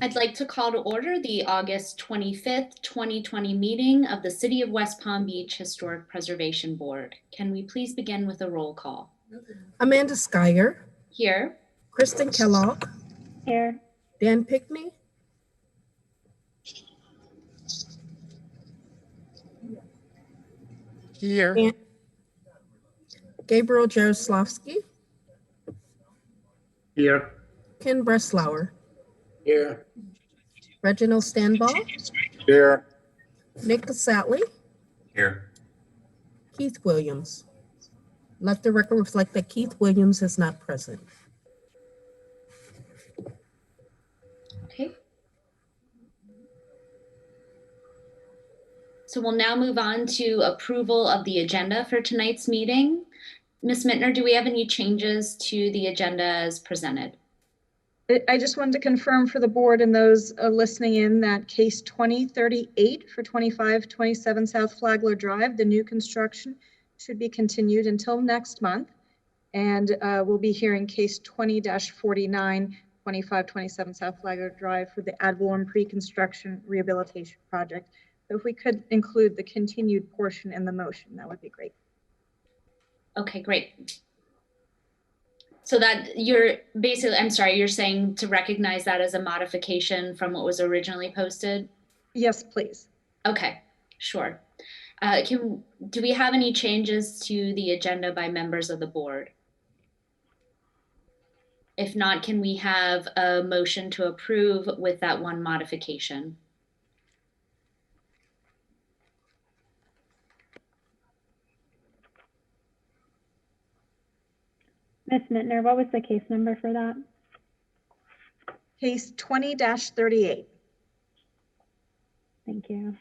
I'd like to call to order the August 25th, 2020 meeting of the City of West Palm Beach Historic Preservation Board. Can we please begin with a roll call? Amanda Schuyler, Here. Kristen Kellogg, Here. Dan Pickney, Here. and Gabriel Jaroslavsky, Here. Ken Breslauer, Here. Reginald Stanbaugh, Here. Nick Satley, Here. Keith Williams. Let the record reflect that Keith Williams is not present. Okay. So we'll now move on to approval of the agenda for tonight's meeting. Ms. Mittner, do we have any changes to the agenda as presented? I just wanted to confirm for the board and those listening in that case 2038 for 2527 South Flagler Drive, the new construction should be continued until next month. And we'll be hearing case 20-49, 2527 South Flagler Drive for the ad valorem pre-construction rehabilitation project. So if we could include the continued portion in the motion, that would be great. Okay, great. So that you're basically, I'm sorry, you're saying to recognize that as a modification from what was originally posted? Yes, please. Okay, sure. Do we have any changes to the agenda by members of the board? If not, can we have a motion to approve with that one modification? Ms. Mittner, what was the case number for that? Case 20-38. Thank you.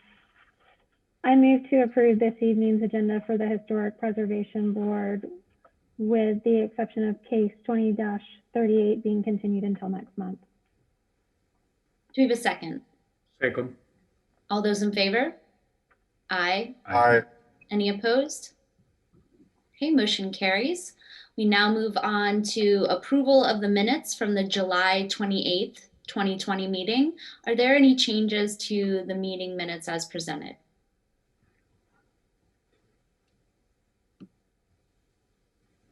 I move to approve this evening's agenda for the Historic Preservation Board with the exception of case 20-38 being continued until next month. Do we have a second? Second. All those in favor? Aye. Aye. Any opposed? Okay, motion carries. We now move on to approval of the minutes from the July 28th, 2020 meeting. Are there any changes to the meeting minutes as presented?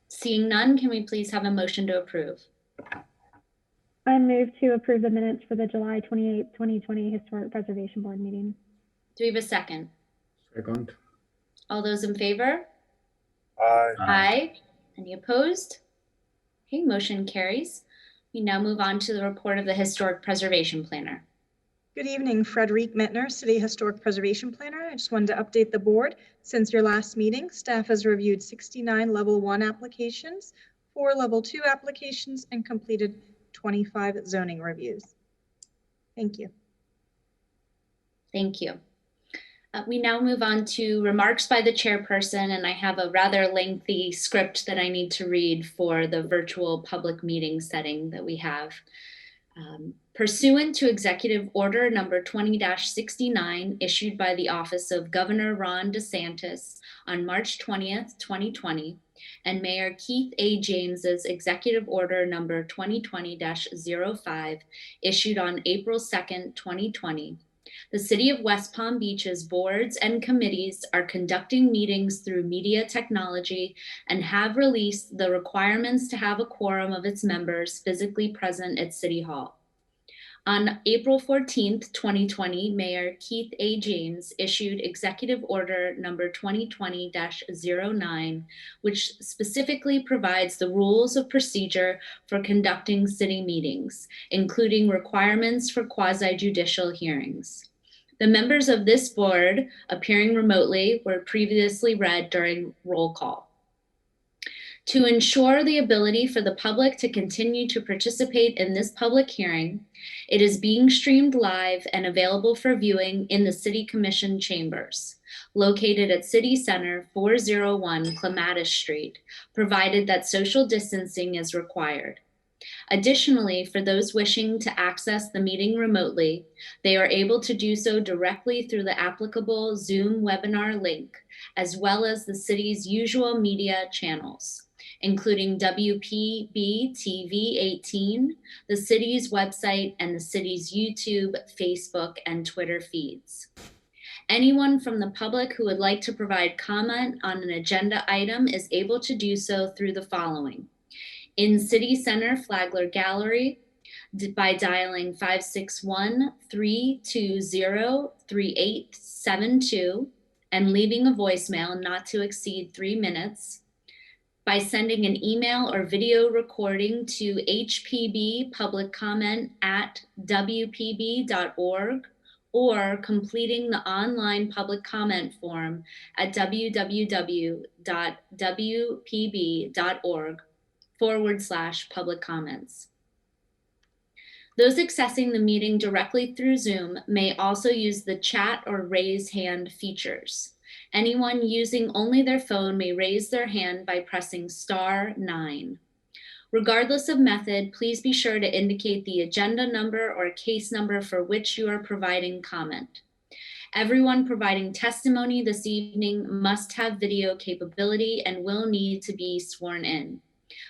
Seeing none, can we please have a motion to approve? I move to approve the minutes for the July 28th, 2020 Historic Preservation Board meeting. Do we have a second? Second. All those in favor? Aye. Aye. Any opposed? Okay, motion carries. We now move on to the report of the Historic Preservation Planner. Good evening, Frederique Mittner, City Historic Preservation Planner. I just wanted to update the board. Since your last meeting, staff has reviewed 69 level 1 applications, 4 level 2 applications, and completed 25 zoning reviews. Thank you. Thank you. We now move on to remarks by the chairperson, and I have a rather lengthy script that I need to read for the virtual public meeting setting that we have. Pursuant to Executive Order number 20-69 issued by the Office of Governor Ron DeSantis on March 20th, 2020, and Mayor Keith A. James's Executive Order number 2020-05 issued on April 2nd, 2020, the City of West Palm Beach's boards and committees are conducting meetings through media technology and have released the requirements to have a quorum of its members physically present at City Hall. On April 14th, 2020, Mayor Keith A. James issued Executive Order number 2020-09, which specifically provides the rules of procedure for conducting city meetings, including requirements for quasi-judicial hearings. The members of this board appearing remotely were previously read during roll call. To ensure the ability for the public to continue to participate in this public hearing, it is being streamed live and available for viewing in the City Commission chambers, located at City Center 401 Clematis Street, provided that social distancing is required. Additionally, for those wishing to access the meeting remotely, they are able to do so directly through the applicable Zoom webinar link, as well as the city's usual media channels, including WPB-TV 18, the city's website, and the city's YouTube, Facebook, and Twitter feeds. Anyone from the public who would like to provide comment on an agenda item is able to do so through the following. In City Center Flagler Gallery, by dialing 561-320-3872 and leaving a voicemail not to exceed 3 minutes, by sending an email or video recording to hpbpubliccomment@wpb.org, or completing the online public comment form at www.wpb.org/public comments. Those accessing the meeting directly through Zoom may also use the chat or raise hand features. Anyone using only their phone may raise their hand by pressing *9. Regardless of method, please be sure to indicate the agenda number or case number for which you are providing comment. Everyone providing testimony this evening must have video capability and will need to be sworn in.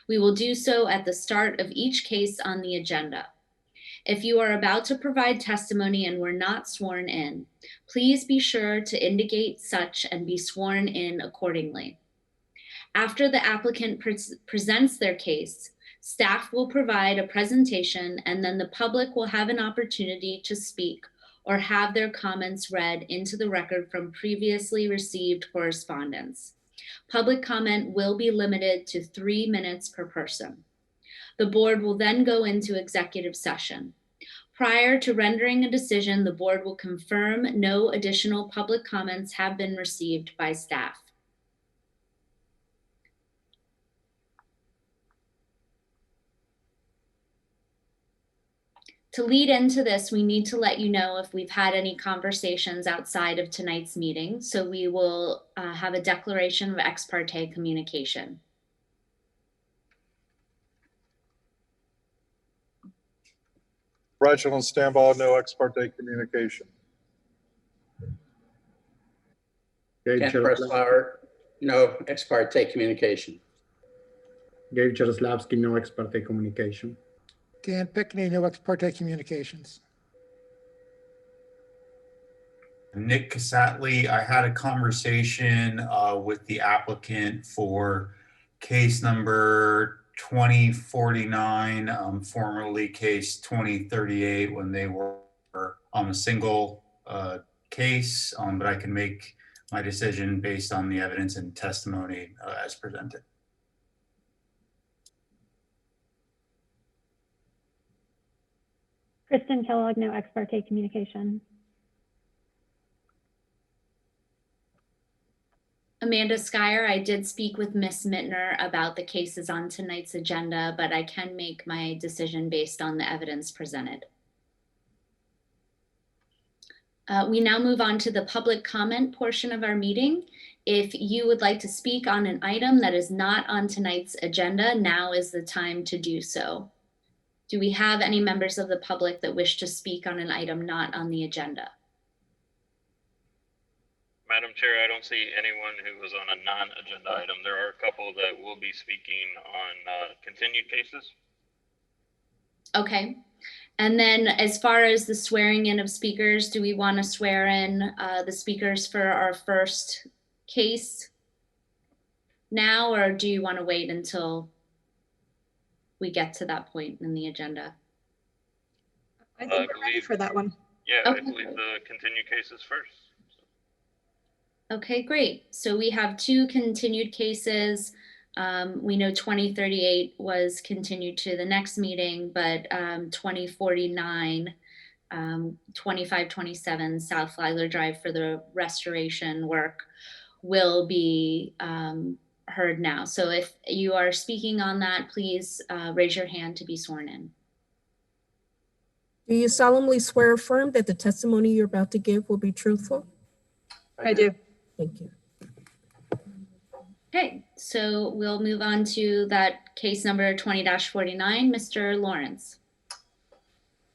We will do so at the start of each case on the agenda. If you are about to provide testimony and were not sworn in, please be sure to indicate such and be sworn in accordingly. After the applicant presents their case, staff will provide a presentation, and then the public will have an opportunity to speak or have their comments read into the record from previously received correspondence. Public comment will be limited to 3 minutes per person. The board will then go into executive session. Prior to rendering a decision, the board will confirm no additional public comments have been received by staff. To lead into this, we need to let you know if we've had any conversations outside of tonight's meeting. So we will have a declaration of ex parte communication. Reginald Stanball, no ex parte communication. Gabe Ken Presslauer, no ex parte communication. Jaroslavsky, no ex parte communication. Dan Pickney, no ex parte communications. Nick Casatley, I had a conversation with the applicant for case number 2049, formerly case 2038, when they were on a single case, but I can make my decision based on the evidence and testimony as presented. Kristen Kellogg, no ex parte communication. Amanda Skyer, I did speak with Ms. Mittner about the cases on tonight's agenda, but I can make my decision based on the evidence presented. We now move on to the public comment portion of our meeting. If you would like to speak on an item that is not on tonight's agenda, now is the time to do so. Do we have any members of the public that wish to speak on an item not on the agenda? Madam Chair, I don't see anyone who was on a non-agenda item. There are a couple that will be speaking on continued cases. Okay. And then as far as the swearing in of speakers, do we want to swear in the speakers for our first case now, or do you want to wait until we get to that point in the agenda? I think we're ready for that one. Yeah, Okay. I believe the continued cases first. Okay, great. So we have 2 continued cases. We know 2038 was continued to the next meeting, but 2049, 2527 South Flagler Drive for the restoration work will be heard now. So if you are speaking on that, please raise your hand to be sworn in. Do you solemnly swear or affirm that the testimony you're about to give will be truthful? I do. Thank you. Okay, so we'll move on to that case number 20-49, Mr. Lawrence.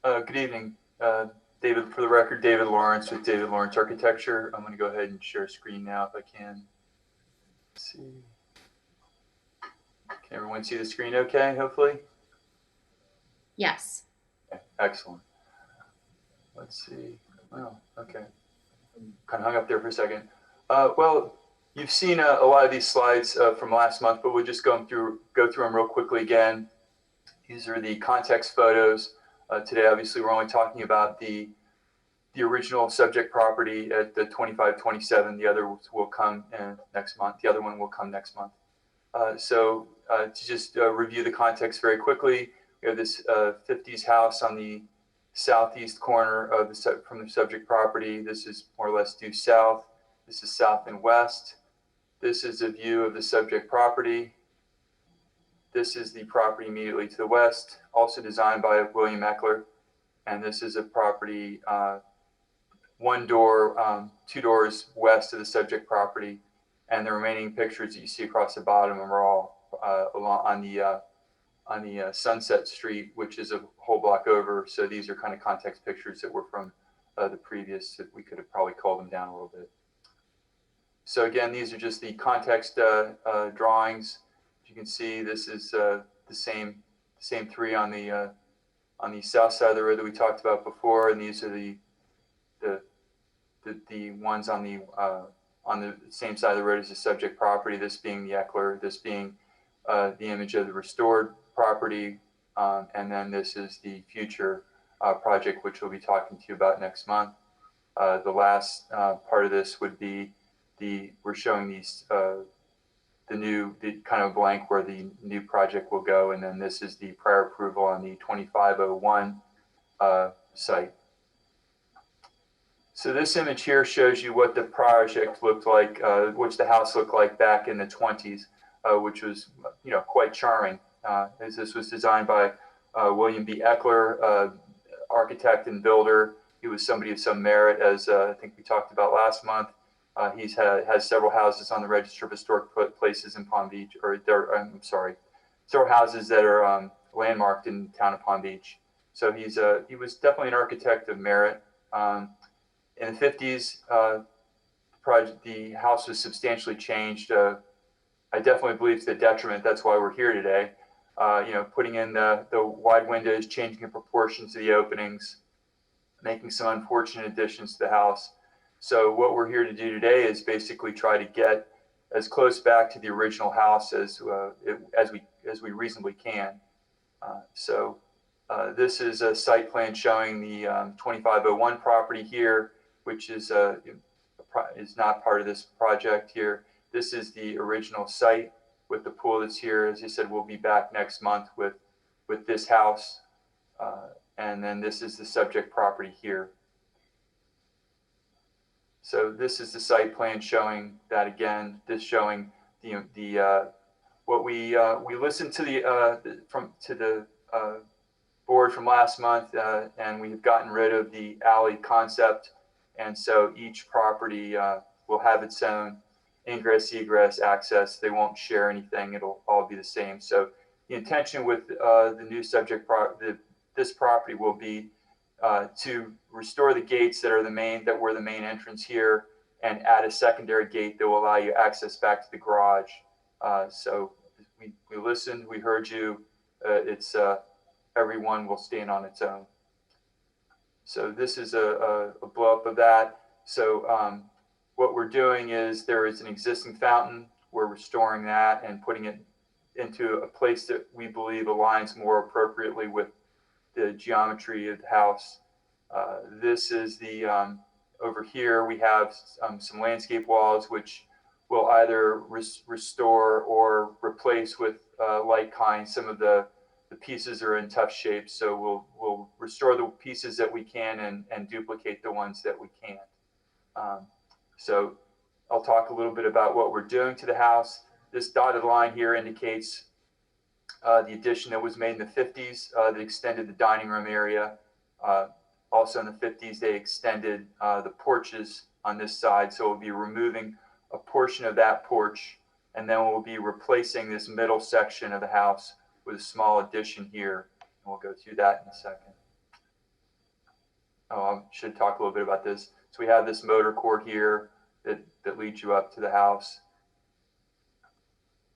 Good evening, David. For the record, David Lawrence with David Lawrence Architecture. I'm going to go ahead and share screen now if I can. Let's see. Can everyone see the screen okay, hopefully? Yes. Okay, excellent. Let's see. Well, okay. Kind of hung up there for a second. Well, you've seen a lot of these slides from last month, but we'll just go through them real quickly again. These are the context photos. Today, obviously, we're only talking about the original subject property at the 2527. The other will come next month. The other one will come next month. So to just review the context very quickly, we have this 50s house on the southeast corner of from the subject property. This is more or less due south. This is south and west. This is a view of the subject property. This is the property immediately to the west, also designed by William Eckler. And this is a property 1 door, 2 doors west of the subject property. And the remaining pictures that you see across the bottom are all along on the Sunset Street, which is a whole block over. So these are kind of context pictures that were from the previous, that we could have probably called them down a little bit. So again, these are just the context drawings. As you can see, this is the same 3 on the south side of the road that we talked about before, and these are the ones on the same side of the road as the subject property. This being the Eckler, this being the image of the restored property, and then this is the future project, which we'll be talking to you about next month. The last part of this would be we're showing these the kind of blank where the new project will go, and then this is the prior approval on the 2501 site. So this image here shows you what the project looked like, which the house looked like back in the 20s, which was, quite charming. As this was designed by William B. Eckler, architect and builder. He was somebody of some merit, as I think we talked about last month. He's has several houses on the Register of Historic Places in Palm Beach, several houses that are landmarked in the town of Palm Beach. So he was definitely an architect of merit. In the 50s, the house was substantially changed. I definitely believe to the detriment. That's why we're here today. Putting in the wide windows, changing the proportions of the openings, making some unfortunate additions to the house. So what we're here to do today is basically try to get as close back to the original house as we reasonably can. This is a site plan showing the 2501 property here, which is not part of this project here. This is the original site with the pool that's here. As I said, we'll be back next month with this house. And then this is the subject property here. So this is the site plan showing that again. This showing what we listened to the board from last month, and we've gotten rid of the alley concept, and so each property will have its own ingress, egress, access. They won't share anything. It'll all be the same. So the intention with the new subject this property will be to restore the gates that were the main entrance here, and add a secondary gate that will allow you access back to the garage. So we listened, we heard you. Everyone will stand on its own. So this is a blow up of that. So what we're doing is there is an existing fountain. We're restoring that and putting it into a place that we believe aligns more appropriately with the geometry of the house. This is the, over here we have some landscape walls, which will either restore or replace with like kind. Some of the pieces are in tough shape, so we'll restore the pieces that we can and duplicate the ones that we can't. So I'll talk a little bit about what we're doing to the house. This dotted line here indicates the addition that was made in the 50s that extended the dining room area. Also in the 50s, they extended the porches on this side. So we'll be removing a portion of that porch, and then we'll be replacing this middle section of the house with a small addition here. And we'll go through that in a second. I should talk a little bit about this. So we have this motor court here that leads you up to the house.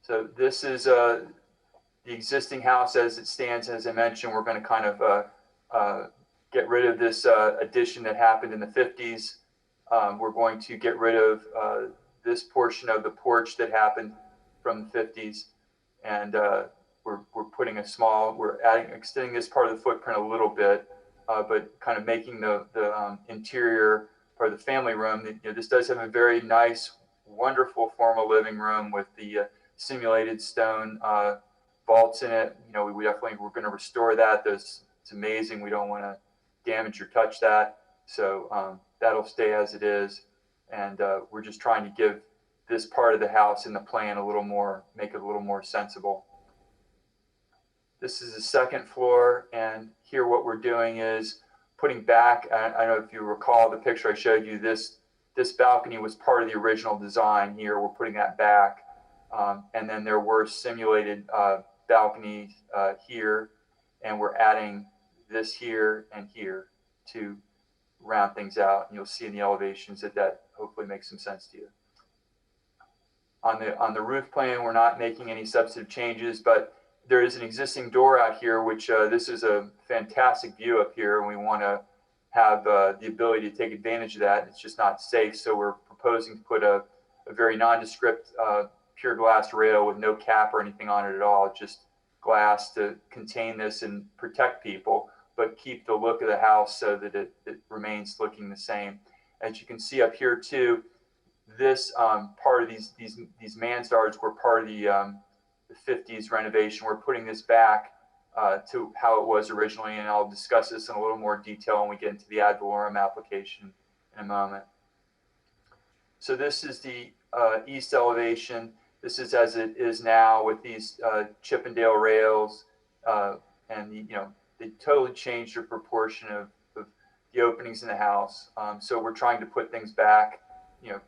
So this is the existing house as it stands, as I mentioned, we're going to kind of get rid of this addition that happened in the 50s. We're going to get rid of this portion of the porch that happened from the 50s. And we're putting we're extending this part of the footprint a little bit, but kind of making the interior part of the family room. You know, this does have a very nice, wonderful formal living room with the simulated stone vaults in it. You know, we're going to restore that. It's amazing. We don't want to damage or touch that. So that'll stay as it is. And we're just trying to give this part of the house in the plan make it a little more sensible. This is the second floor, and here what we're doing is putting back, I don't know if you recall the picture I showed you, this balcony was part of the original design. Here we're putting that back, and then there were simulated balconies here, and we're adding this here and here to round things out, and you'll see in the elevations that hopefully makes some sense to you. On the roof plan, we're not making any substantive changes, but there is an existing door out here, which this is a fantastic view up here, and we want to have the ability to take advantage of that. It's just not safe, so we're proposing to put a very nondescript pure glass rail with no cap or anything on it at all, just glass to contain this and protect people, but keep the look of the house so that it remains looking the same. As you can see up here too, this part of these mansards were part of the 50s renovation. We're putting this back to how it was originally, and I'll discuss this in a little more detail when we get into the ad valorem application in a moment. So this is the east elevation. This is as it is now with these Chippendale rails, and they totally changed the proportion of the openings in the house. So we're trying to put things back,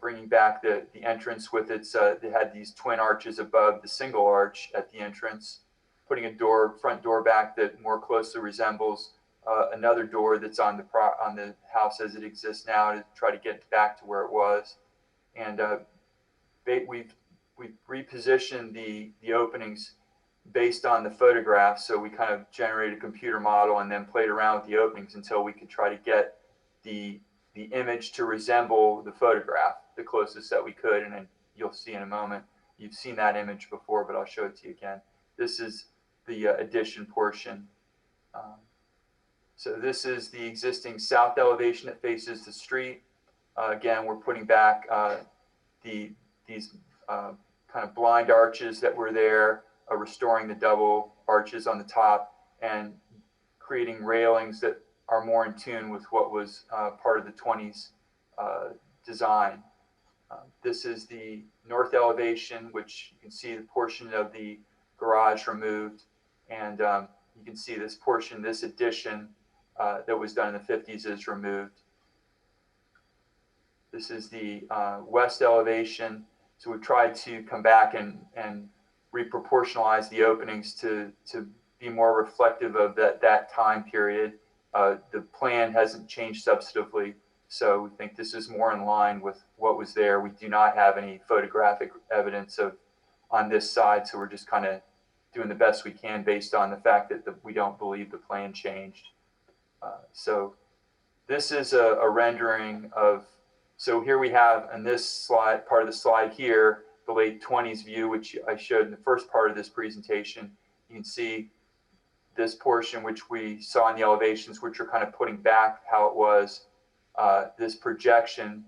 bringing back the entrance with its, they had these twin arches above the single arch at the entrance, putting a front door back that more closely resembles another door that's on the house as it exists now, to try to get back to where it was. And we've repositioned the openings based on the photographs. So we kind of generated a computer model and then played around with the openings until we could try to get the image to resemble the photograph the closest that we could. And then you'll see in a moment, you've seen that image before, but I'll show it to you again. This is the addition portion. So this is the existing south elevation that faces the street. Again, we're putting back these kind of blind arches that were there, restoring the double arches on the top, and creating railings that are more in tune with what was part of the 20s design. This is the north elevation, which you can see the portion of the garage removed, and you can see this portion, this addition that was done in the 50s is removed. This is the west elevation. So we've tried to come back and reproportionalize the openings to be more reflective of that time period. The plan hasn't changed substantively, so we think this is more in line with what was there. We do not have any photographic evidence on this side, so we're just kind of doing the best we can based on the fact that we don't believe the plan changed. So this is a rendering of, so here we have in this slide, part of the slide here, the late 20s view, which I showed in the first part of this presentation. You can see this portion, which we saw in the elevations, which are kind of putting back how it was, this projection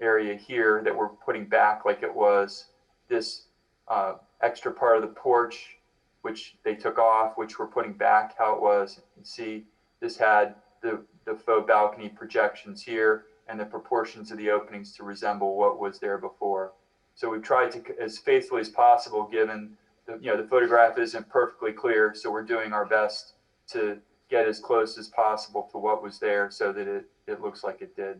area here that we're putting back like it was, this extra part of the porch, which they took off, which we're putting back how it was. You can see this had the faux balcony projections here and the proportions of the openings to resemble what was there before. So we've tried to, as faithfully as possible, given the photograph isn't perfectly clear, so we're doing our best to get as close as possible to what was there so that it looks like it did.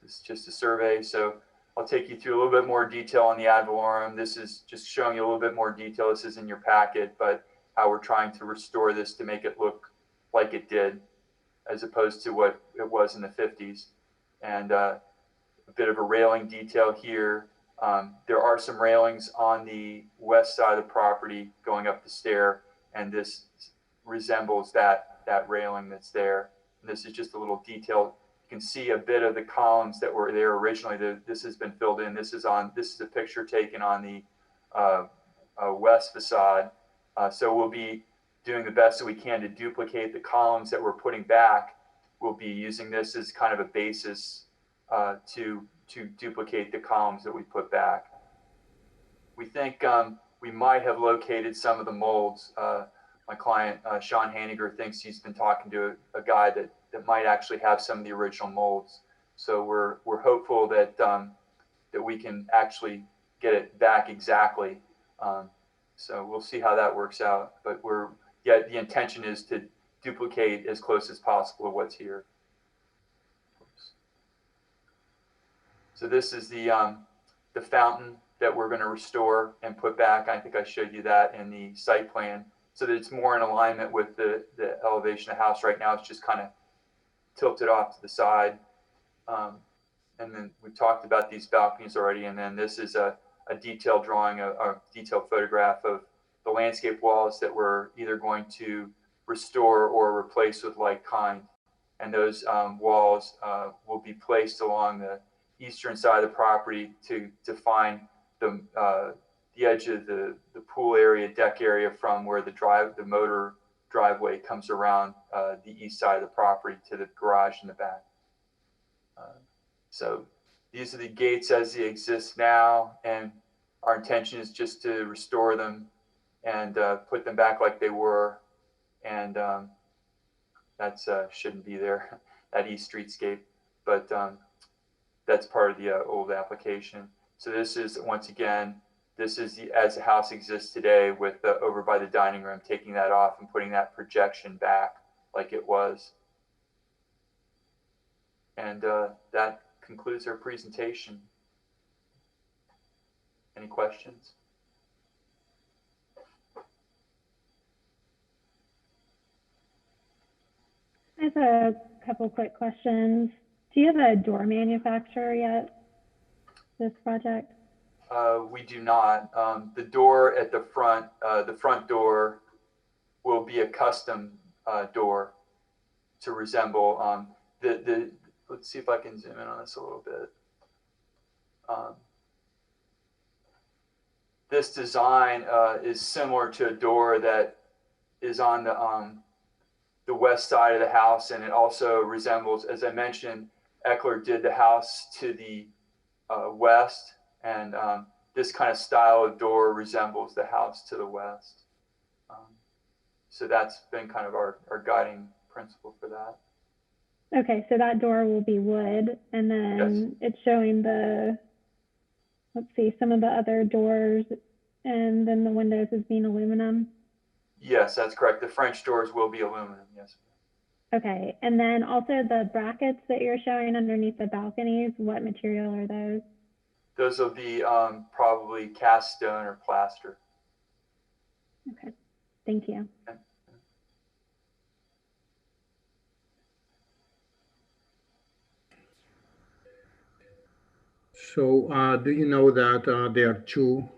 This is just a survey, so I'll take you through a little bit more detail on the ad valorem. This is just showing you a little bit more detail. This is in your packet, but how we're trying to restore this to make it look like it did, as opposed to what it was in the 50s. And a bit of a railing detail here. There are some railings on the west side of the property going up the stair, and this resembles that railing that's there. And this is just a little detail. You can see a bit of the columns that were there originally. This has been filled in. This is a picture taken on the west facade. So we'll be doing the best that we can to duplicate the columns that we're putting back. We'll be using this as kind of a basis to duplicate the columns that we put back. We think we might have located some of the molds. My client, Sean Haniger, thinks he's been talking to a guy that might actually have some of the original molds. So we're hopeful that that we can actually get it back exactly. So we'll see how that works out. But the intention is to duplicate as close as possible to what's here. So this is the fountain that we're going to restore and put back. I think I showed you that in the site plan, so that it's more in alignment with the elevation of the house. Right now, it's just kind of tilted off to the side. And then we talked about these balconies already. And then this is a detailed drawing, a detailed photograph of the landscape walls that we're either going to restore or replace with like kind. And those walls will be placed along the eastern side of the property to define the edge of the pool area, deck area, from where the motor driveway comes around the east side of the property to the garage in the back. So these are the gates as they exist now, and our intention is just to restore them and put them back like they were. And that's shouldn't be there, that east streetscape, but that's part of the old application. So this is, once again, this is as the house exists today, with over by the dining room, taking that off and putting that projection back like it was. And that concludes our presentation. Any questions? I have a couple quick questions. Do you have a door manufacturer yet, this project? We do not. The door at the front door will be a custom door to resemble let's see if I can zoom in on this a little bit. This design is similar to a door that is on the west side of the house, and it also resembles, as I mentioned, Eckler did the house to the west, and this kind of style of door resembles the house to the west. So that's been kind of our guiding principle for that. Okay, so that door will be wood, and then It's showing let's see, some of the other doors, and then the windows as being aluminum. Yes, that's correct. The French doors will be aluminum, yes. Okay, and then also the brackets that you're showing underneath the balconies, what material are those? Those will be probably cast stone or plaster. Okay, thank you. Okay. So do you know that there are two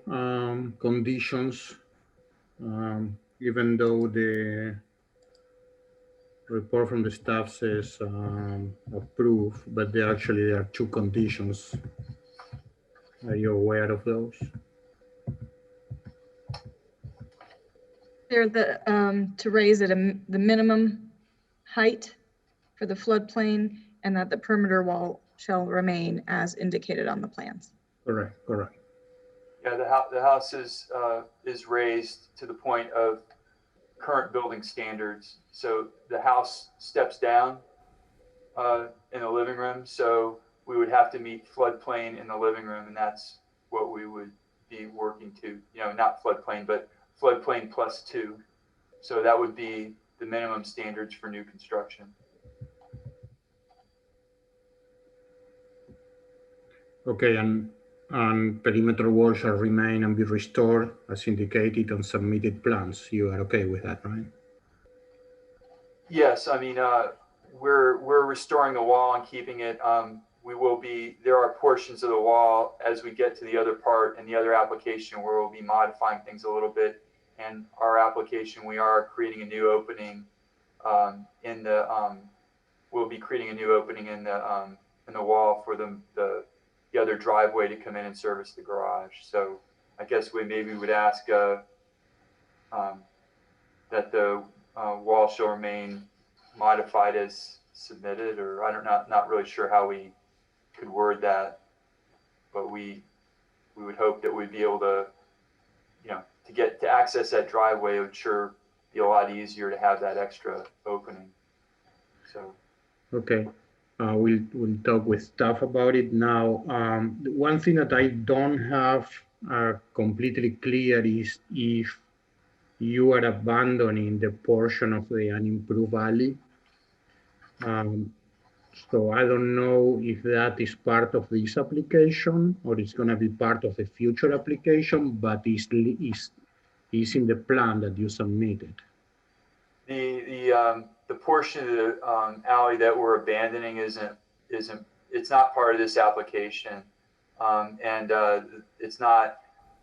conditions, even though the report from the staff says approved, but there are two conditions. Are you aware of those? They're to raise it the minimum height for the floodplain, and that the perimeter wall shall remain as indicated on the plans. Correct. Yeah, the house is raised to the point of current building standards. So the house steps down in the living room. So we would have to meet floodplain in the living room, and that's what we would be working to. Not floodplain, but floodplain +2. So that would be the minimum standards for new construction. Okay, and perimeter walls shall remain and be restored as indicated on submitted plans. You are okay with that, right? Yes, I mean we're restoring the wall and keeping it there are portions of the wall as we get to the other part and the other application where we'll be modifying things a little bit. And our application, we are creating a new opening we'll be creating a new opening in the wall for the other driveway to come in and service the garage. So I guess we maybe would ask that the wall shall remain modified as submitted, or not really sure how we could word that, but we would hope that we'd be able to, to access that driveway. It would sure be a lot easier to have that extra opening. So. Okay, we'll talk with staff about it now. One thing that I don't have completely clear is if you are abandoning the portion of the unimproved alley. So I don't know if that is part of this application or it's going to be part of the future application, but is in the plan that you submitted. The portion of the alley that we're abandoning it's not part of this application, and it's not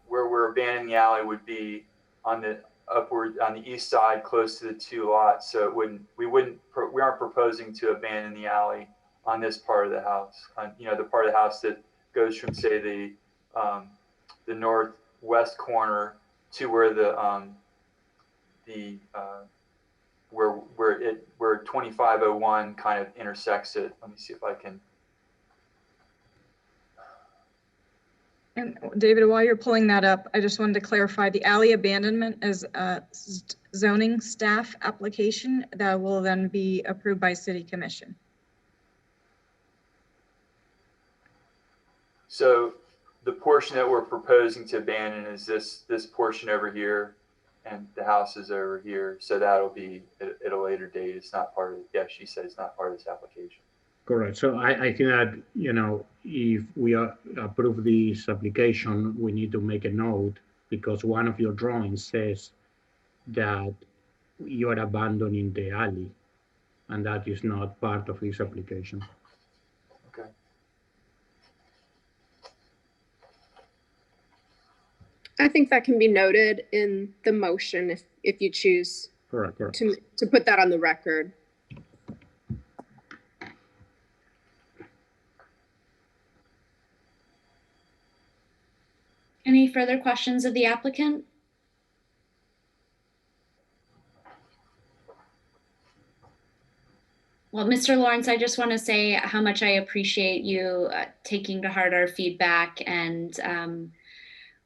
where we're abandoning the alley would be on the east side, close to the two lots. So we aren't proposing to abandon the alley on this part of the house. The part of the house that goes from, say, the northwest corner to where where 2501 kind of intersects it. Let me see if I can. And David, while you're pulling that up, I just wanted to clarify the alley abandonment is a zoning staff application that will then be approved by City Commission. So the portion that we're proposing to abandon is this portion over here, and the house is over here. So that'll be at a later date. It's not part of it. Yeah, she said it's not part of this application. Correct. So I think that, if we approve this application, we need to make a note, because one of your drawings says that you are abandoning the alley, and that is not part of this application. Okay. I think that can be noted in the motion if you choose Correct. to put that on the record. Any further questions of the applicant? Well, Mr. Lawrence, I just want to say how much I appreciate you taking to heart our feedback and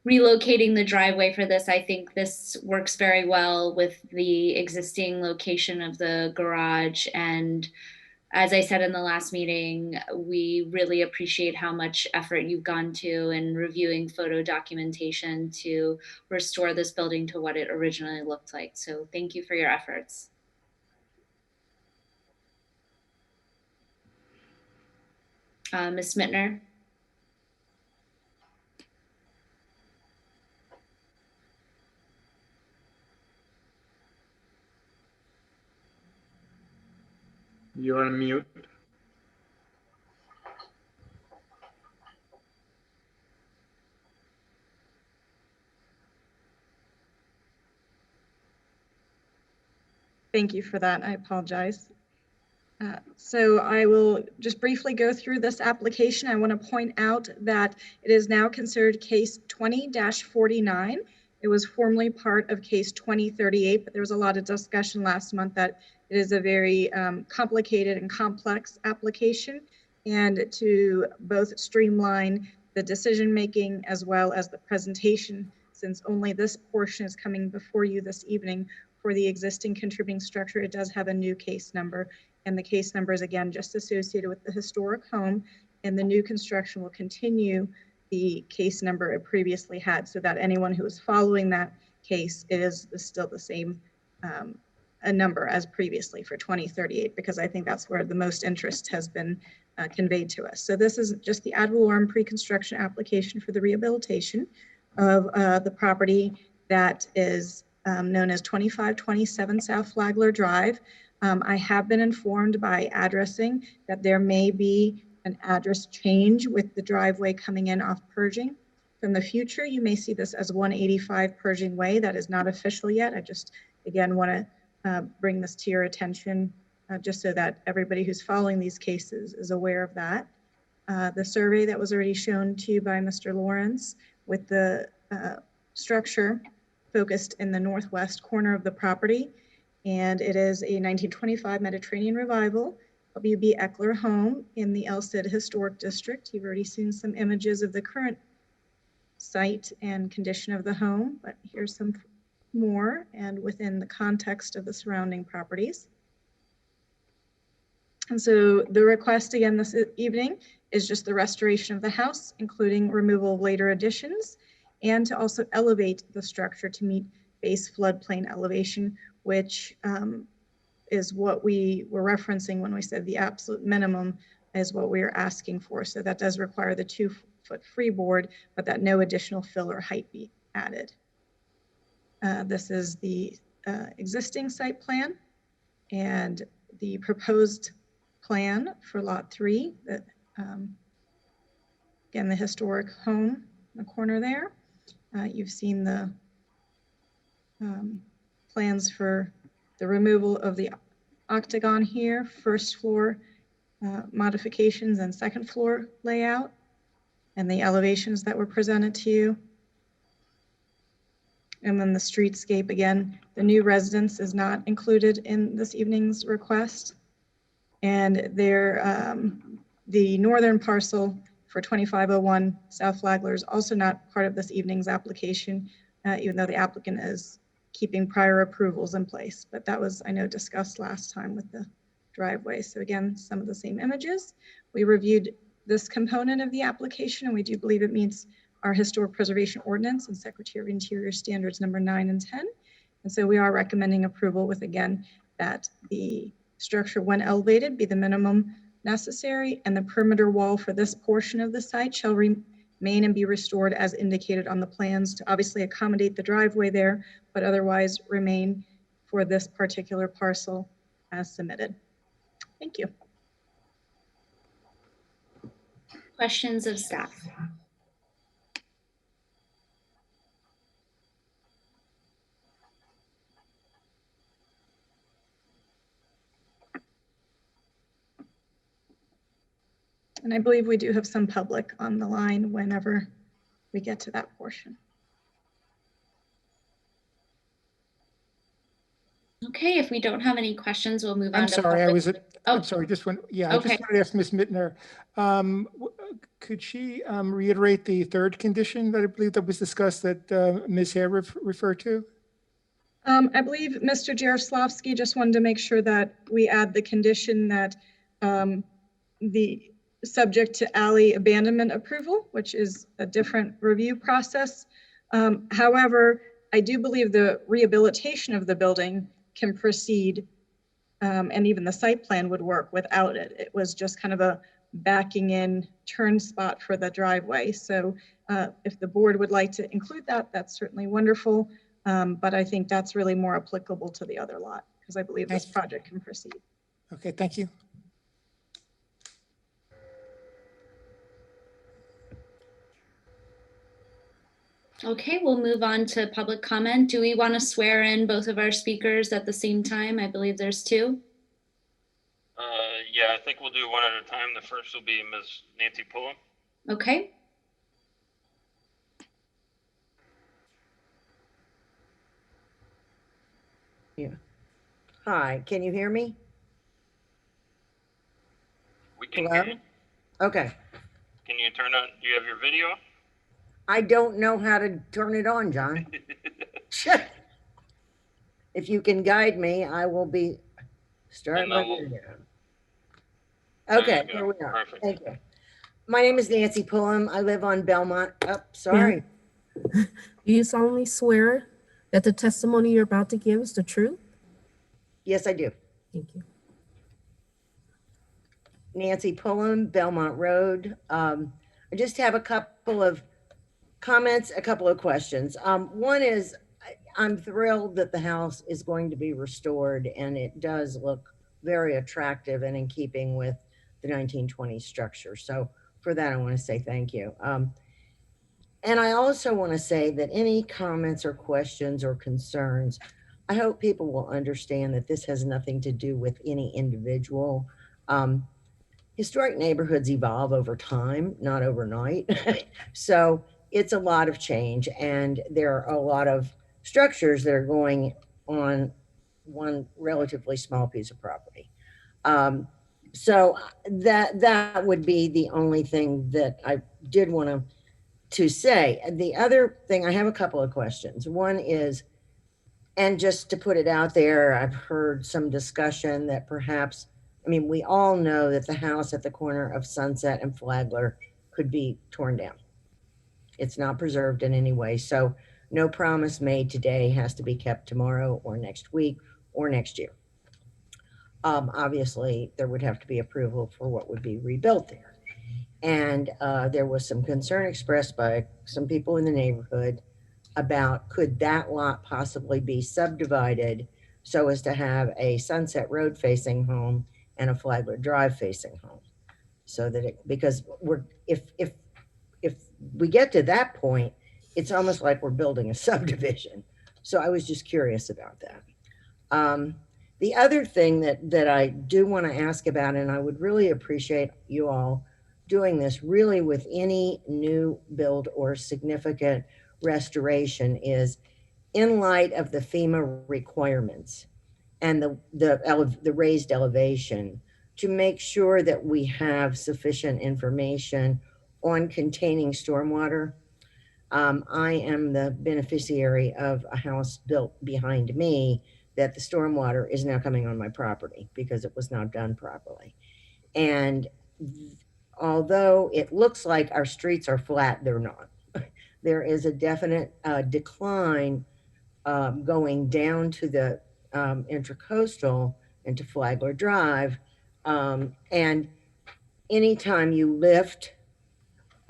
relocating the driveway for this. I think this works very well with the existing location of the garage. And as I said in the last meeting, we really appreciate how much effort you've gone to in reviewing photo documentation to restore this building to what it originally looked like. So thank you for your efforts. Ms. Mittner? You're on mute. Thank you for that. I apologize. So I will just briefly go through this application. I want to point out that it is now considered case 20-49. It was formerly part of case 2038, but there was a lot of discussion last month that it is a very complicated and complex application, and to both streamline the decision-making as well as the presentation, since only this portion is coming before you this evening for the existing contributing structure, it does have a new case number, and the case number is again just associated with the historic home, and the new construction will continue the case number it previously had, so that anyone who is following that case is still the same a number as previously for 2038, because I think that's where the most interest has been conveyed to us. So this is just the ad valorem pre-construction application for the rehabilitation of the property that is known as 2527 South Flagler Drive. I have been informed by addressing that there may be an address change with the driveway coming in off Pershing. From the future, you may see this as 185 Pershing Way. That is not official yet. I just, again, want to bring this to your attention just so that everybody who's following these cases is aware of that. The survey that was already shown to you by Mr. Lawrence with the structure focused in the northwest corner of the property. And it is a 1925 Mediterranean Revival WB Eckler home in the Elstead Historic District. You've already seen some images of the current site and condition of the home, but here's some more and within the context of the surrounding properties. And so the request again this evening is just the restoration of the house, including removal of later additions, and to also elevate the structure to meet base floodplain elevation, which is what we were referencing when we said the absolute minimum is what we are asking for. So that does require the 2-foot freeboard, but that no additional fill or height be added. This is the existing site plan and the proposed plan for lot 3. That again, the historic home in the corner there. You've seen the plans for the removal of the octagon here, first floor modifications and second floor layout, and the elevations that were presented to you. And then the streetscape, again, the new residence is not included in this evening's request. And there, the northern parcel for 2501 South Flagler is also not part of this evening's application, even though the applicant is keeping prior approvals in place. But that was, I know, discussed last time with the driveway. So again, some of the same images. We reviewed this component of the application, and we do believe it meets our historic preservation ordinance and Secretary of Interior standards number 9 and 10. And so we are recommending approval with, again, that the structure when elevated be the minimum necessary, and the perimeter wall for this portion of the site shall remain and be restored as indicated on the plans to obviously accommodate the driveway there, but otherwise remain for this particular parcel as submitted. Thank you. Questions of staff? And I believe we do have some public on the line whenever we get to that portion. Okay, if we don't have any questions, we'll move on. I'm sorry, I was Oh. I'm sorry, just one. Yeah, I Okay. just wanted to ask Ms. Mittner, could she reiterate the third condition that I believe that was discussed that Ms. Hare referred to? I believe Mr. Jaroslavsky just wanted to make sure that we add the condition that the subject to alley abandonment approval, which is a different review process. However, I do believe the rehabilitation of the building can proceed, and even the site plan would work without it. It was just kind of a backing in turn spot for the driveway. So if the board would like to include that, that's certainly wonderful. But I think that's really more applicable to the other lot because I believe this project can proceed. Okay, thank you. Okay, we'll move on to public comment. Do we want to swear in both of our speakers at the same time? I believe there's 2. Yeah, I think we'll do one at a time. The first will be Ms. Nancy Pullum. Okay. Yeah. Hi, can you hear me? We can Hello? hear you. Okay. Can you turn on, do you have your video? I don't know how to turn it on, John. If you can guide me, I will be starting my video. Okay, here we are. Perfect. Thank you. My name is Nancy Pullum. I live on Belmont. Oh, sorry. Do you solemnly swear that the testimony you're about to give is the truth? Yes, I do. Thank you. Nancy Pullum, Belmont Road. I just have a couple of comments, a couple of questions. One is, I'm thrilled that the house is going to be restored, and it does look very attractive and in keeping with the 1920s structure. So for that, I want to say thank you. And I also want to say that any comments or questions or concerns, I hope people will understand that this has nothing to do with any individual. Historic neighborhoods evolve over time, not overnight. So it's a lot of change, and there are a lot of structures that are going on one relatively small piece of property. So that would be the only thing that I did want to say. The other thing, I have a couple of questions. One is, and just to put it out there, I've heard some discussion that perhaps, I mean, we all know that the house at the corner of Sunset and Flagler could be torn down. It's not preserved in any way. So no promise made today has to be kept tomorrow or next week or next year. Obviously, there would have to be approval for what would be rebuilt there. And there was some concern expressed by some people in the neighborhood about could that lot possibly be subdivided so as to have a Sunset Road facing home and a Flagler Drive facing home. So that it, because if we get to that point, it's almost like we're building a subdivision. So I was just curious about that. The other thing that I do want to ask about, and I would really appreciate you all doing this really with any new build or significant restoration, is in light of the FEMA requirements and the raised elevation, to make sure that we have sufficient information on containing stormwater. I am the beneficiary of a house built behind me that the stormwater is now coming on my property because it was not done properly. And although it looks like our streets are flat, they're not. There is a definite decline going down to the Intracoastal into Flagler Drive. And anytime you lift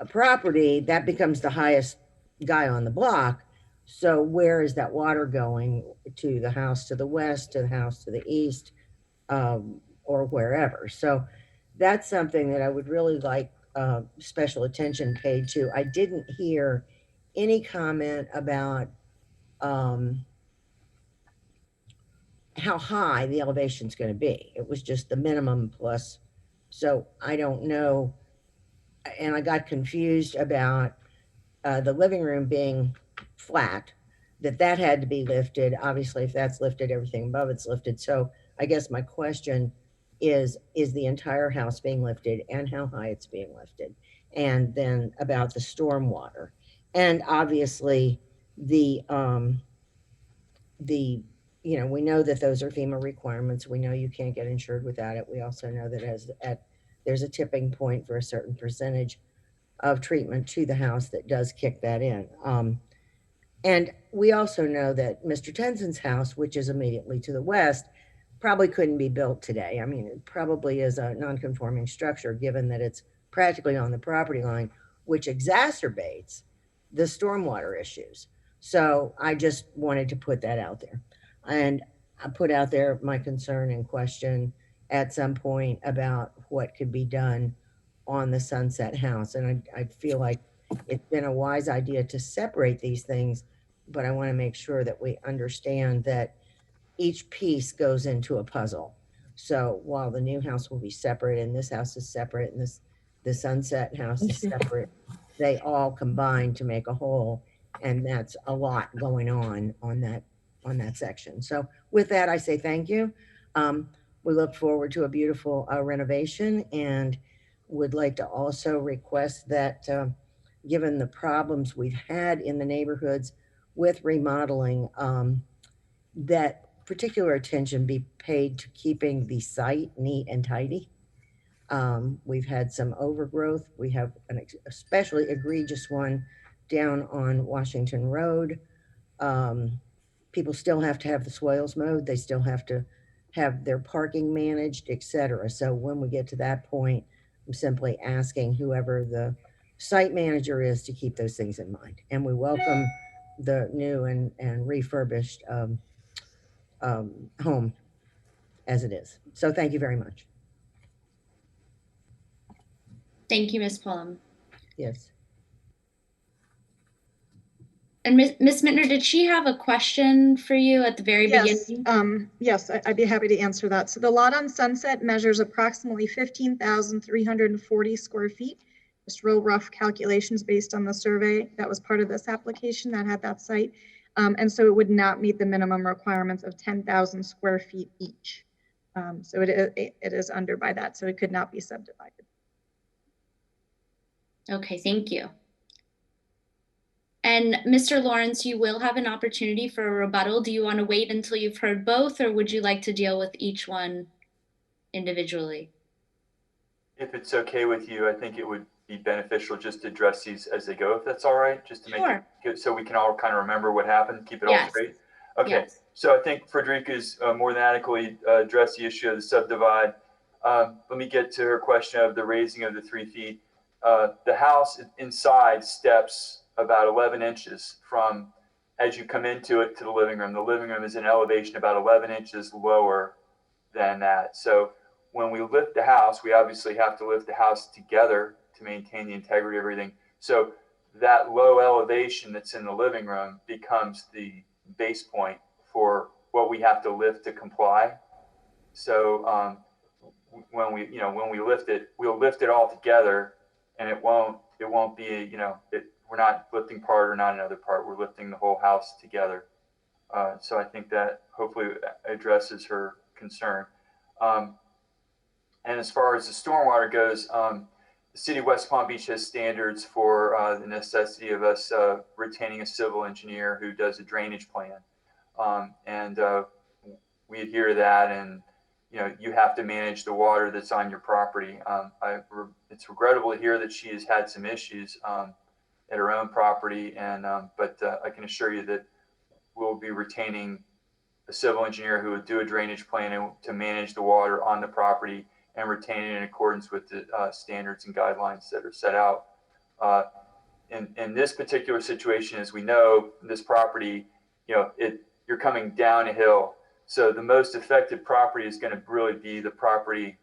a property, that becomes the highest guy on the block. So where is that water going? To the house to the west, to the house to the east, or wherever. So that's something that I would really like special attention paid to. I didn't hear any comment about how high the elevation is going to be. It was just the minimum plus. So I don't know. And I got confused about the living room being flat, that had to be lifted. Obviously, if that's lifted, everything above it's lifted. So I guess my question is the entire house being lifted, and how high it's being lifted? And then about the storm water. And obviously the you know, we know that those are FEMA requirements. We know you can't get insured without it. We also know that there's a tipping point for a certain percentage of treatment to the house that does kick that in. And we also know that Mr. Tenson's house, which is immediately to the west, probably couldn't be built today. I mean, it probably is a non-conforming structure, given that it's practically on the property line, which exacerbates the stormwater issues. So I just wanted to put that out there. And I put out there my concern and question at some point about what could be done on the Sunset house. And I feel like it's been a wise idea to separate these things, but I want to make sure that we understand that each piece goes into a puzzle. So while the new house will be separate, and this house is separate, and the Sunset house is separate, they all combine to make a whole. And that's a lot going on that section. So with that, I say thank you. We look forward to a beautiful renovation, and would like to also request that given the problems we've had in the neighborhoods with remodeling, that particular attention be paid to keeping the site neat and tidy. We've had some overgrowth. We have an especially egregious one down on Washington Road. People still have to have the swales mowed. They still have to have their parking managed, etc. So when we get to that point, I'm simply asking whoever the site manager is to keep those things in mind. And we welcome the new and refurbished home as it is. So thank you very much. Thank you, Ms. Pullum. Yes. And Ms. Mittner, did she have a question for you at the very beginning? Yes, I'd be happy to answer that. So the lot on Sunset measures approximately 15,340 square feet. Just real rough calculations based on the survey that was part of this application that had that site. And so it would not meet the minimum requirements of 10,000 square feet each. So it is under by that, so it could not be subdivided. Okay, thank you. And Mr. Lawrence, you will have an opportunity for a rebuttal. Do you want to wait until you've heard both, or would you like to deal with each one individually? If it's okay with you, I think it would be beneficial just to address these as they go, if that's all right, just to make it good, so we can all kind of remember what happened, keep it all straight. Okay, Yes. so I think Frederica's more than adequately addressed the issue of the subdivide. Let me get to her question of the raising of the 3 feet. The house inside steps about 11 inches from as you come into it to the living room. The living room is an elevation about 11 inches lower than that. So when we lift the house, we obviously have to lift the house together to maintain the integrity of everything. So that low elevation that's in the living room becomes the base point for what we have to lift to comply. So when we lift it, we'll lift it all together, and it won't be, we're not lifting part or not another part. We're lifting the whole house together. So I think that hopefully addresses her concern. And as far as the stormwater goes, the city of West Palm Beach has standards for the necessity of us retaining a civil engineer who does a drainage plan. And we adhere to that, and you have to manage the water that's on your property. It's regrettable to hear that she has had some issues at her own property, but I can assure you that we'll be retaining a civil engineer who would do a drainage plan to manage the water on the property and retain it in accordance with the standards and guidelines that are set out. In this particular situation, as we know, this property, you're coming down a hill. So the most affected property is going to really be the property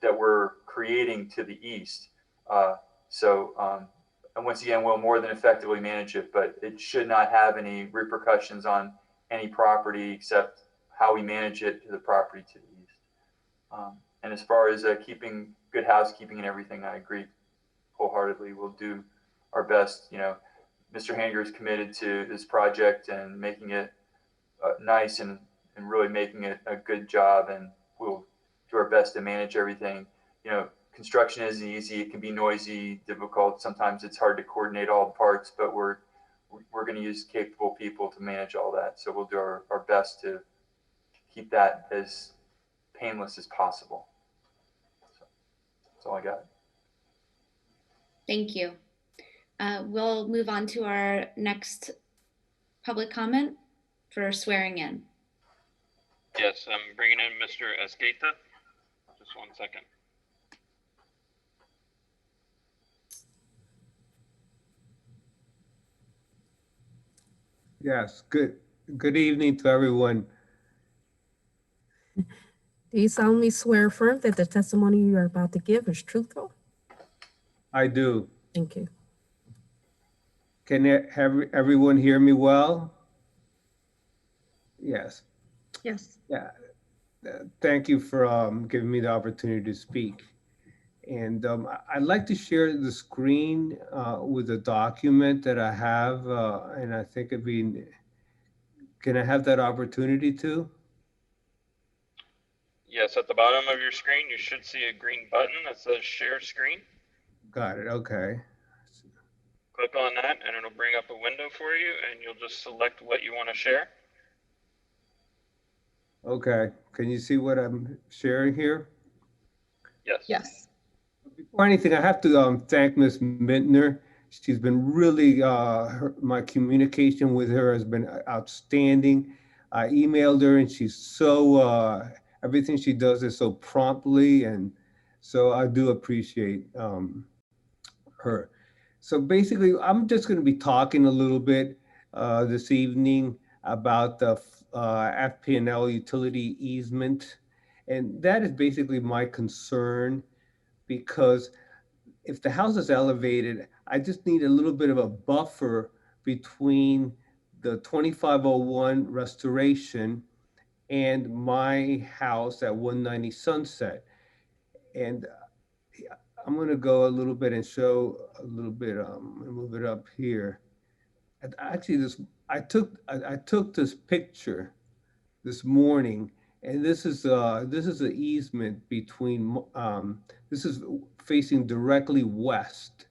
that we're creating to the east. And once again, we'll more than effectively manage it, but it should not have any repercussions on any property except how we manage it to the property to the east. And as far as keeping good housekeeping and everything, I agree wholeheartedly. We'll do our best. Mr. Hanger is committed to this project and making it nice and really making it a good job, and we'll do our best to manage everything. Construction isn't easy. It can be noisy, difficult. Sometimes it's hard to coordinate all the parts, but we're going to use capable people to manage all that. So we'll do our best to keep that as painless as possible. So that's all I got. Thank you. We'll move on to our next public comment for swearing in. Yes, I'm bringing in Mr. Esqueta. Just 1 second. Yes, good evening to everyone. Do you solemnly swear or affirm that the testimony you are about to give is truthful? I do. Thank you. Can everyone hear me well? Yes. Yes. Yeah. Thank you for giving me the opportunity to speak. And I'd like to share the screen with a document that I have, and I think it'd be, can I have that opportunity to? Yes, at the bottom of your screen, you should see a green button that says share screen. Got it, okay. Click on that and it'll bring up a window for you, and you'll just select what you want to share. Okay, can you see what I'm sharing here? Yes. Yes. Before anything, I have to thank Ms. Mittner. She's been really, my communication with her has been outstanding. I emailed her and she's so, everything she does is so promptly, and so I do appreciate her. So basically, I'm just going to be talking a little bit this evening about the Fpnl utility easement, and that is basically my concern, because if the house is elevated, I just need a little bit of a buffer between the 2501 restoration and my house at 190 Sunset. And I'm going to go a little bit and show a little bit. Move it up here. And actually, I took this picture this morning, and this is an easement between. This is facing directly west,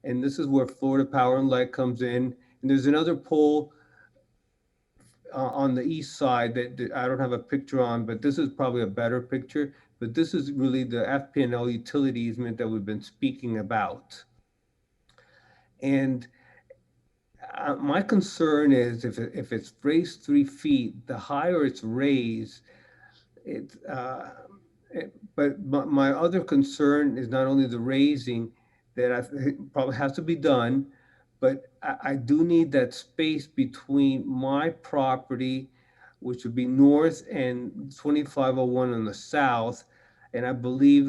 and this is where Florida Power and Light comes in. And there's another pole on the east side that I don't have a picture on, but this is probably a better picture. But this is really the Fpnl utility easement that we've been speaking about. And my concern is if it's raised 3 feet, the higher it's raised, but my other concern is not only the raising that I think probably has to be done, but I do need that space between my property, which would be north, and 2501 on the south. And I believe,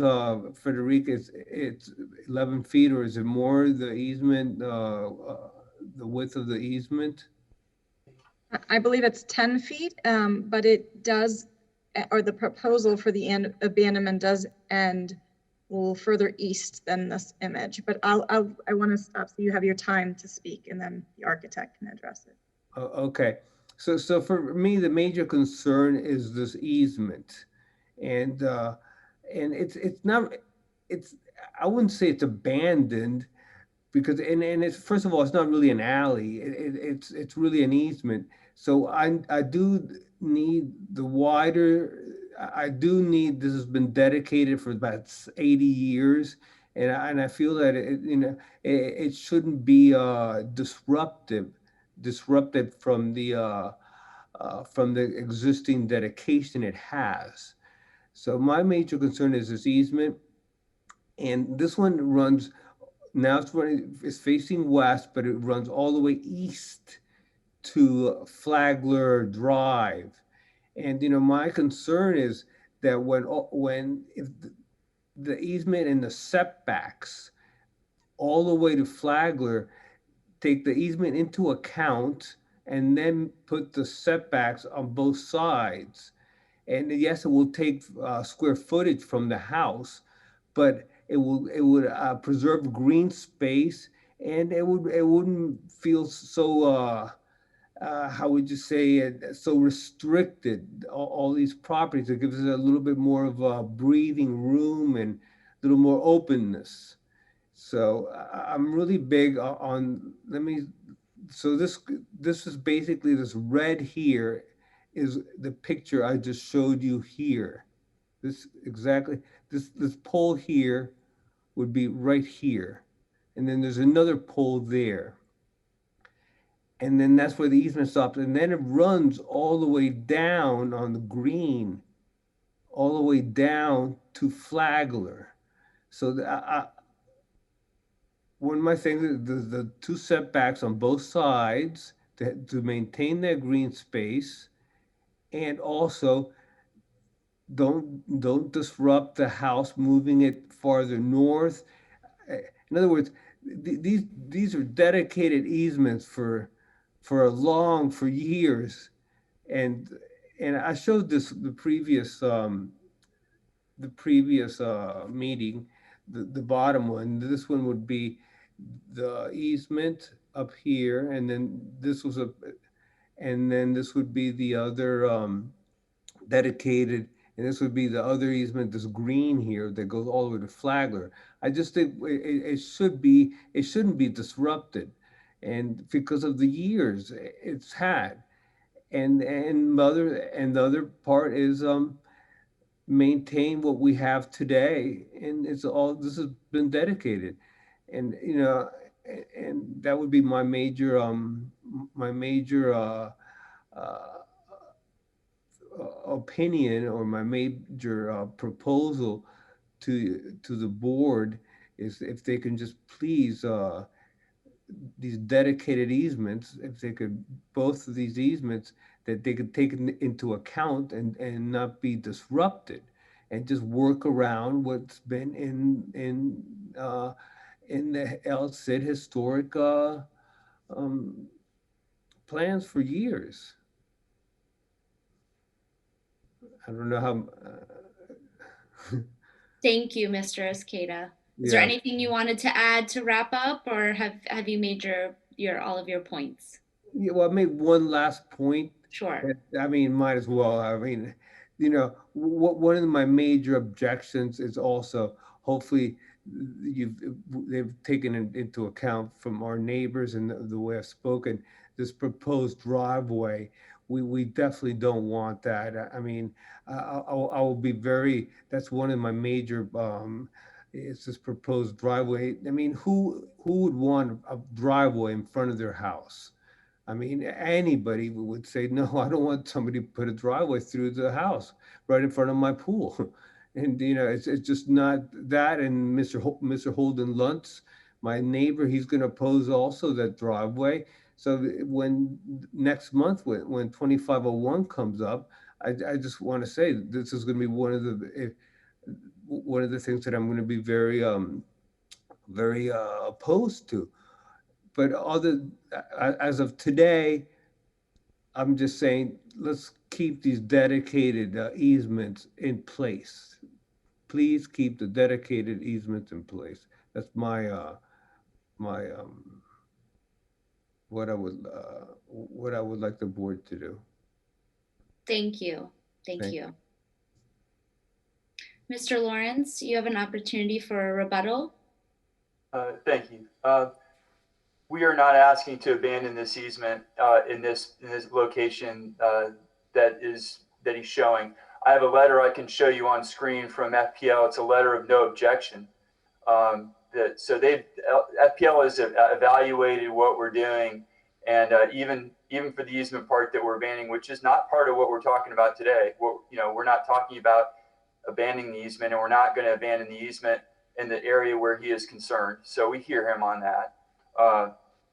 Frederica, it's 11 feet, or is it more, the easement, the width of the easement? I believe it's 10 feet, but it does, or the proposal for the abandonment does end a little further east than this image. But I want to stop so you have your time to speak, and then the architect can address it. Okay, so for me, the major concern is this easement, and it's not, I wouldn't say it's abandoned, because and it's, first of all, it's not really an alley. It's really an easement. So I do need the wider. I do need, this has been dedicated for about 80 years, and I feel that it shouldn't be disrupted from the existing dedication it has. So my major concern is this easement, and this one runs. Now it's facing west, but it runs all the way east to Flagler Drive. And my concern is that if the easement and the setbacks all the way to Flagler, take the easement into account and then put the setbacks on both sides. And yes, it will take square footage from the house, but it would preserve green space, and it wouldn't feel so how would you say it, so restricted, all these properties. It gives us a little bit more of a breathing room and a little more openness. So I'm really big on, so this is basically, this red here is the picture I just showed you here. This pole here would be right here. And then there's another pole there. And then that's where the easement stops. And then it runs all the way down on the green, all the way down to Flagler. So one of my things, the two setbacks on both sides to maintain that green space, and also don't disrupt the house, moving it farther north. In other words, these are dedicated easements for years, and I showed this the previous meeting, the bottom one. This one would be the easement up here, and then this would be the other dedicated, and this would be the other easement, this green here that goes all the way to Flagler. I just think it shouldn't be disrupted, and because of the years it's had, and the other part is maintain what we have today, and this has been dedicated, and and that would be my major opinion, or my major proposal to the board, is if they can just please, these dedicated easements, if they could, both of these easements, that they could take into account and not be disrupted, and just work around what's been in the El Cid historic plans for years. I don't know how. Thank you, Mr. Escada. Is there Yeah. anything you wanted to add to wrap up, or have you made your all of your points? Yeah, well, I made one last point. Sure. I mean, might as well. I mean, you know, one of my major objections is also, hopefully, they've taken into account from our neighbors and the way I've spoken, this proposed driveway. We definitely don't want that. I mean, I will be very, that's one of my major, it's this proposed driveway. I mean, who would want a driveway in front of their house? I mean, anybody would say, no, I don't want somebody to put a driveway through the house right in front of my pool. And, you know, it's just not that. And Mr. Holden Luntz, my neighbor, he's going to oppose also that driveway. So when next month, when 2501 comes up, I just want to say this is going to be one of the things that I'm going to be very opposed to. But as of today, I'm just saying, let's keep these dedicated easements in place. Please keep the dedicated easements in place. That's my what I would like the board to do. Thank you. Thank Thank you. Mr. Lawrence, you have an opportunity for a rebuttal. Thank you. We are not asking to abandon this easement in this location that he's showing. I have a letter I can show you on screen from FPL. It's a letter of no objection. FPL has evaluated what we're doing, and even for the easement part that we're abandoning, which is not part of what we're talking about today. We're not talking about abandoning the easement, and we're not going to abandon the easement in the area where he is concerned. So we hear him on that.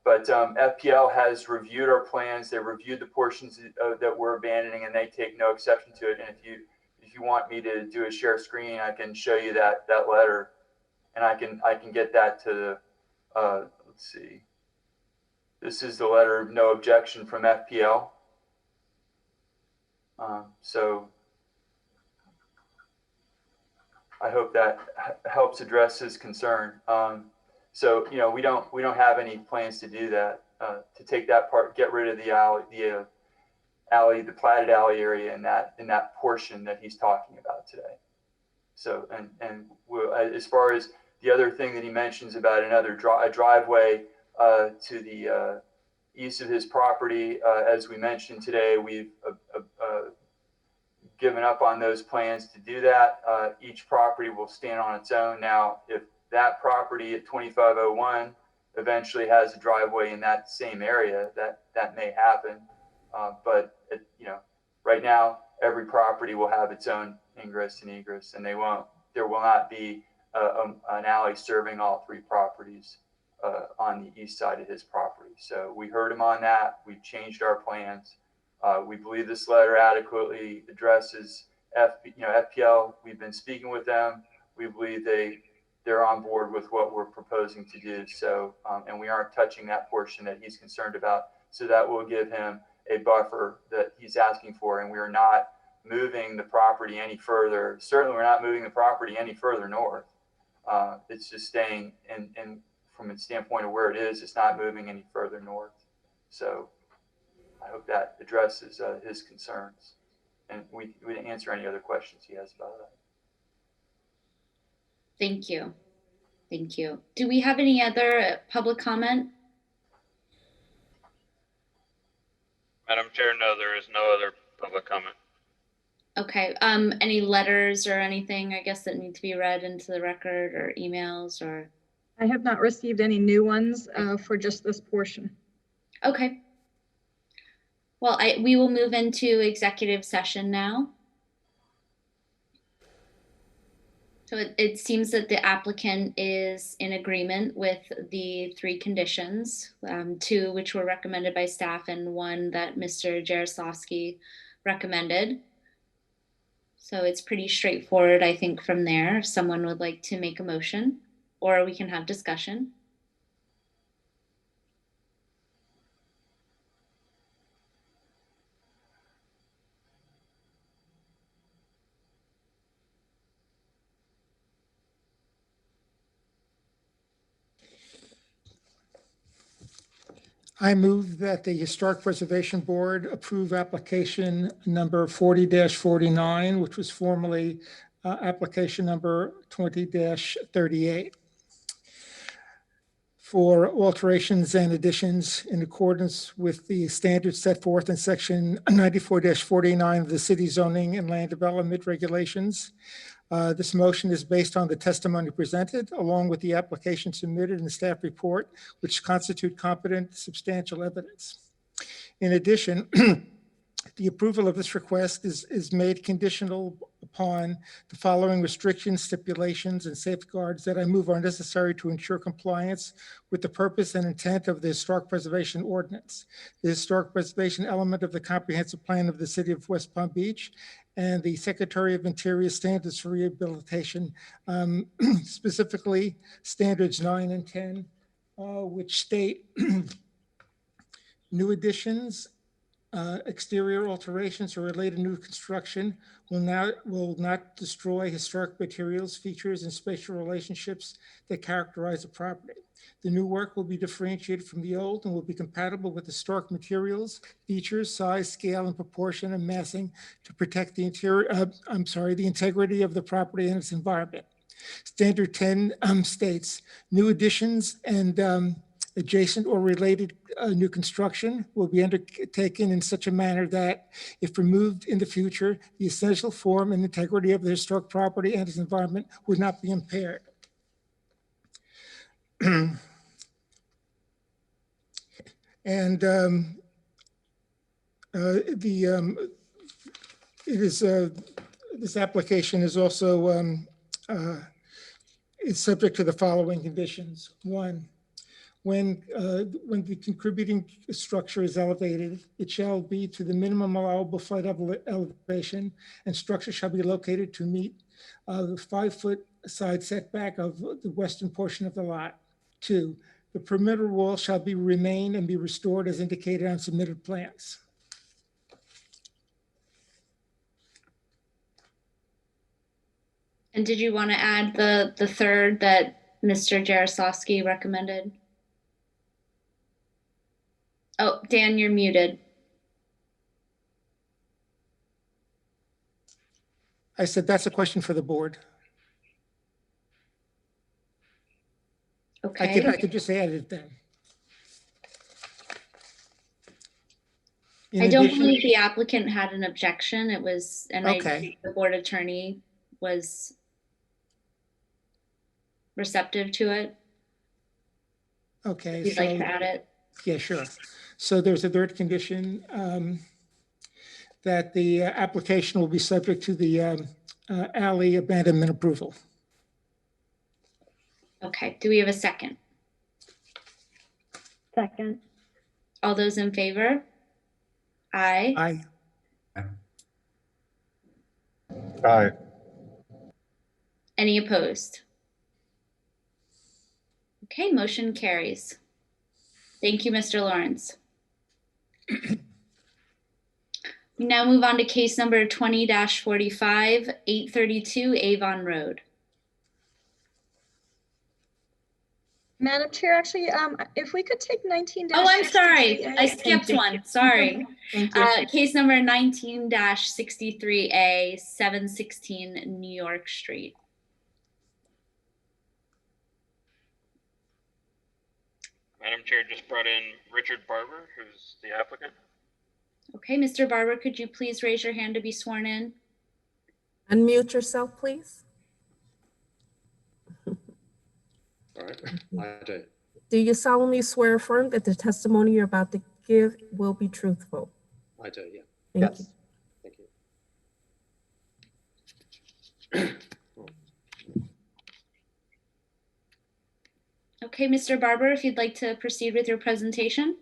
But FPL has reviewed our plans. They reviewed the portions that we're abandoning, and they take no exception to it. And if you want me to do a share screen, I can show you that letter, and I can get that to the, let's see. This is the letter of no objection from FPL. So I hope that helps address his concern. So, you know, we don't have any plans to do that, to take that part, get rid of the alley, the platted alley area in that portion that he's talking about today. So, and as far as the other thing that he mentions about a driveway to the east of his property, as we mentioned today, we've given up on those plans to do that. Each property will stand on its own. Now, if that property at 2501 eventually has a driveway in that same area, that may happen. But right now, every property will have its own ingress and egress, and there will not be an alley serving all three properties on the east side of his property. So we heard him on that. We've changed our plans. We believe this letter adequately addresses FPL. We've been speaking with them. We believe they're on board with what we're proposing to do. So, and we aren't touching that portion that he's concerned about. So that will give him a buffer that he's asking for. And we are not moving the property any further. Certainly, we're not moving the property any further north. It's just staying in from a standpoint of where it is. It's not moving any further north. So I hope that addresses his concerns. And we didn't answer any other questions he has about that. Thank you. Thank you. Do we have any other public comment? Madam Chair, no, there is no other public comment. Okay. Any letters or anything, I guess, that need to be read into the record, or emails, or? I have not received any new ones for just this portion. Okay. Well, we will move into executive session now. So it seems that the applicant is in agreement with the 3 conditions, 2 which were recommended by staff and 1 that Mr. Jaroslavsky recommended. So it's pretty straightforward, I think, from there. If someone would like to make a motion. or we can have discussion. I move that the Historic Preservation Board approve application number 40-49, which was formerly application number 20-38 for alterations and additions in accordance with the standards set forth in section 94-49 of the city zoning and land development regulations. This motion is based on the testimony presented, along with the application submitted in the staff report, which constitute competent, substantial evidence. In addition, the approval of this request is made conditional upon the following restrictions, stipulations, and safeguards that I move are necessary to ensure compliance with the purpose and intent of the Historic Preservation Ordinance, the Historic Preservation element of the Comprehensive Plan of the City of West Palm Beach, and the Secretary of Interior Standards for Rehabilitation, specifically Standards 9 and 10, which state new additions, exterior alterations or related new construction will not destroy historic materials, features, and spatial relationships that characterize a property. The new work will be differentiated from the old and will be compatible with historic materials, features, size, scale, and proportion and massing to protect the the integrity of the property and its environment. Standard 10 states new additions and adjacent or related new construction will be undertaken in such a manner that, if removed in the future, the essential form and integrity of the historic property and its environment would not be impaired. And this application is also is subject to the following conditions. One, when the contributing structure is elevated, it shall be to the minimum allowable flood elevation, and structure shall be located to meet the 5-foot side setback of the western portion of the lot. 2, the perimeter wall shall remain and be restored as indicated on submitted plans. And did you want to add the third that Mr. Jaroslawski recommended? Oh, Dan, you're muted. I said that's a question for the board. Okay. I could just add it then. I don't believe the applicant had an objection. It was, and okay. The board attorney was receptive to it. Okay. If you'd like to add it. Yeah, sure. So there's a third condition that the application will be subject to the alley abandonment approval. Okay. Do we have a second? Second. All those in favor? Aye. Aye. Aye. Any opposed? Okay, motion carries. Thank you, Mr. Lawrence. We now move on to case number 20-45, 832 Avon Road. Madam Chair, actually, if we could take 19. Oh, I'm sorry. I skipped one. Sorry. Thank you. Case number 19-63A, 716 New York Street. Madam Chair, just brought in Richard Barber, who's the applicant. Okay, Mr. Barber, could you please raise your hand to be sworn in? Unmute yourself, please. All right, I do. Do you solemnly swear or affirm that the testimony you're about to give will be truthful? I do, yeah. Thank you. Thank you. Okay, Mr. Barber, if you'd like to proceed with your presentation.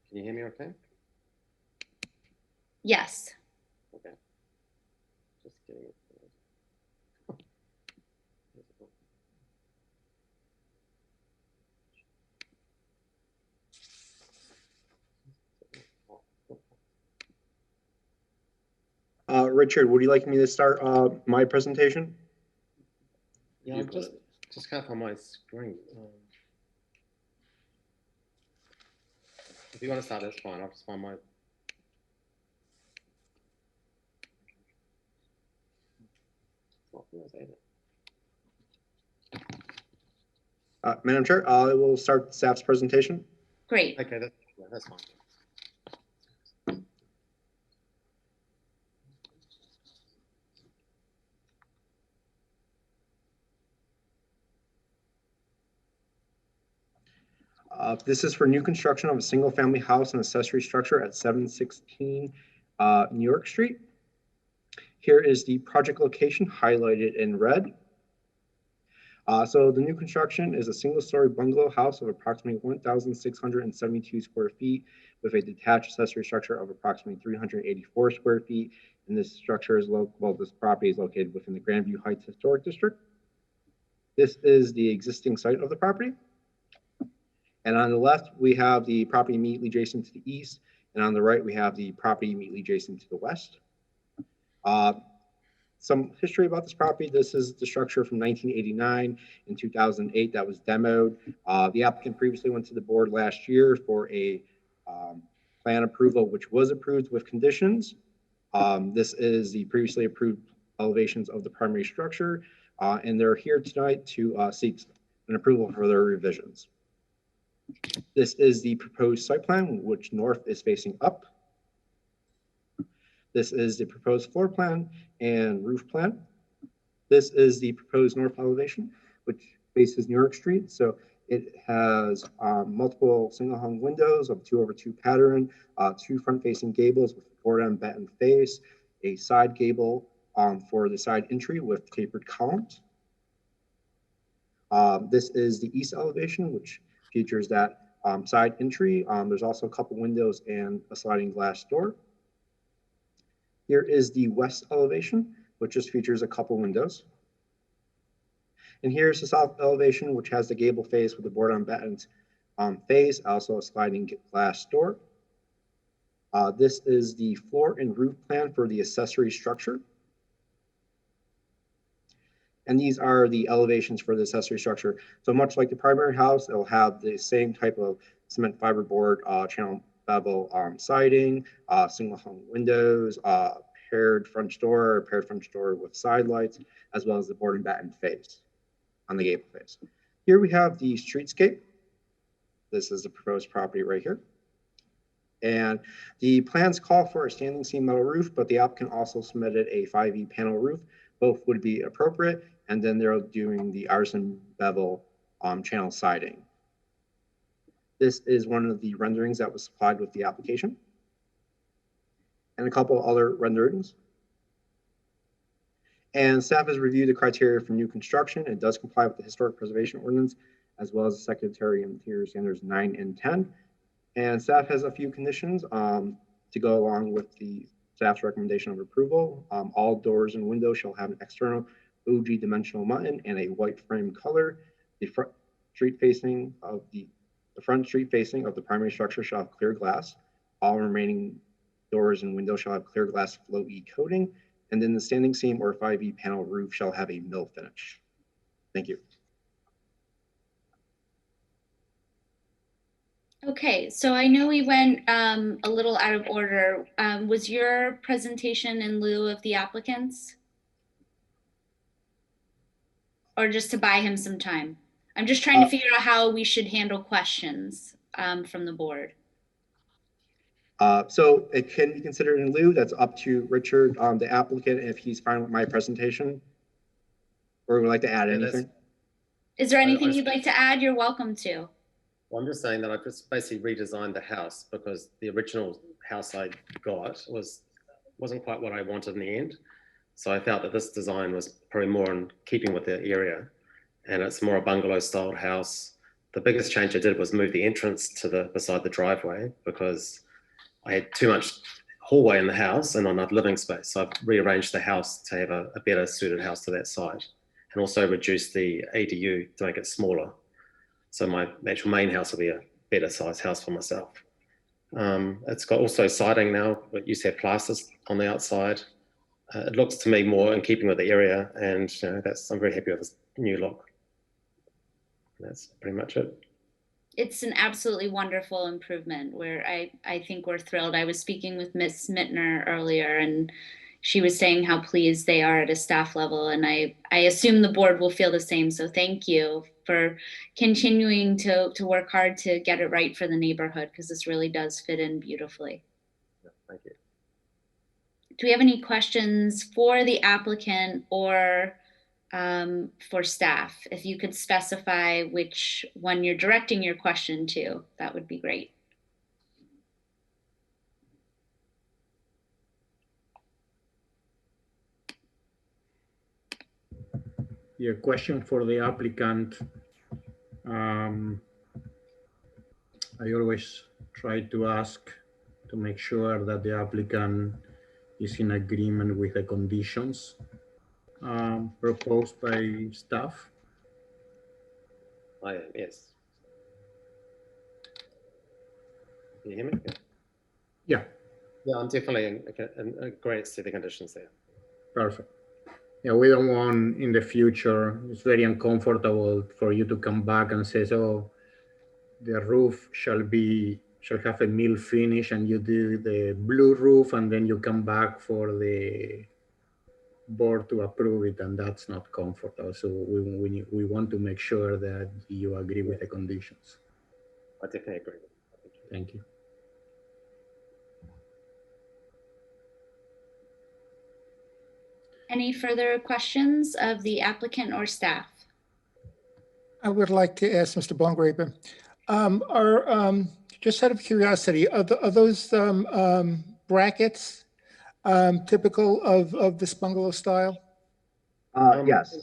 Can you hear me okay? Yes. Okay. Just getting it. Richard, would you like me to start my presentation? Yeah, I'm just can't find my screen. If you want to start, that's fine. I'll just find my. Madam Chair, I will start staff's presentation. Great. Okay, that's fine. This is for new construction of a single-family house and accessory structure at 716 New York Street. Here is the project location highlighted in red. So the new construction is a single-story bungalow house of approximately 1,672 square feet with a detached accessory structure of approximately 384 square feet. And this structure is this property is located within the Grandview Heights Historic District. This is the existing site of the property. And on the left, we have the property immediately adjacent to the east. And on the right, we have the property immediately adjacent to the west. Some history about this property. This is the structure from 1989 and 2008 that was demoed. The applicant previously went to the board last year for a plan approval, which was approved with conditions. This is the previously approved elevations of the primary structure. And they're here tonight to seek an approval for their revisions. This is the proposed site plan, which north is facing up. This is the proposed floor plan and roof plan. This is the proposed north elevation, which faces New York Street. So it has multiple single hung windows of 2/2 pattern, 2 front facing gables with board-on batten face, a side gable for the side entry with tapered columns. This is the east elevation, which features that side entry. There's also a couple windows and a sliding glass door. Here is the west elevation, which just features a couple windows. And here's the south elevation, which has the gable face with the board-on battens face, also a sliding glass door. This is the floor and roof plan for the accessory structure. And these are the elevations for the accessory structure. So much like the primary house, it'll have the same type of cement fiberboard channel bevel siding, single hung windows, paired French door with side lights, as well as the board and batten face on the gable face. Here we have the streetscape. This is the proposed property right here. And the plans call for a standing seam metal roof, but the applicant also submitted a 5E panel roof. Both would be appropriate. And then they're doing the artisan bevel channel siding. This is one of the renderings that was supplied with the application. And a couple other renderings. And staff has reviewed the criteria for new construction. It does comply with the historic preservation ordinance, as well as the Secretary of Interior Standards 9 and 10. And staff has a few conditions to go along with the staff's recommendation of approval. All doors and windows shall have an external OG dimensional mutton and a white frame color. The front street facing of the primary structure shall have clear glass. All remaining doors and windows shall have clear glass flow-E coating. And then the standing seam or 5E panel roof shall have a mill finish. Thank you. Okay, so I know we went a little out of order. Was your presentation in lieu of the applicant's? Or just to buy him some time? I'm just trying to figure out how we should handle questions from the board. So it can be considered in lieu. That's up to Richard, the applicant, if he's fine with my presentation, or would like to add anything. Is there anything you'd like to add? You're welcome to. Well, I'm just saying that I've just basically redesigned the house because the original house I got wasn't quite what I wanted in the end. So I felt that this design was probably more in keeping with the area, and it's more a bungalow styled house. The biggest change I did was move the entrance to beside the driveway because I had too much hallway in the house and not enough living space. So I've rearranged the house to have a better suited house to that site, and also reduced the ADU to make it smaller. So my actual main house will be a better sized house for myself. It's got also siding now, but used to have plasters on the outside. it looks to me more in keeping with the area, and I'm very happy with this new look. That's pretty much it. It's an absolutely wonderful improvement where I think we're thrilled. I was speaking with Ms. Mittner earlier, and she was saying how pleased they are at a staff level, and I assume the board will feel the same. So thank you for continuing to work hard to get it right for the neighborhood, because this really does fit in beautifully. Thank you. Do we have any questions for the applicant or for staff? If you could specify which one you're directing your question to, that would be great. Yeah, question for the applicant. I always try to ask to make sure that the applicant is in agreement with the conditions proposed by staff. I am, yes. Can you hear me? Yeah. Yeah, I'm definitely in agreement to the conditions there. Perfect. Yeah, we don't want in the future, it's very uncomfortable for you to come back and say, oh, the roof shall have a mill finish, and you do the blue roof, and then you come back for the board to approve it, and that's not comfortable. So we want to make sure that you agree with the conditions. I definitely agree. Thank you. Any further questions of the applicant or staff? I would like to ask Mr. Bongraber, just out of curiosity, are those brackets typical of this bungalow style? Yes,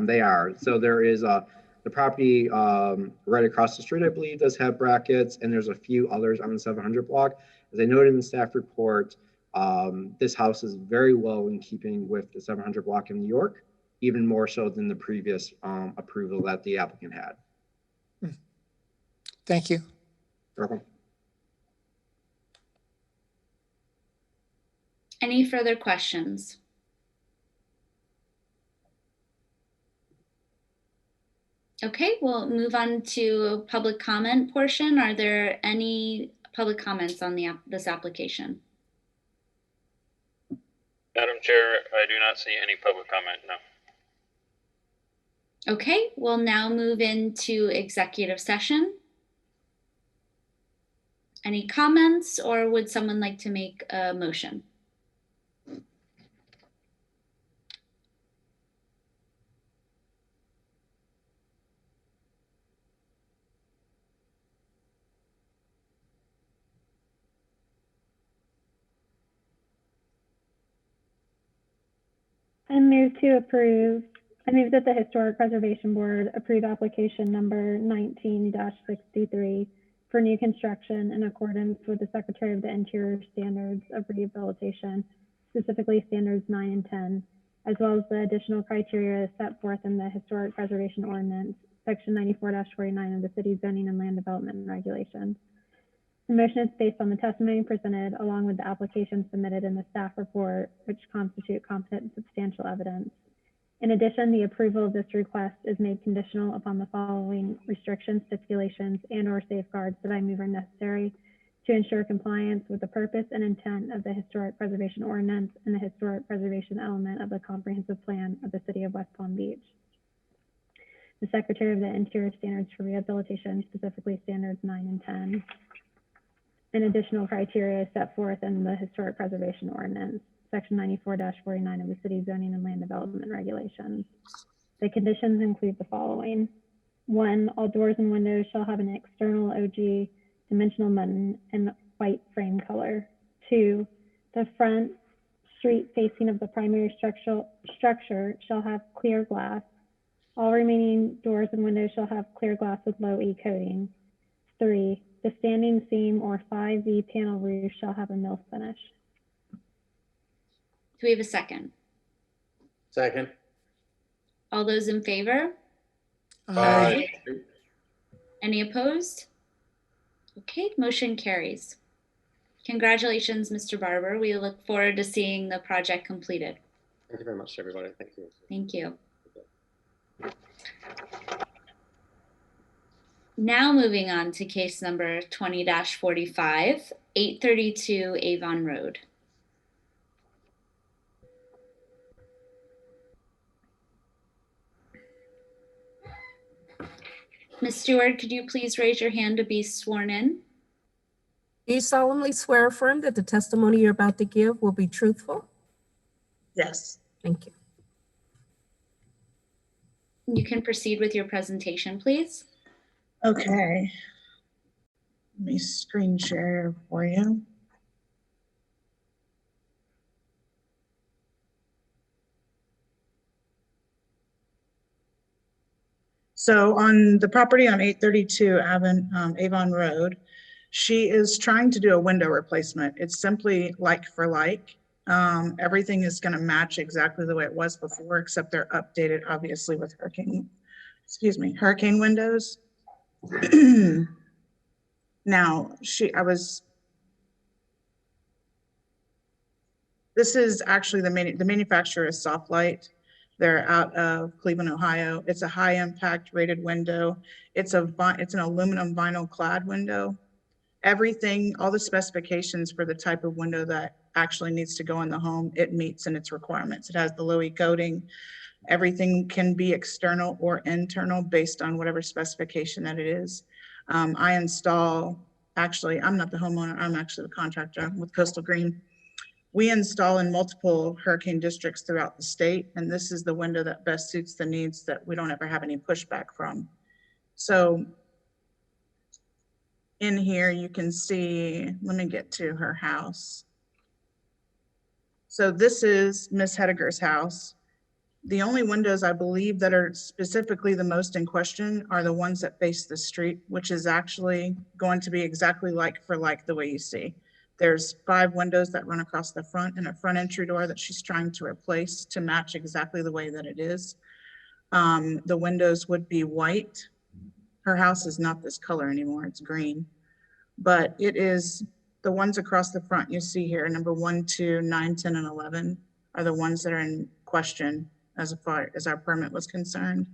they are. So there is the property right across the street, I believe, does have brackets, and there's a few others on the 700 block. As I noted in the staff report, this house is very well in keeping with the 700 block in New York, even more so than the previous approval that the applicant had. Thank you. You're welcome. Any further questions? Okay, we'll move on to public comment portion. Are there any public comments on this application? Madam Chair, I do not see any public comment, no. Okay, we'll now move into executive session. Any comments, or would someone like to make a motion? I move that the Historic Preservation Board approve application number 19-63 for new construction in accordance with the Secretary of the Interior Standards of Rehabilitation, specifically standards 9 and 10, as well as the additional criteria set forth in the Historic Preservation Ordinance, section 94-49 of the City Zoning and Land Development Regulations. The motion is based on the testimony presented along with the application submitted in the staff report, which constitute competent and substantial evidence. In addition, the approval of this request is made conditional upon the following restrictions, stipulations, and/or safeguards that I move are necessary to ensure compliance with the purpose and intent of the Historic Preservation Ordinance and the historic preservation element of the comprehensive plan of the City of West Palm Beach. The Secretary of the Interior Standards for Rehabilitation, specifically standards 9 and 10. And additional criteria set forth in the Historic Preservation Ordinance, section 94-49 of the City Zoning and Land Development Regulations. The conditions include the following. 1, all doors and windows shall have an external OG dimensional mutton and white frame color. 2, the front street facing of the primary structure shall have clear glass. All remaining doors and windows shall have clear glass with low E coating. 3, the standing seam or 5V panel roof shall have a mill finish. Do we have a second? Second. All those in favor? Aye. Any opposed? Okay, motion carries. Congratulations, Mr. Barber. We look forward to seeing the project completed. Thank you very much, everybody. Thank you. Thank you. Now moving on to case number 20-45, 832 Avon Road. Ms. Stewart, could you please raise your hand to be sworn in? Do you solemnly swear or affirm that the testimony you're about to give will be truthful? Yes. Thank you. You can proceed with your presentation, please. Okay. Let me screen share for you. So on the property on 832 Avon Road, she is trying to do a window replacement. It's simply like for like. Everything is going to match exactly the way it was before, except they're updated, obviously, with hurricane windows. Now, this is actually the manufacturer is Soft Light. They're out of Cleveland, Ohio. It's a high impact rated window. It's an aluminum vinyl clad window. Everything, all the specifications for the type of window that actually needs to go in the home, it meets in its requirements. It has the low E coating. Everything can be external or internal based on whatever specification that it is. I'm not the homeowner, I'm actually the contractor with Coastal Green. We install in multiple hurricane districts throughout the state, and this is the window that best suits the needs that we don't ever have any pushback from. So in here, you can see, let me get to her house. So this is Miss Hediger's house. The only windows I believe that are specifically the most in question are the ones that face the street, which is actually going to be exactly like for like the way you see. There's 5 windows that run across the front and a front entry door that she's trying to replace to match exactly the way that it is. The windows would be white. Her house is not this color anymore, it's green. But it is the ones across the front you see here, number 1, 2, 9, 10, and 11 are the ones that are in question as far as our permit was concerned.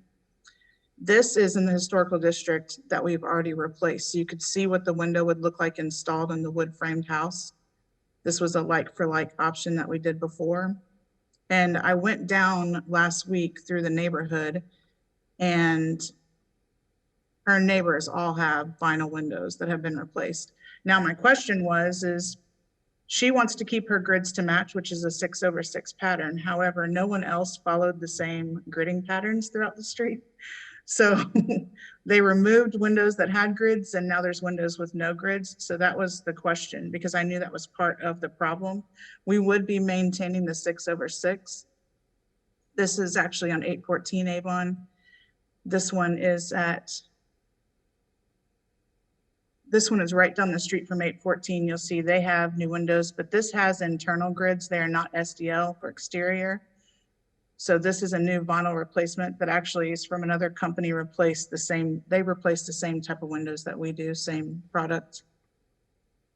This is in the historical district that we've already replaced. So you could see what the window would look like installed in the wood framed house. This was a like for like option that we did before. And I went down last week through the neighborhood, and her neighbors all have vinyl windows that have been replaced. Now my question is she wants to keep her grids to match, which is a 6/6 pattern. However, no one else followed the same gridding patterns throughout the street. So they removed windows that had grids, and now there's windows with no grids. So that was the question, because I knew that was part of the problem. We would be maintaining the 6/6. This is actually on 814 Avon. This one is right down the street from 814. You'll see they have new windows, but this has internal grids. They are not SDL for exterior. So this is a new vinyl replacement that actually is from another company, replaced the same type of windows that we do, same product.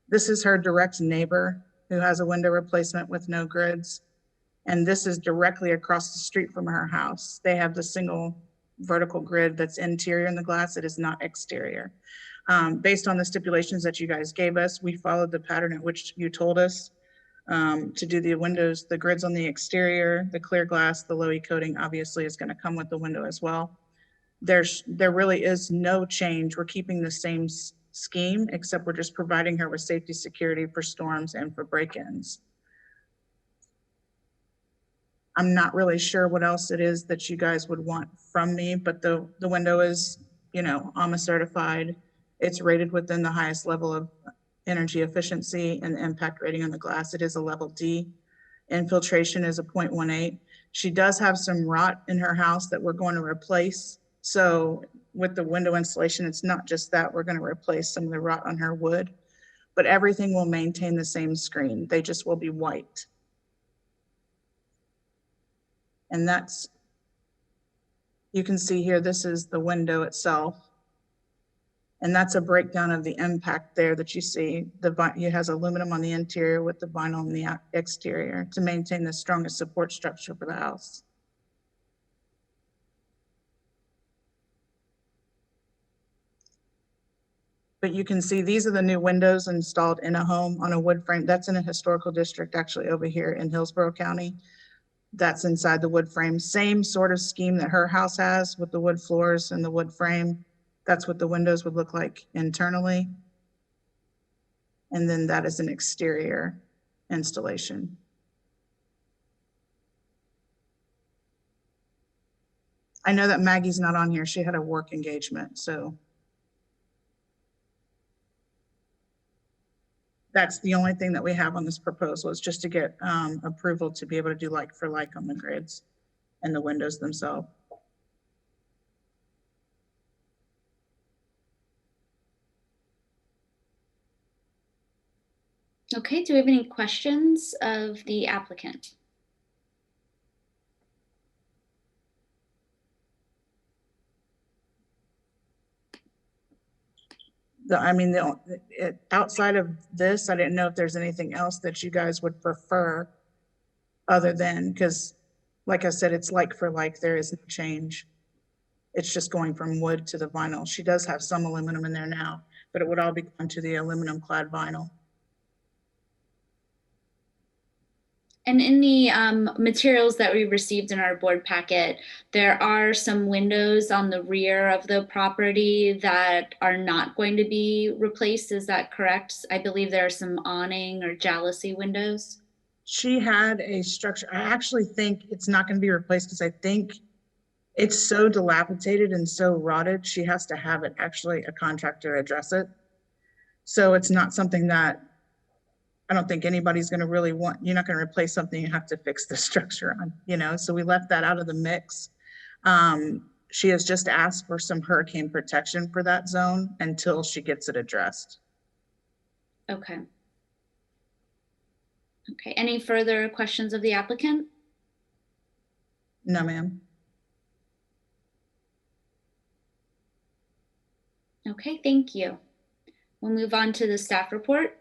This is her direct neighbor who has a window replacement with no grids. And this is directly across the street from her house. They have the single vertical grid that's interior in the glass. It is not exterior. Based on the stipulations that you guys gave us, we followed the pattern at which you told us to do the windows, the grids on the exterior, the clear glass, the low E coating obviously is going to come with the window as well. There really is no change. We're keeping the same scheme, except we're just providing her with safety security for storms and for break-ins. I'm not really sure what else it is that you guys would want from me, but the window is, AMA certified. It's rated within the highest level of energy efficiency and the impact rating on the glass. It is a level D. Infiltration is a 0.18. She does have some rot in her house that we're going to replace. So with the window installation, it's not just that, we're going to replace some of the rot on her wood, but everything will maintain the same screen. They just will be white. And you can see here, this is the window itself. And that's a breakdown of the impact there that you see. It has aluminum on the interior with the vinyl on the exterior to maintain the strongest support structure for the house. But you can see these are the new windows installed in a home on a wood frame. That's in a historical district actually over here in Hillsborough County. That's inside the wood frame. Same sort of scheme that her house has with the wood floors and the wood frame. That's what the windows would look like internally. And then that is an exterior installation. I know that Maggie's not on here. She had a work engagement, so. That's the only thing that we have on this proposal is just to get approval to be able to do like for like on the grids and the windows themselves. Okay, do we have any questions of the applicant? Outside of this, I didn't know if there's anything else that you guys would prefer other than, because like I said, it's like for like, there is no change. It's just going from wood to the vinyl. She does have some aluminum in there now, but it would all be going to the aluminum clad vinyl. And in the materials that we received in our board packet, there are some windows on the rear of the property that are not going to be replaced. Is that correct? I believe there are some awning or jalousie windows. She had a structure. I actually think it's not going to be replaced because I think it's so dilapidated and so rotted. She has to have it actually a contractor address it. So it's not something that I don't think anybody's going to really want. You're not going to replace something you have to fix the structure on, you know, so we left that out of the mix. She has just asked for some hurricane protection for that zone until she gets it addressed. Okay. Okay, any further questions of the applicant? No, ma'am. Okay, thank you. We'll move on to the staff report.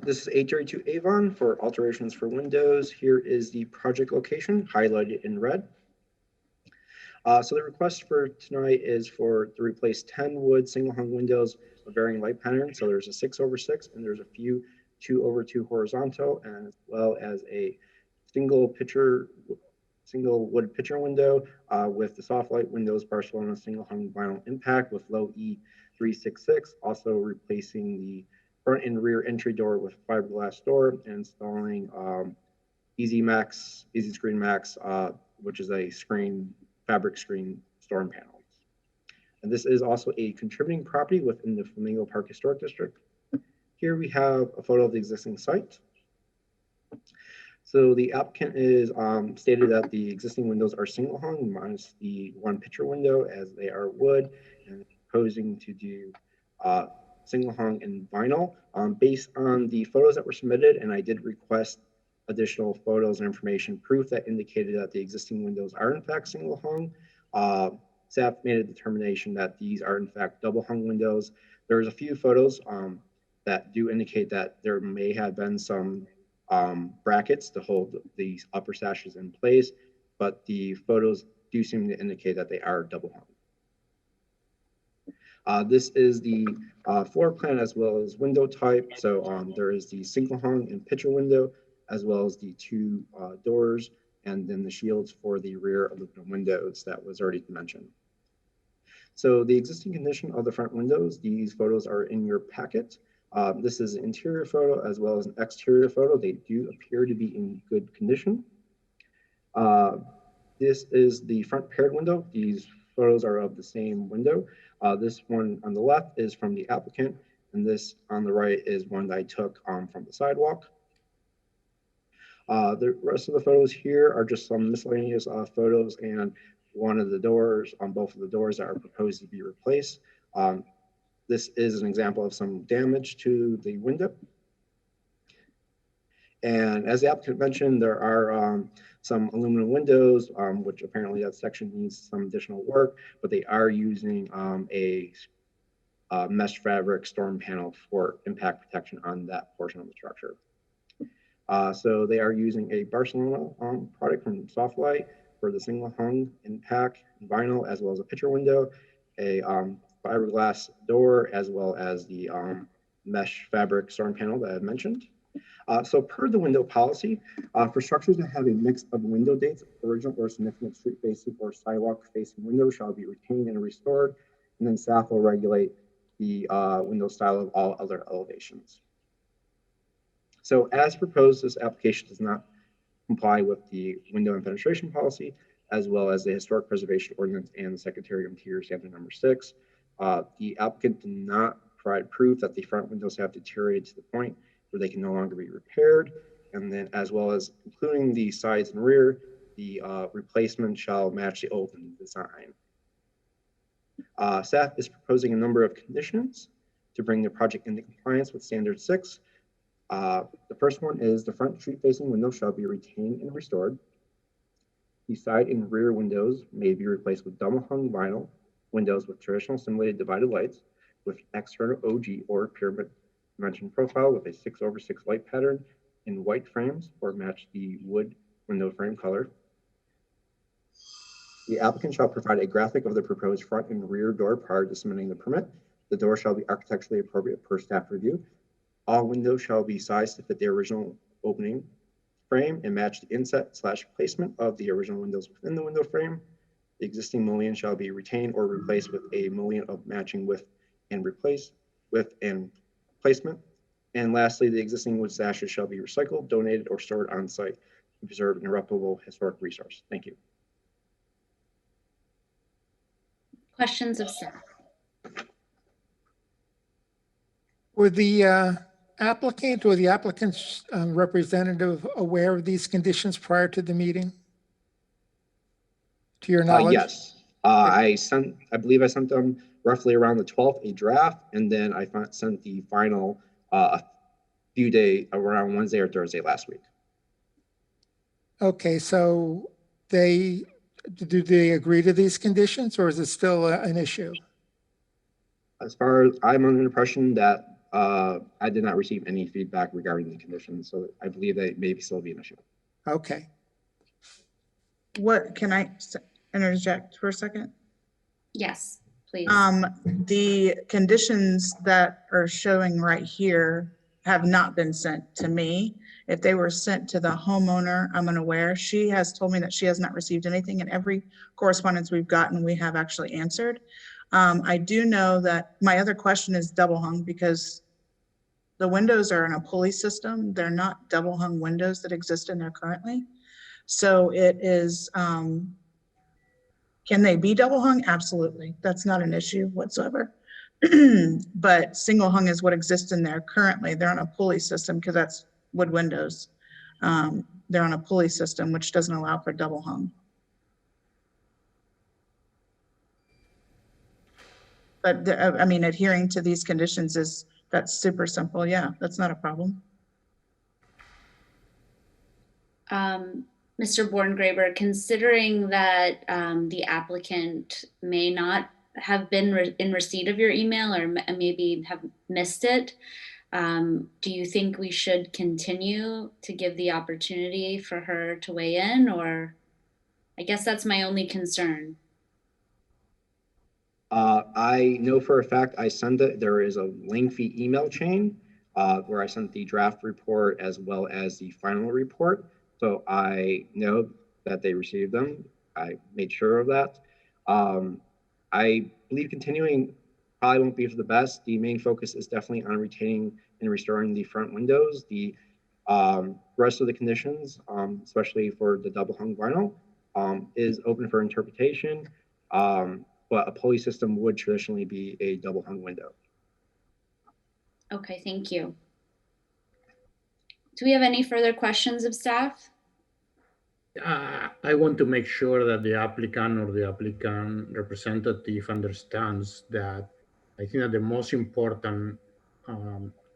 This is 832 Avon for alterations for windows. Here is the project location highlighted in red. So the request for tonight is to replace 10 wood single hung windows of varying light pattern. So there's a 6/6 and there's a few 2/2 horizontal, and as well as a single wood picture window with the soft light windows Barcelona single hung vinyl impact with low E366, also replacing the front and rear entry door with fiberglass door, and installing Easy Screen Max, which is a fabric screen storm panels. And this is also a contributing property within the Flamingo Park Historic District. Here we have a photo of the existing site. So the applicant is stated that the existing windows are single hung minus the one picture window as they are wood, and proposing to do single hung and vinyl. Based on the photos that were submitted, and I did request additional photos and information proof that indicated that the existing windows are in fact single hung. Staff made a determination that these are in fact double hung windows. There's a few photos that do indicate that there may have been some brackets to hold these upper sashes in place, but the photos do seem to indicate that they are double hung. This is the floor plan as well as window type. So there is the single hung and picture window, as well as the two doors, and then the shields for the rear aluminum windows that was already mentioned. So the existing condition of the front windows, these photos are in your packet. This is an interior photo as well as an exterior photo. They do appear to be in good condition. This is the front paired window. These photos are of the same window. This one on the left is from the applicant, and this on the right is one that I took from the sidewalk. The rest of the photos here are just some miscellaneous photos and one of the doors on both of the doors that are proposed to be replaced. This is an example of some damage to the window. And as the applicant mentioned, there are some aluminum windows, which apparently that section needs some additional work, but they are using a mesh fabric storm panel for impact protection on that portion of the structure. So they are using a Barcelona product from Softlight for the single hung impact vinyl, as well as a picture window, a fiberglass door, as well as the mesh fabric storm panel that I mentioned. So per the window policy, for structures that have a mix of window dates, original or significant street facing or sidewalk facing windows shall be retained and restored. And then staff will regulate the window style of all other elevations. So as proposed, this application does not comply with the window and penetration policy, as well as the historic preservation ordinance and the Secretary of Interior standard number 6. The applicant did not provide proof that the front windows have deteriorated to the point where they can no longer be repaired. And then as well as including the sides and rear, the replacement shall match the old design. Staff is proposing a number of conditions to bring the project into compliance with standard 6. The first one is the front street facing window shall be retained and restored. The side and rear windows may be replaced with double hung vinyl windows with traditional simulated divided lights with external OG or pyramid dimension profile with a 6/6 light pattern in white frames or match the wood window frame color. The applicant shall provide a graphic of the proposed front and rear door prior to submitting the permit. The door shall be architecturally appropriate per staff review. All windows shall be sized to fit the original opening frame and match the inset/placement of the original windows within the window frame. The existing mullion shall be retained or replaced with a mullion of matching width and replaced with and placement. And lastly, the existing wood sashes shall be recycled, donated, or stored on site to preserve an irreparable historic resource. Thank you. Questions of staff? Were the applicant or the applicant's representative aware of these conditions prior to the meeting? To your knowledge? Yes. I believe I sent them roughly around the 12th a draft, and then I sent the final a few days around Wednesday or Thursday last week. Okay, so do they agree to these conditions, or is it still an issue? As far as I'm under the impression that I did not receive any feedback regarding the conditions, so I believe they may still be an issue. Okay. What, can I interject for a second? Yes, please. The conditions that are showing right here have not been sent to me. If they were sent to the homeowner, I'm unaware. She has told me that she has not received anything, and every correspondence we've gotten, we have actually answered. I do know that my other question is double hung, because the windows are in a pulley system. They're not double hung windows that exist in there currently. So it is, can they be double hung? Absolutely. That's not an issue whatsoever. But single hung is what exists in there currently. They're on a pulley system because that's wood windows. They're on a pulley system, which doesn't allow for double hung. But I mean, adhering to these conditions that's super simple. Yeah, that's not a problem. Mr. Borngraber, considering that the applicant may not have been in receipt of your email or maybe have missed it, do you think we should continue to give the opportunity for her to weigh in? Or I guess that's my only concern. I know for a fact I sent it. There is a lengthy email chain where I sent the draft report as well as the final report. So I know that they received them. I made sure of that. I believe continuing probably won't be for the best. The main focus is definitely on retaining and restoring the front windows. The rest of the conditions, especially for the double hung vinyl, is open for interpretation. But a pulley system would traditionally be a double hung window. Okay, thank you. Do we have any further questions of staff? I want to make sure that the applicant or the applicant representative understands that I think that the most important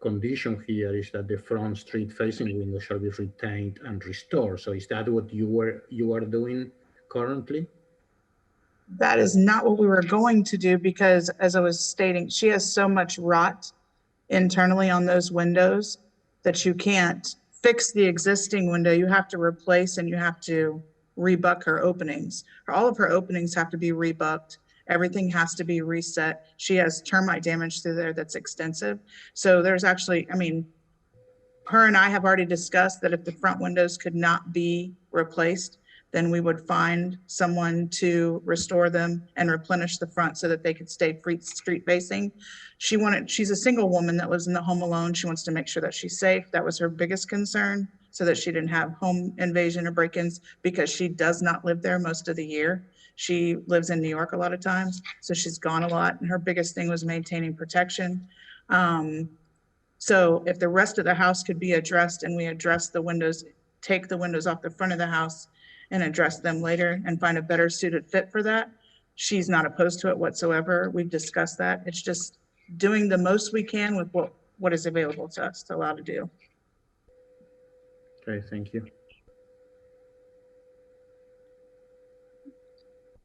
condition here is that the front street facing window shall be retained and restored. So is that what you are doing currently? That is not what we were going to do because, as I was stating, she has so much rot internally on those windows that you can't fix the existing window. You have to replace and you have to rebuck her openings. All of her openings have to be rebucked. Everything has to be reset. She has termite damage through there that's extensive. So there's actually, I mean, her and I have already discussed that if the front windows could not be replaced, then we would find someone to restore them and replenish the front so that they could stay street facing. She's a single woman that lives in the home alone. She wants to make sure that she's safe. That was her biggest concern, so that she didn't have home invasion or break-ins, because she does not live there most of the year. She lives in New York a lot of times, so she's gone a lot. And her biggest thing was maintaining protection. So if the rest of the house could be addressed and we address the windows, take the windows off the front of the house and address them later and find a better suited fit for that, she's not opposed to it whatsoever. We've discussed that. It's just doing the most we can with what is available to us to allow to do. Okay, thank you.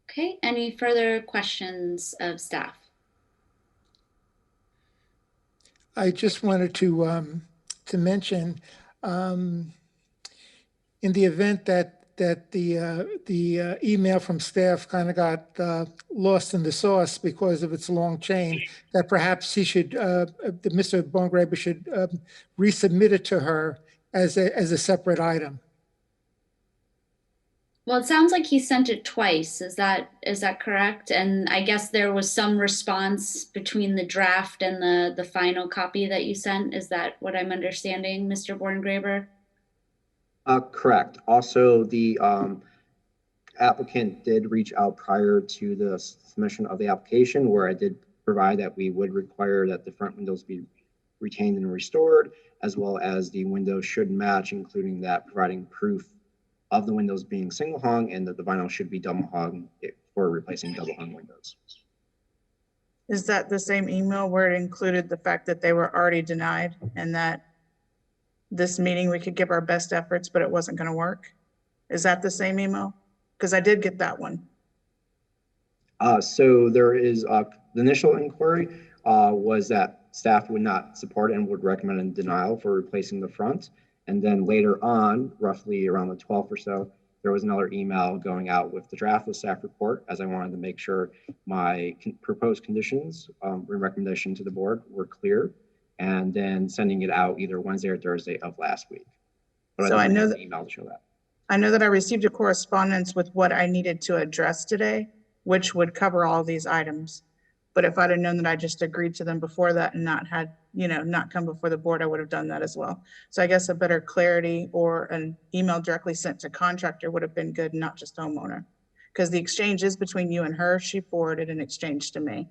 Okay, any further questions of staff? I just wanted to mention, in the event that the email from staff kind of got lost in the sauce because of its long chain, that perhaps he should, Mr. Bongraber should resubmit it to her as a separate item. Well, it sounds like he sent it twice. Is that correct? And I guess there was some response between the draft and the final copy that you sent. Is that what I'm understanding, Mr. Borngraber? Correct. Also, the applicant did reach out prior to the submission of the application, where I did provide that we would require that the front windows be retained and restored, as well as the windows should match, including that providing proof of the windows being single hung and that the vinyl should be double hung for replacing double hung windows. Is that the same email where it included the fact that they were already denied and that this meeting we could give our best efforts, but it wasn't going to work? Is that the same email? Because I did get that one. So there is the initial inquiry was that staff would not support and would recommend a denial for replacing the front. And then later on, roughly around the 12th or so, there was another email going out with the draft of the staff report, as I wanted to make sure my proposed conditions and recommendation to the board were clear, and then sending it out either Wednesday or Thursday of last week. But So I know that email to show that. I know that I received a correspondence with what I needed to address today, which would cover all these items. But if I'd have known that I just agreed to them before that and not had, not come before the board, I would have done that as well. So I guess a better clarity or an email directly sent to contractor would have been good, not just homeowner. Because the exchange is between you and her. She forwarded an exchange to me.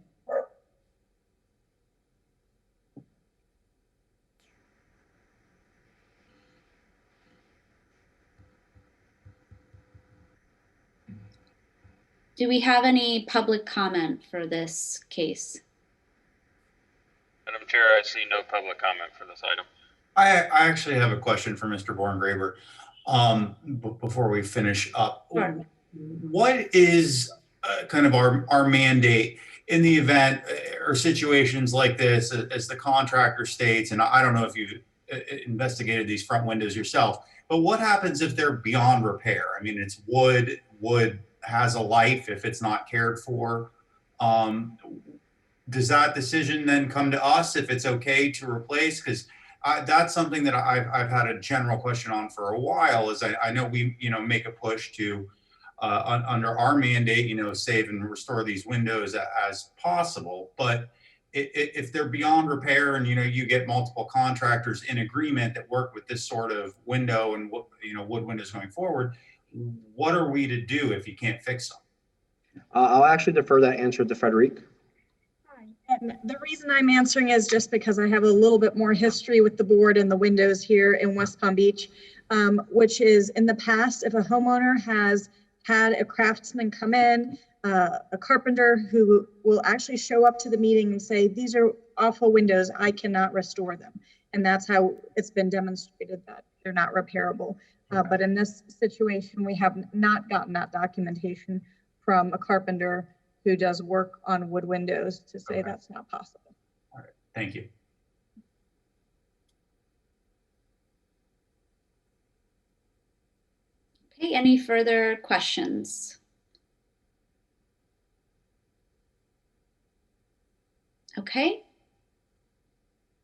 Do we have any public comment for this case? Madam Chair, I see no public comment for this item. I actually have a question for Mr. Borngraber before we finish up. Sure. What is kind of our mandate in the event or situations like this, as the contractor states, and I don't know if you investigated these front windows yourself, but what happens if they're beyond repair? I mean, it's wood has a life if it's not cared for. Does that decision then come to us if it's okay to replace? Because that's something that I've had a general question on for a while. Is I know we make a push to under our mandate save and restore these windows as possible. But if they're beyond repair and you get multiple contractors in agreement that work with this sort of window and wood windows going forward, what are we to do if you can't fix them? I'll actually defer that answer to Frederic. And the reason I'm answering is just because I have a little bit more history with the board and the windows here in West Palm Beach, which is in the past, if a homeowner has had a craftsman come in, a carpenter who will actually show up to the meeting and say, these are awful windows, I cannot restore them. And that's how it's been demonstrated that they're not repairable. But in this situation, we have not gotten that documentation from a carpenter who does work on wood windows to say that's not possible. All right, thank you. Okay, any further questions? Okay.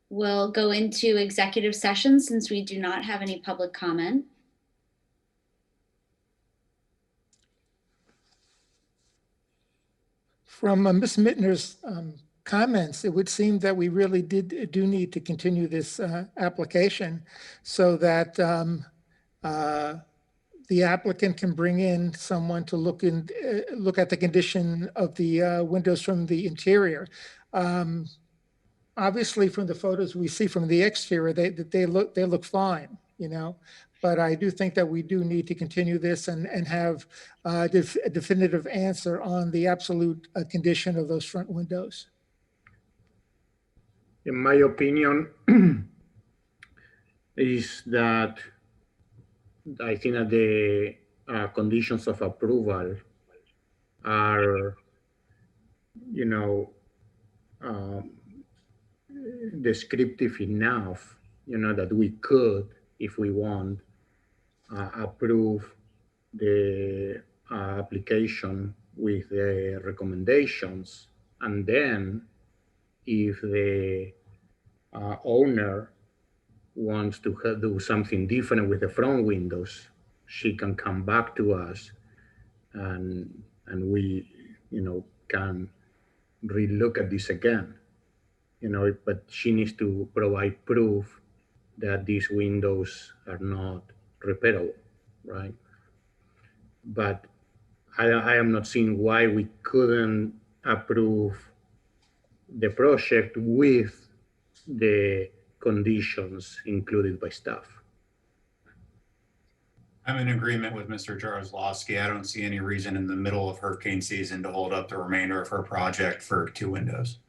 We'll go into executive session since we do not have any public comment. From Ms. Mittner's comments, it would seem that we really do need to continue this application so that the applicant can bring in someone to look at the condition of the windows from the interior. Obviously, from the photos we see from the exterior, they look fine, you know. But I do think that we do need to continue this and have a definitive answer on the absolute condition of those front windows. In my opinion, is that I think that the conditions of approval are, you know, descriptive enough, you know, that we could, if we want, approve the application with the recommendations, and then if the owner wants to do something different with the front windows, she can come back to us and we, you know, can relook at this again, you know, but she needs to provide proof that these windows are not repairable, right? But I am not seeing why we couldn't approve the project with the conditions included by staff. I'm in agreement with Mr. Jaroslawski. I don't see any reason in the middle of hurricane season to hold up the remainder of her project for 2 windows.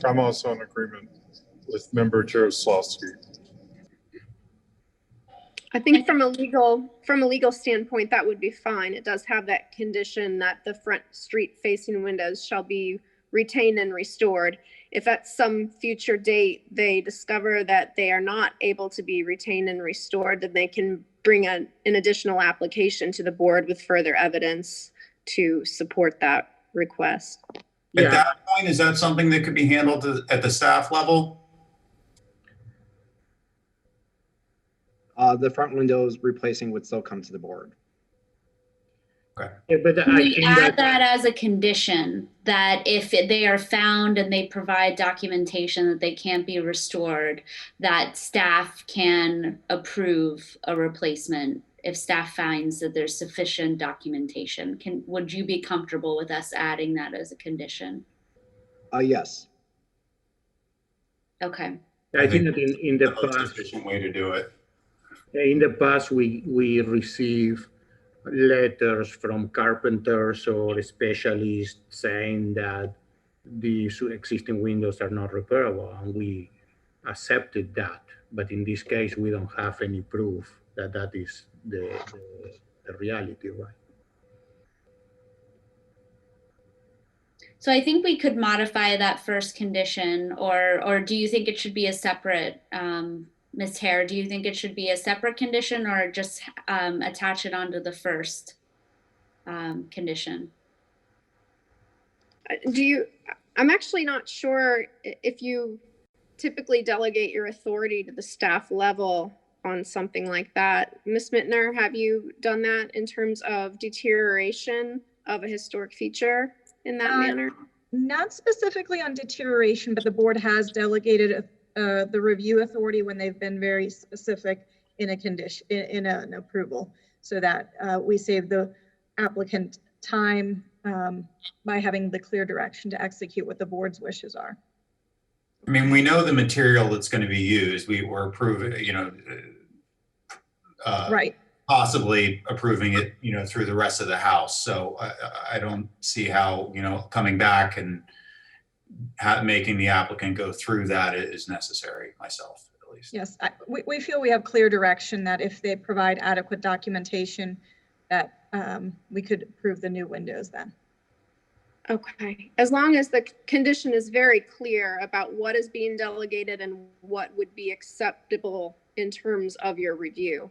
I'm also in agreement with Member Jaroslawski. I think from a legal standpoint, that would be fine. It does have that condition that the front street facing windows shall be retained and restored. If at some future date they discover that they are not able to be retained and restored, then they can bring an additional application to the board with further evidence to support that request. At that point, is that something that could be handled at the staff level? The front windows replacing would still come to the board. Okay. Yeah, but Can we add that as a condition, that if they are found and they provide documentation that they can't be restored, that staff can approve a replacement if staff finds that there's sufficient documentation? Would you be comfortable with us adding that as a condition? Yes. I Okay. think that in the past, an efficient way to do it. In the past, we receive letters from carpenters or specialists saying that these existing windows are not repairable, and we accepted that. But in this case, we don't have any proof that that is the reality, right? So I think we could modify that first condition, or do you think it should be a separate, Ms. Hare, do you think it should be a separate condition or just attach it onto the first condition? I'm actually not sure if you typically delegate your authority to the staff level on something like that. Ms. Mittner, have you done that in terms of deterioration of a historic feature in that manner? Not specifically on deterioration, but the board has delegated the review authority when they've been very specific in a condition, in an approval, so that we save the applicant time by having the clear direction to execute what the board's wishes are. I mean, we know the material that's going to be used. We're approving, Right. possibly approving it, through the rest of the house. So I don't see how, coming back and making the applicant go through that is necessary, myself at least. Yes, we feel we have clear direction that if they provide adequate documentation, that we could approve the new windows then. Okay, as long as the condition is very clear about what is being delegated and what would be acceptable in terms of your review.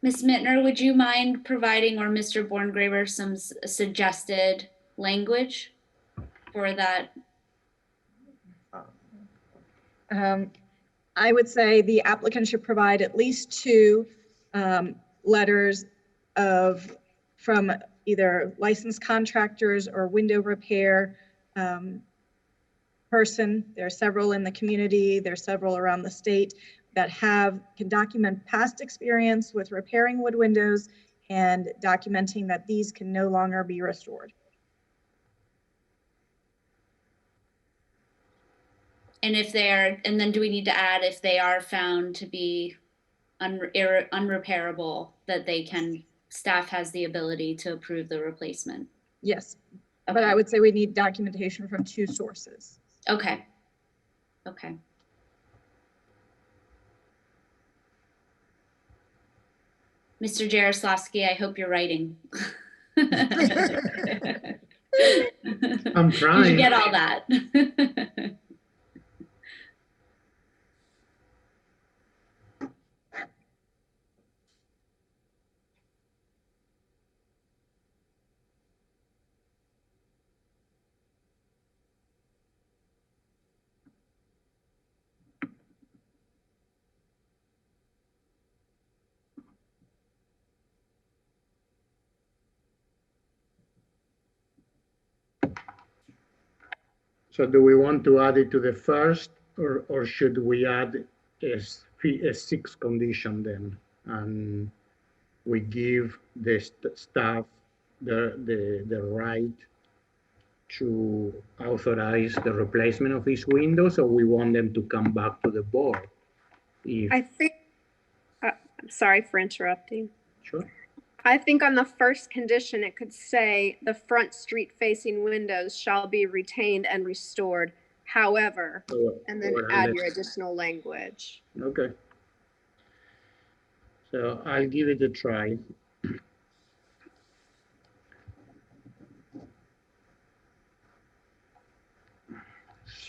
Ms. Mittner, would you mind providing, or Mr. Borngraber, some suggested language for that? I would say the applicant should provide at least 2 letters from either licensed contractors or window repair person. There are several in the community. There are several around the state that can document past experience with repairing wood windows and documenting that these can no longer be restored. And if they are, and then do we need to add if they are found to be unrepairable, that staff has the ability to approve the replacement? Yes, but I would say we need documentation from 2 sources. Okay. Okay. Mr. Jaroslavsky, I hope you're writing. I'm trying. Did you get all that? So do we want to add it to the first, or should we add a 6th condition then? And we give the staff the right to authorize the replacement of these windows, or we want them to come back to the board? I think, I'm sorry for interrupting. Sure. I think on the first condition, it could say the front street facing windows shall be retained and restored. However, and then add your additional language. Okay. So I'll give it a try.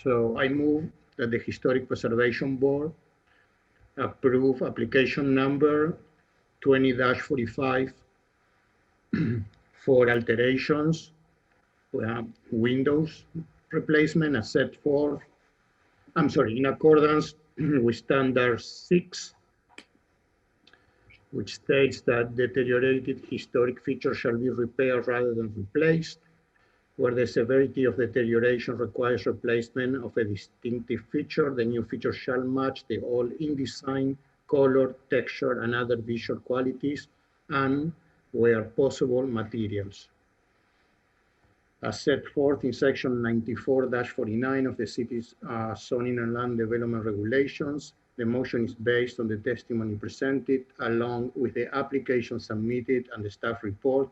So I move that the Historic Preservation Board approve application number 20-45 for alterations, windows replacement as set forth, in accordance with standard 6, which states that deteriorated historic features shall be repaired rather than replaced. Where the severity of deterioration requires replacement of a distinctive feature, the new feature shall match the old in design, color, texture, and other visual qualities, and where possible, materials. As set forth in section 94-49 of the city's zoning and land development regulations, the motion is based on the testimony presented along with the application submitted and the staff report,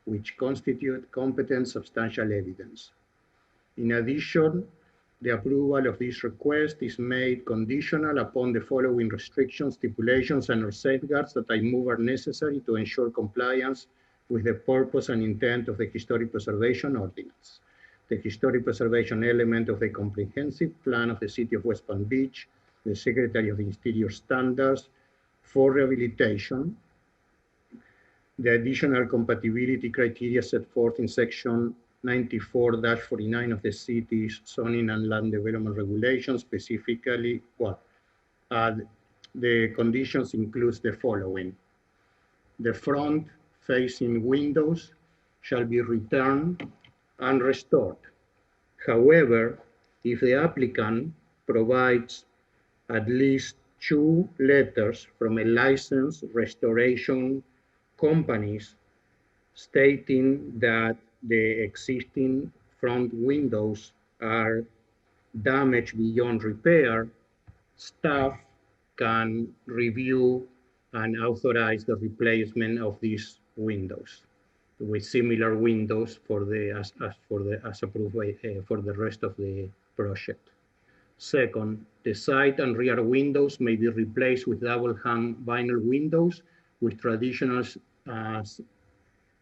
which constitute competent substantial evidence. In addition, the approval of this request is made conditional upon the following restrictions, stipulations, and/or safeguards that I move are necessary to ensure compliance with the purpose and intent of the Historic Preservation Ordinance. The Historic Preservation element of the comprehensive plan of the City of West Palm Beach, the Secretary of the Interior standards for rehabilitation, the additional compatibility criteria set forth in section 94-49 of the city's zoning and land development regulations, specifically, the conditions includes the following. The front facing windows shall be returned and restored. However, if the applicant provides at least 2 letters from a licensed restoration companies stating that the existing front windows are damaged beyond repair, staff can review and authorize the replacement of these windows with similar windows for the as approved by, for the rest of the project. Second, the side and rear windows may be replaced with double hung vinyl windows with traditional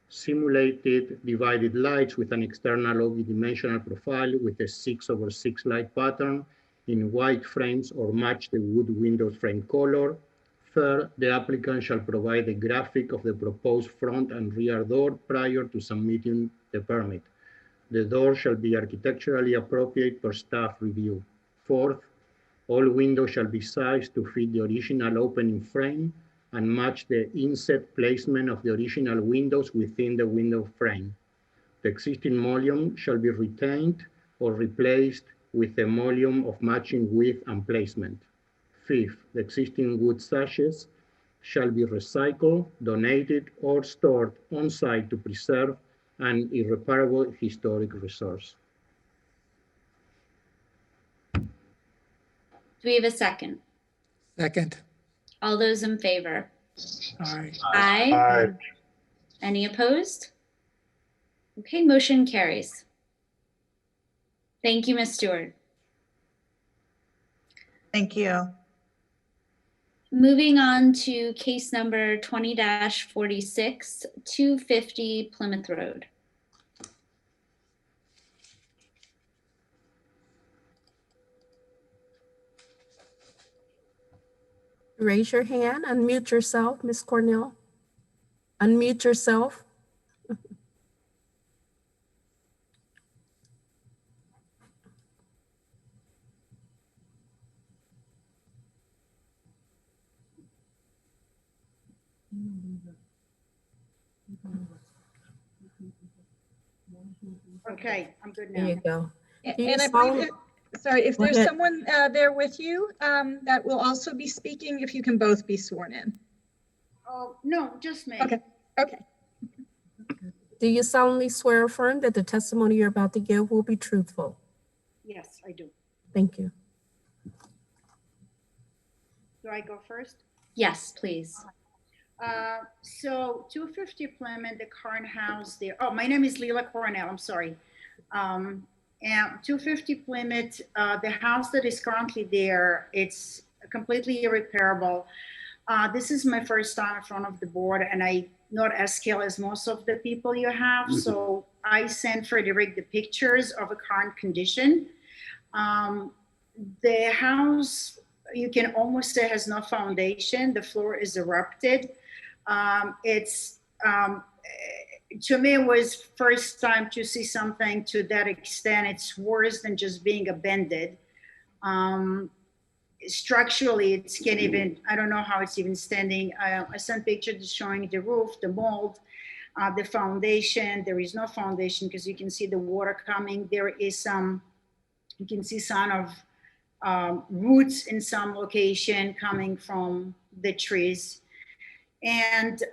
simulated divided lights with an external dimensional profile with a 6/6 light pattern in white frames or match the wood windows frame color. Third, the applicant shall provide a graphic of the proposed front and rear door prior to submitting the permit. The door shall be architecturally appropriate per staff review. Fourth, all windows shall be sized to fit the original opening frame and match the inset placement of the original windows within the window frame. The existing mullion shall be retained or replaced with a mullion of matching width and placement. Fifth, the existing wood sashes shall be recycled, donated, or stored on site to preserve an irreparable historic resource. Do we have a second? Second. All those in favor? Aye. Aye. Aye. Any opposed? Okay, motion carries. Thank you, Ms. Stewart. Thank you. Moving on to case number 20-46, 250 Plymouth Road. Raise your hand, unmute yourself, Ms. Cornell. Unmute yourself. Okay, I'm good There now. you go. Do you And I solemnly- believe, sorry, if Go there's ahead. someone there with you that will also be speaking, if you can both be sworn in. Oh, no, just me. Okay, okay. Do you solemnly swear or affirm that the testimony you're about to give will be truthful? Yes, I do. Thank you. Do I go first? Yes, please. So 250 Plymouth, the current house there. Oh, my name is Leila Coronel. I'm sorry. And 250 Plymouth, the house that is currently there, it's completely irreparable. This is my first time in front of the board, and I not as skilled as most of the people you have. So I sent Frederick the pictures of a current condition. The house, you can almost say, has no foundation. The floor is erupted. To me, it was first time to see something to that extent. It's worse than just being abandoned. Structurally, it can't even, I don't know how it's even standing. I sent pictures showing the roof, the mold, the foundation. There is no foundation because you can see the water coming. There is some, you can see sign of roots in some location coming from the trees. And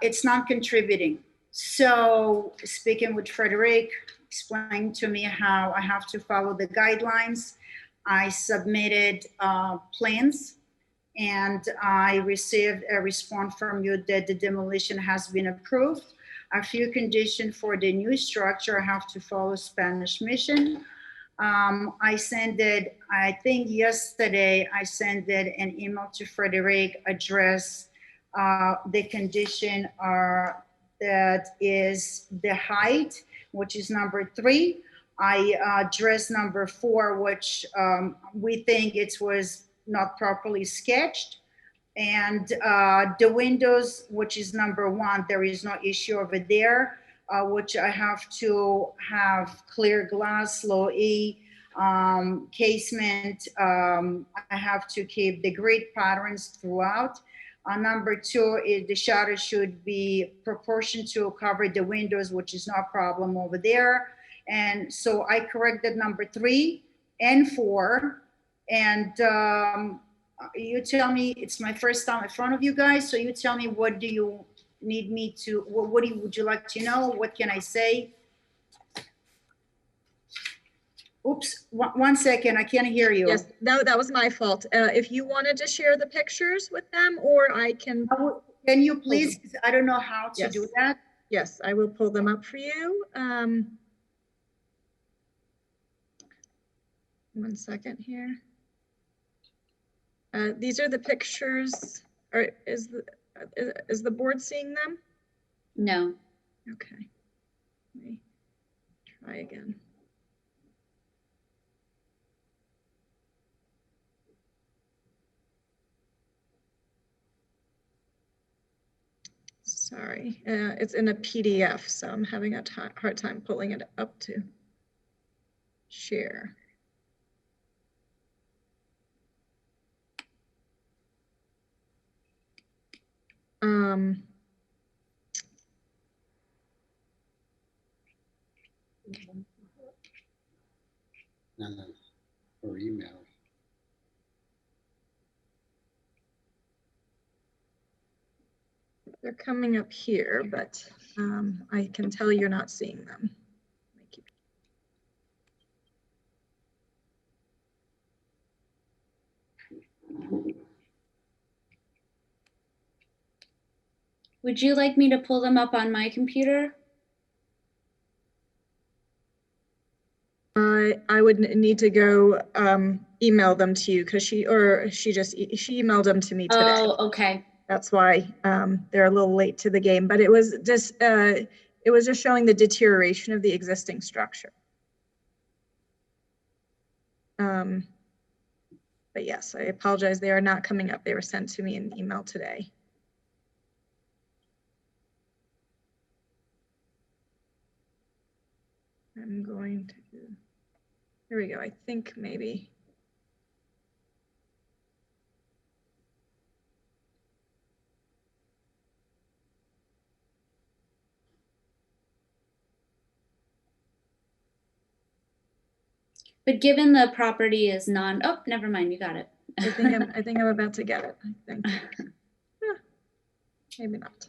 it's not contributing. So speaking with Frederick, explained to me how I have to follow the guidelines. I submitted plans and I received a response from you that the demolition has been approved. A few conditions for the new structure, I have to follow Spanish Mission. I sent it, I think yesterday, I sent it an email to Frederick, address the condition that is the height, which is number 3. I addressed number 4, which we think it was not properly sketched. And the windows, which is number 1, there is no issue over there, which I have to have clear glass, low E, casement. I have to keep the grid patterns throughout. Number 2 is the shutter should be proportioned to cover the windows, which is no problem over there. And so I corrected number 3 and 4. And you tell me, it's my first time in front of you guys, so you tell me what do you need me to, would you like to know? What can I say? Oops, one second, I can't hear you. Yes, no, that was my fault. If you wanted to share the pictures with them, or I can. Can you please, I don't know how to Yes. do that. Yes, I will pull them up for you. One second here. These are the pictures. Or is the board seeing them? No. Okay. Let me try again. Sorry, it's in a PDF, so I'm having a hard time pulling it up to share. No, or email. They're coming up here, but I can tell you're not seeing them. Would you like me to pull them up on my computer? I would need to go email them to you because she emailed them to me today. Oh, okay. That's why they're a little late to the game, but it was just showing the deterioration of the existing structure. But yes, I apologize. They are not coming up. They were sent to me in email today. I'm going to, here we go. I think maybe. But given the property is oh, never mind, you got it. I think I'm about to get it. I think. Maybe not.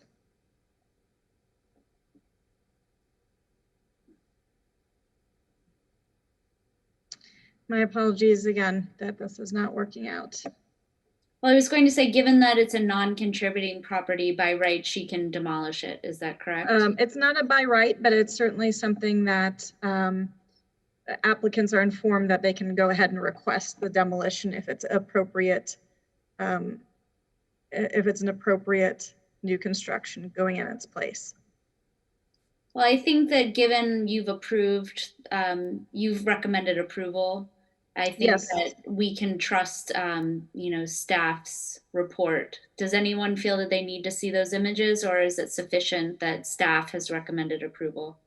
My apologies again that this is not working out. Well, I was going to say, given that it's a non-contributing property, by right, she can demolish it. Is that correct? It's not a by right, but it's certainly something that applicants are informed that they can go ahead and request the demolition if it's appropriate, if it's an appropriate new construction going in its place. Well, I think that given you've recommended approval, I think Yes. that we can trust, staff's report. Does anyone feel that they need to see those images, or is it sufficient that staff has recommended approval?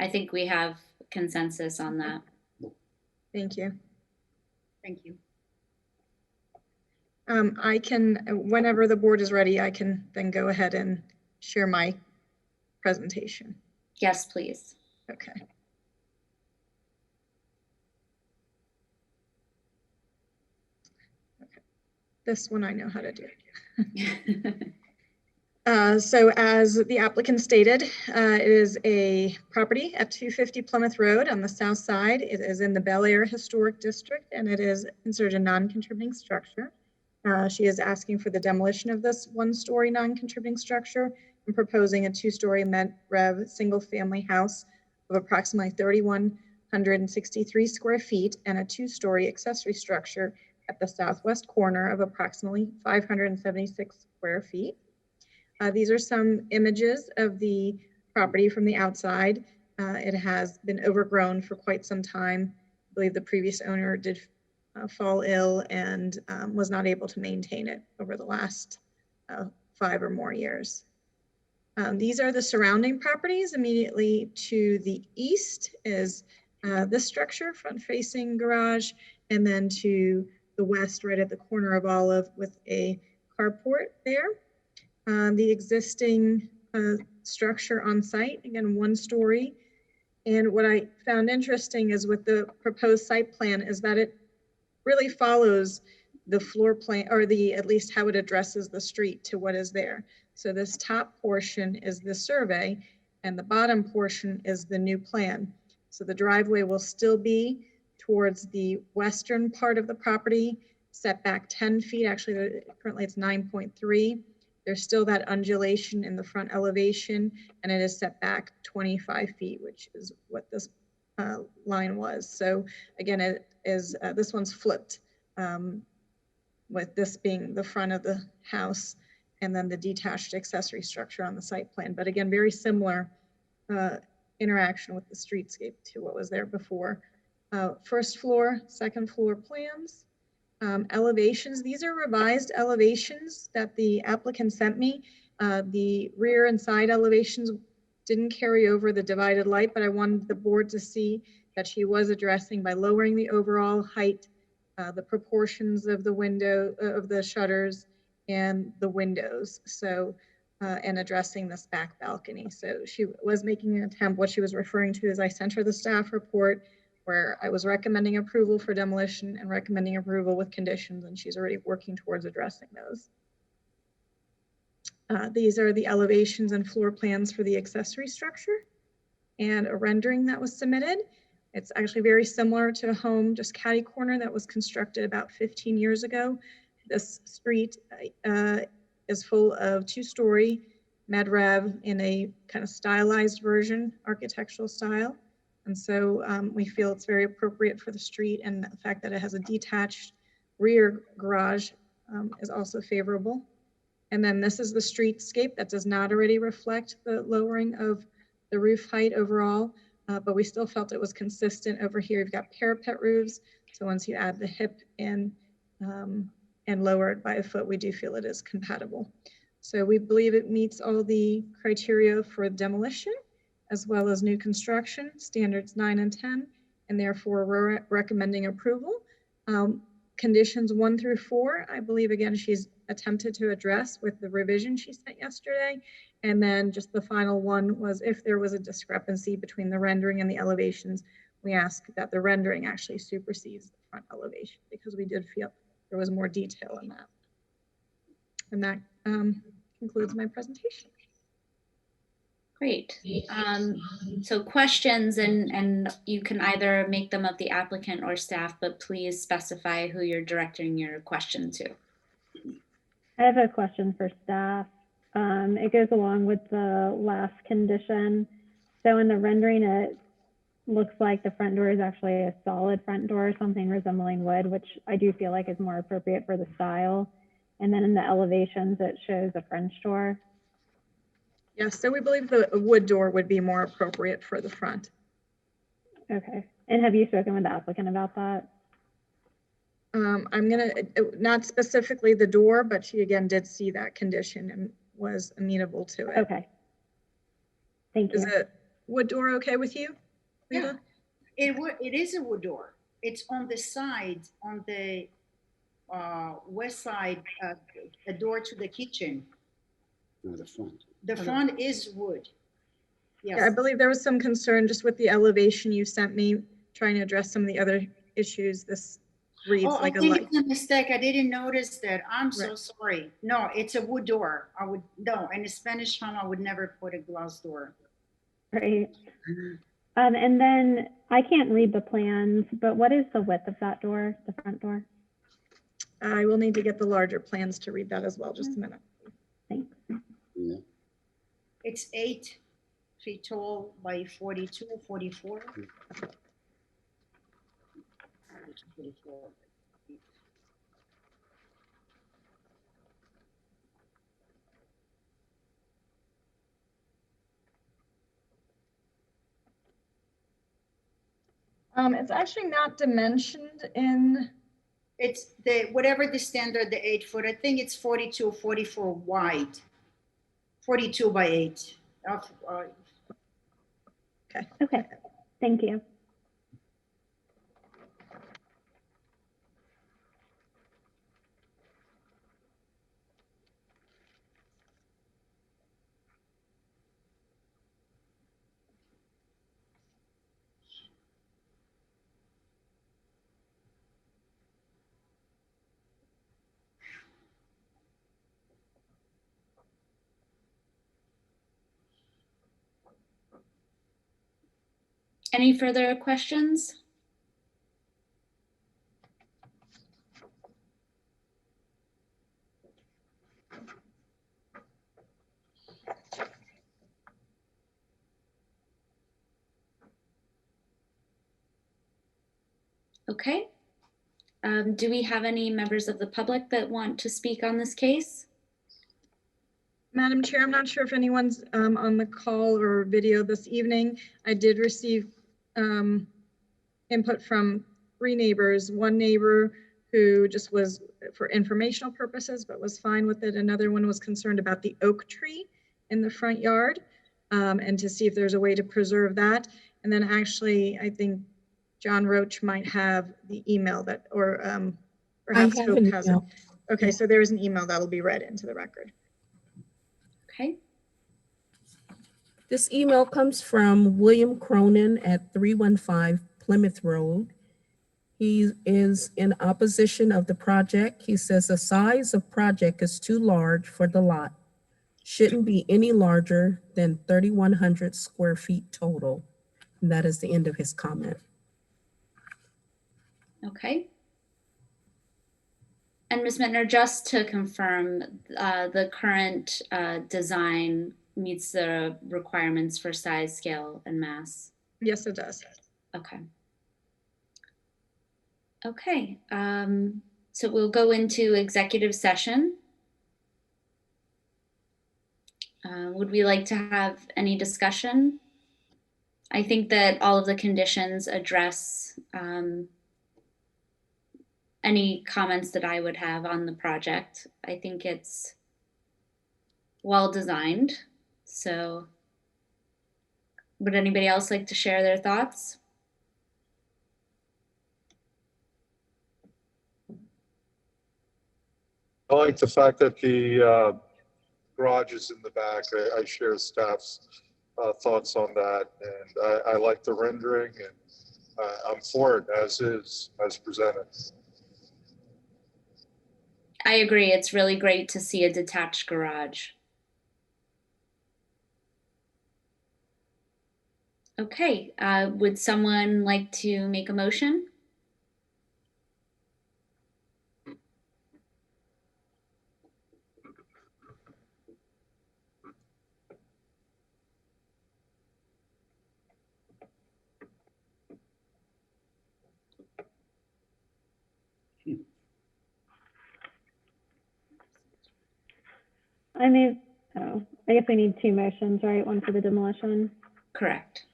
I think we have consensus on that. Thank you. Thank you. I can, whenever the board is ready, I can then go ahead and share my presentation. Yes, please. Okay. This one I know how to do. So as the applicant stated, it is a property at 250 Plymouth Road on the south side. It is in the Bel Air Historic District, and it is considered a non-contributing structure. She is asking for the demolition of this one-story non-contributing structure and proposing a two-story Met-Rev single-family house of approximately 3,163 square feet and a two-story accessory structure at the southwest corner of approximately 576 square feet. These are some images of the property from the outside. It has been overgrown for quite some time. I believe the previous owner did fall ill and was not able to maintain it over the last 5 or more years. These are the surrounding properties. Immediately to the east is this structure, front-facing garage, and then to the west, right at the corner of Olive, with a carport there. The existing structure on site, again, one story. And what I found interesting is with the proposed site plan is that it really follows the floor plan, or the, at least how it addresses the street to what is there. So this top portion is the survey and the bottom portion is the new plan. So the driveway will still be towards the western part of the property, set back 10 feet. Actually, currently it's 9.3. There's still that undulation in the front elevation, and it is set back 25 feet, which is what this line was. So again, it is, this one's flipped, with this being the front of the house and then the detached accessory structure on the site plan. But again, very similar interaction with the streetscape to what was there before. First floor, second floor plans. Elevations, these are revised elevations that the applicant sent me. The rear and side elevations didn't carry over the divided light, but I wanted the board to see that she was addressing by lowering the overall height, the proportions of the window, of the shutters and the windows. So, and addressing this back balcony. So she was making an attempt. What she was referring to is I sent her the staff report where I was recommending approval for demolition and recommending approval with conditions, and she's already working towards addressing those. These are the elevations and floor plans for the accessory structure and a rendering that was submitted. It's actually very similar to a home just catty corner that was constructed about 15 years ago. This street is full of 2-story med rev in a kind of stylized version, architectural style. And so we feel it's very appropriate for the street, and the fact that it has a detached rear garage is also favorable. And then this is the streetscape that does not already reflect the lowering of the roof height overall, but we still felt it was consistent. Over here, you've got parapet roofs. So once you add the hip in and lower it by a foot, we do feel it is compatible. So we believe it meets all the criteria for demolition, as well as new construction, standards 9 and 10, and therefore we're recommending approval. Conditions 1 through 4, I believe, again, she's attempted to address with the revision she sent yesterday. And then just the final one was if there was a discrepancy between the rendering and the elevations, we ask that the rendering actually supersedes the front elevation, because we did feel there was more detail in that. And that concludes my presentation. Great. So questions, and you can either make them of the applicant or staff, but please specify who you're directing your question to. I have a question for staff. It goes along with the last condition. So in the rendering, it looks like the front door is actually a solid front door, something resembling wood, which I do feel like is more appropriate for the style. And then in the elevations, it shows a French door. Yes, so we believe the wood door would be more appropriate for the front. Okay. And have you spoken with the applicant about that? I'm gonna, not specifically the door, but she again did see that condition and was amenable to it. Okay. Thank you. Is a wood door okay with you, Rita? Yeah, it is a wood door. It's on the side, on the west side, a door to the kitchen. No, the front. The front is wood. Yes. Yeah, I believe there was some concern just with the elevation you sent me, trying to address some of the other issues. This reads like I a think light. it's a mistake. I didn't notice that. I'm so sorry. No, it's a wood door. I would, no, in a Spanish home, I would never put a glass door. Right. And then I can't read the plans, but what is the width of that door, the front door? I will need to get the larger plans to read that as well. Just a minute. Thanks. Yeah. It's 8 feet tall by 42, 44. 44. It's actually not dimensioned in. It's the, whatever the standard, the 8 foot, I think it's 42, 44 wide. 42 by 8. Okay. Okay. Thank you. Any further questions? Okay. Do we have any members of the public that want to speak on this case? Madam Chair, I'm not sure if anyone's on the call or video this evening. I did receive input from 3 neighbors. One neighbor who just was for informational purposes, but was fine with it. Another one was concerned about the oak tree in the front yard and to see if there's a way to preserve that. And then actually, I think John Roach might have the email that, or perhaps have Hope an has it. email. Okay, so there is an email that'll be read into the record. Okay. This email comes from William Cronin at 315 Plymouth Road. He is in opposition of the project. He says the size of project is too large for the lot. Shouldn't be any larger than 3,100 square feet total. And that is the end of his comment. Okay. And Ms. Mittner, just to confirm, the current design meets the requirements for size, scale, and mass? Yes, it does. Okay. Okay, so we'll go into executive session. Would we like to have any discussion? I think that all of the conditions address any comments that I would have on the project. I think it's well designed. So would anybody else like to share their thoughts? I like the fact that the garage is in the back. I share staff's thoughts on that, and I like the rendering, and I'm for it as is, as presented. I agree. It's really great to see a detached garage. Okay, would someone like to make a motion? I guess we need 2 motions, right? One for the demolition. Correct.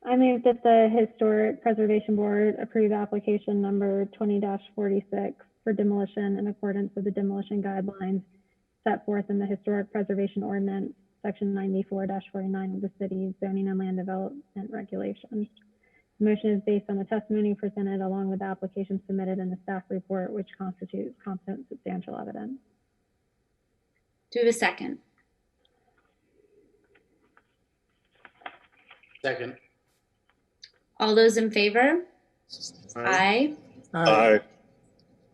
I move that the Historic Preservation Board approve application number 20-46 for demolition in accordance with the demolition guidelines set forth in the Historic Preservation Ordinance, section 94-49 of the city's zoning and land development regulations. The motion is based on the testimony presented along with the application submitted in the staff report, which constitutes competent substantial evidence. Do we have a second? Second. All those in favor? Aye. Aye.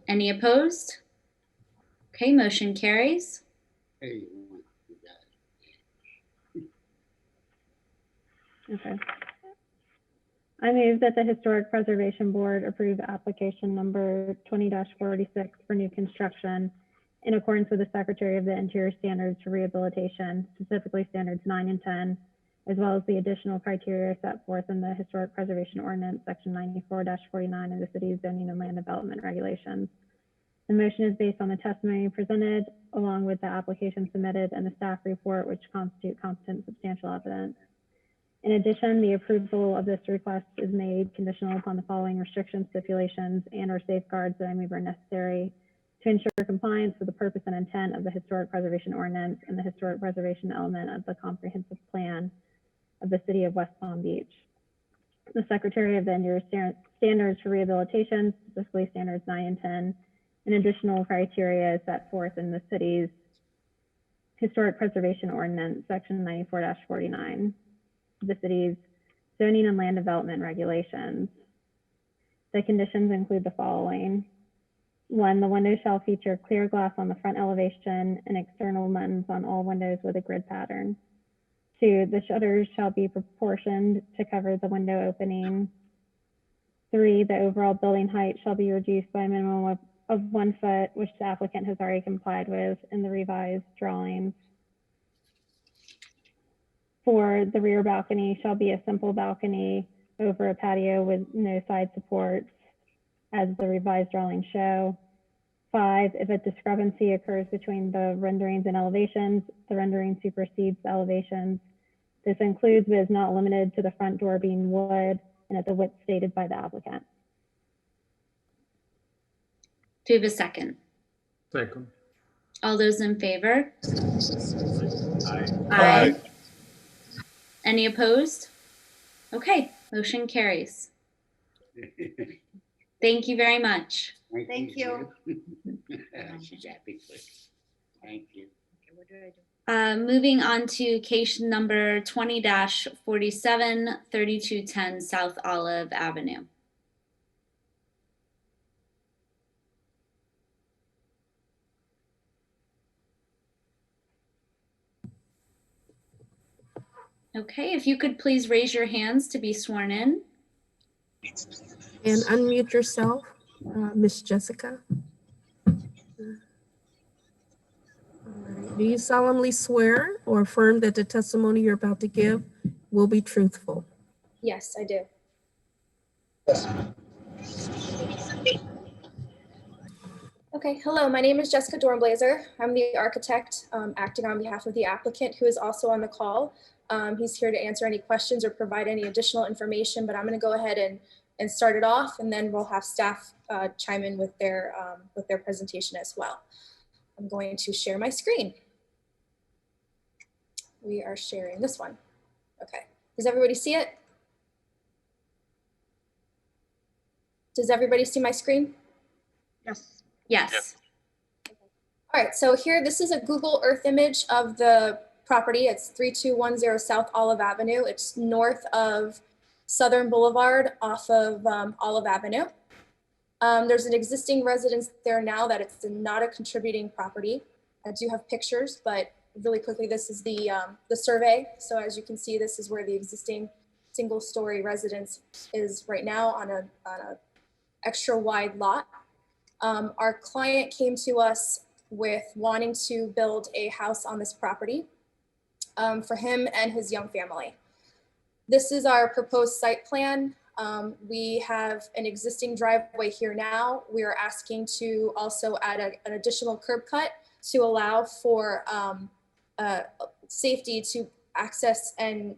Any opposed? Okay, motion carries. Okay. I move that the Historic Preservation Board approve application number 20-46 for new construction in accordance with the Secretary of the Interior Standards for Rehabilitation, specifically standards 9 and 10, as well as the additional criteria set forth in the Historic Preservation Ordinance, section 94-49 of the city's zoning and land development regulations. The motion is based on the testimony presented along with the application submitted and the staff report, which constitute competent substantial evidence. In addition, the approval of this request is made conditional upon the following restrictions, stipulations, and/or safeguards that I believe are necessary to ensure compliance with the purpose and intent of the Historic Preservation Ordinance and the historic preservation element of the comprehensive plan of the city of West Palm Beach. The Secretary of the Interior Standards for Rehabilitation, specifically standards 9 and 10, and additional criteria set forth in the city's Historic Preservation Ordinance, section 94-49. The city's zoning and land development regulations. The conditions include the following. 1, the windows shall feature clear glass on the front elevation and external muntins on all windows with a grid pattern. 2, the shutters shall be proportioned to cover the window opening. 3, the overall building height shall be reduced by a minimum of 1 foot, which the applicant has already complied with in the revised drawings. 4, the rear balcony shall be a simple balcony over a patio with no side supports, as the revised drawings show. 5, if a discrepancy occurs between the renderings and elevations, the rendering supersedes the elevations. This includes, but is not limited to, the front door being wood and at the width stated by the applicant. Do you have a second? Second. All those in favor? Aye. Any opposed? Okay, motion carries. Thank you very much. Thank you. She's happy. Thank you. Moving on to case number 20-47, 3210 South Olive Avenue. Okay, if you could please raise your hands to be sworn in. And unmute yourself, Miss Jessica. Do you solemnly swear or affirm that the testimony you're about to give will be truthful? Yes, I do. Okay, hello, my name is Jessica Dornblazer. I'm the architect acting on behalf of the applicant, who is also on the call. He's here to answer any questions or provide any additional information, but I'm going to go ahead and start it off, and then we'll have staff chime in with their presentation as well. I'm going to share my screen. We are sharing this one. Okay, does everybody see it? Does everybody see my screen? Yes. Yes. All right, so here, this is a Google Earth image of the property. It's 3210 South Olive Avenue. It's north of Southern Boulevard off of Olive Avenue. There's an existing residence there now that it's not a contributing property. I do have pictures, but really quickly, this is the survey. So as you can see, this is where the existing single-story residence is right now on a extra wide lot. Our client came to us with wanting to build a house on this property for him and his young family. This is our proposed site plan. We have an existing driveway here now. We are asking to also add an additional curb cut to allow for safety to access and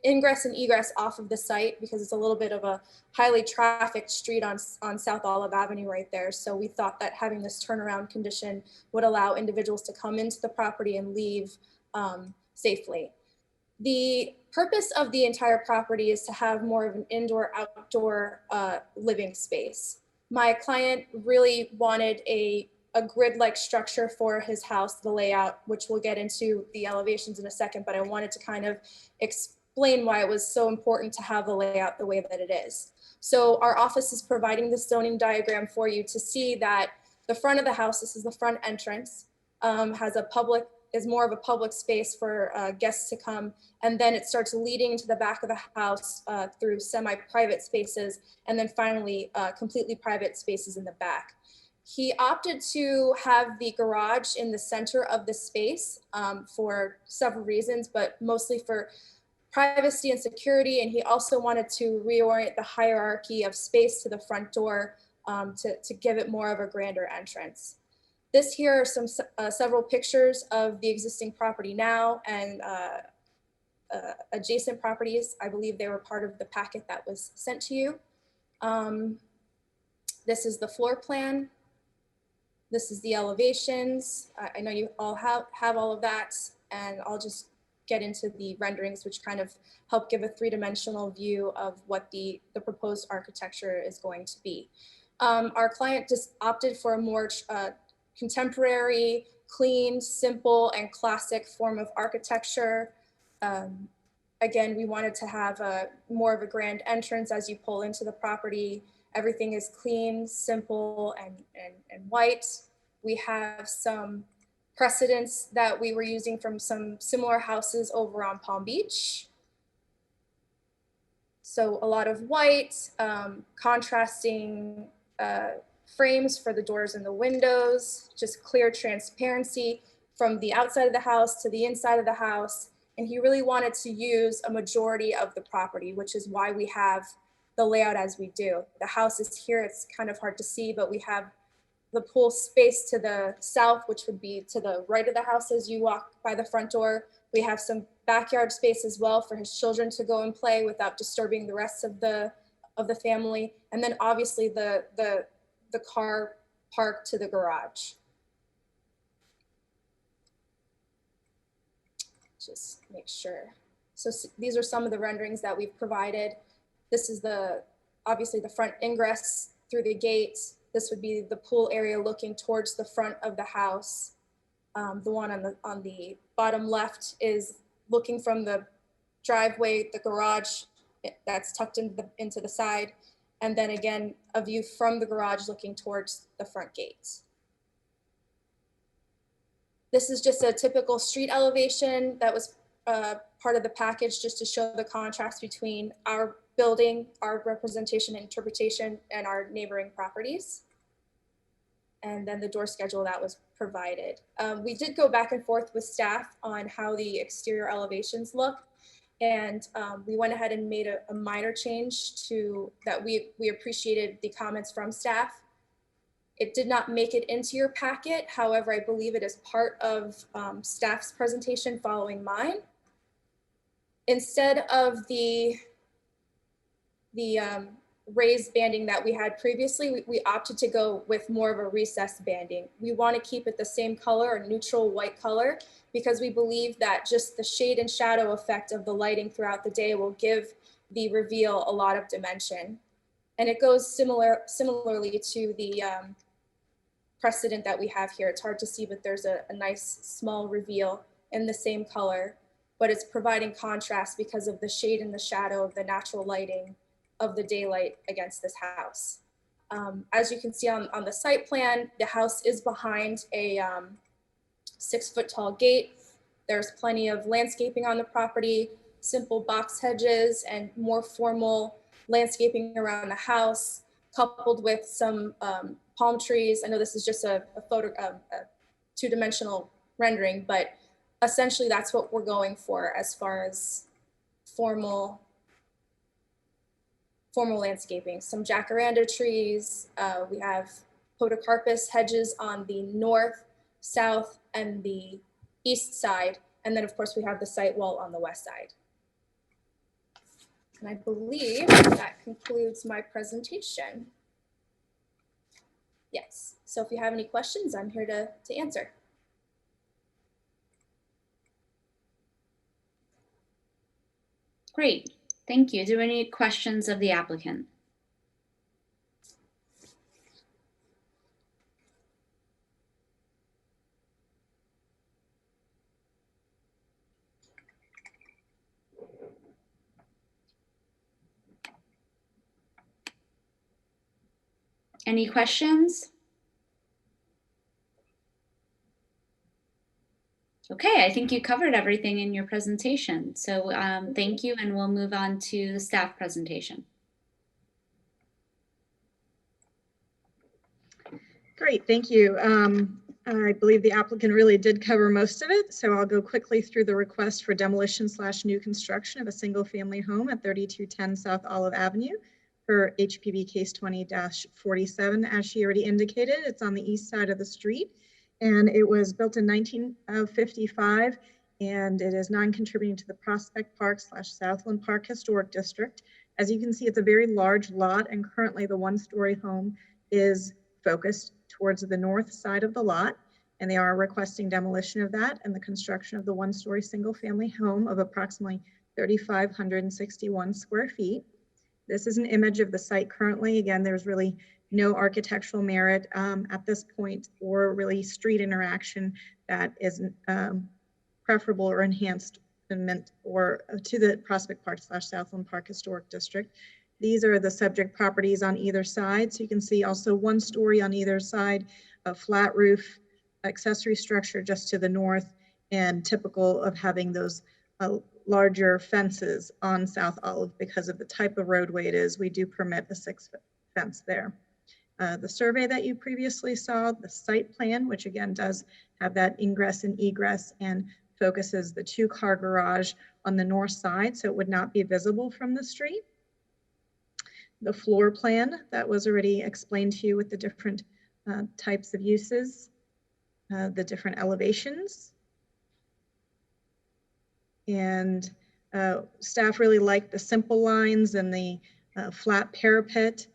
ingress and egress off of the site, because it's a little bit of a highly trafficked street on South Olive Avenue right there. So we thought that having this turnaround condition would allow individuals to come into the property and leave safely. The purpose of the entire property is to have more of an indoor-outdoor living space. My client really wanted a grid-like structure for his house, the layout, which we'll get into the elevations in a second, but I wanted to kind of explain why it was so important to have the layout the way that it is. So our office is providing this zoning diagram for you to see that the front of the house, this is the front entrance, is more of a public space for guests to come. And then it starts leading to the back of the house through semi-private spaces, and then finally completely private spaces in the back. He opted to have the garage in the center of the space for several reasons, but mostly for privacy and security. And he also wanted to reorient the hierarchy of space to the front door to give it more of a grander entrance. This here are several pictures of the existing property now and adjacent properties. I believe they were part of the packet that was sent to you. This is the floor plan. This is the elevations. I know you all have all of that, and I'll just get into the renderings, which kind of help give a three-dimensional view of what the proposed architecture is going to be. Our client just opted for a more contemporary, clean, simple, and classic form of architecture. Again, we wanted to have more of a grand entrance as you pull into the property. Everything is clean, simple, and white. We have some precedents that we were using from some similar houses over on Palm Beach. So a lot of white, contrasting frames for the doors and the windows, just clear transparency from the outside of the house to the inside of the house. And he really wanted to use a majority of the property, which is why we have the layout as we do. The house is here, it's kind of hard to see, but we have the pool space to the south, which would be to the right of the house as you walk by the front door. We have some backyard space as well for his children to go and play without disturbing the rest of the family. And then obviously the car park to the garage. Just make sure. So these are some of the renderings that we've provided. This is obviously the front ingress through the gate. This would be the pool area looking towards the front of the house. The one on the bottom left is looking from the driveway, the garage that's tucked into the side. And then again, a view from the garage looking towards the front gates. This is just a typical street elevation that was part of the package, just to show the contrast between our building, our representation and interpretation, and our neighboring properties. And then the door schedule that was provided. We did go back and forth with staff on how the exterior elevations look. And we went ahead and made a minor change to that. We appreciated the comments from staff. It did not make it into your packet. However, I believe it is part of staff's presentation following mine. Instead of the raised banding that we had previously, we opted to go with more of a recessed banding. We want to keep it the same color, a neutral white color, because we believe that just the shade and shadow effect of the lighting throughout the day will give the reveal a lot of dimension. And it goes similarly to the precedent that we have here. It's hard to see, but there's a nice small reveal in the same color, but it's providing contrast because of the shade and the shadow of the natural lighting of the daylight against this house. As you can see on the site plan, the house is behind a 6-foot tall gate. There's plenty of landscaping on the property, simple box hedges and more formal landscaping around the house, coupled with some palm trees. I know this is just a two-dimensional rendering, but essentially that's what we're going for as far as formal landscaping. Some jacaranda trees. We have podocarpus hedges on the north, south, and the east side. And then of course we have the site wall on the west side. And I believe that concludes my presentation. Yes, so if you have any questions, I'm here to answer. Great, thank you. Do we have any questions of the applicant? Any questions? Okay, I think you covered everything in your presentation. So thank you, and we'll move on to the staff presentation. Great, thank you. I believe the applicant really did cover most of it, so I'll go quickly through the request for demolition / new construction of a single family home at 3210 South Olive Avenue for HPB case 20-47. As she already indicated, it's on the east side of the street, and it was built in 1955, and it is non-contributing to the Prospect Park / Southland Park Historic District. As you can see, it's a very large lot, and currently the one-story home is focused towards the north side of the lot, and they are requesting demolition of that and the construction of the one-story single-family home of approximately 3,561 square feet. This is an image of the site currently. Again, there's really no architectural merit at this point or really street interaction that is preferable or enhanced or to the Prospect Park / Southland Park Historic District. These are the subject properties on either side. So you can see also 1 story on either side, a flat roof, accessory structure just to the north, and typical of having those larger fences on South Olive because of the type of roadway it is. We do permit a 6-foot fence there. The survey that you previously saw, the site plan, which again does have that ingress and egress and focuses the 2-car garage on the north side, so it would not be visible from the street. The floor plan that was already explained to you with the different types of uses, the different elevations. And staff really liked the simple lines and the flat parapet.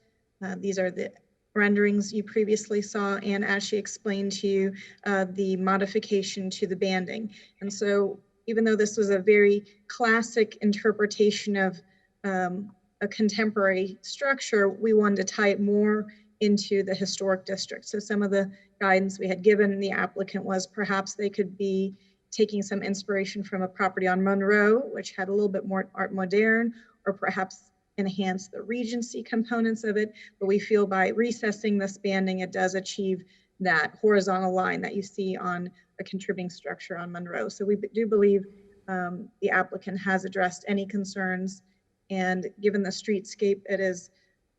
These are the renderings you previously saw, and as she explained to you, the modification to the banding. And so even though this was a very classic interpretation of a contemporary structure, we wanted to tie it more into the historic district. So some of the guidance we had given the applicant was perhaps they could be taking some inspiration from a property on Monroe, which had a little bit more art moderne, or perhaps enhance the Regency components of it. But we feel by recessing this banding, it does achieve that horizontal line that you see on a contributing structure on Monroe. So we do believe the applicant has addressed any concerns, and given the streetscape,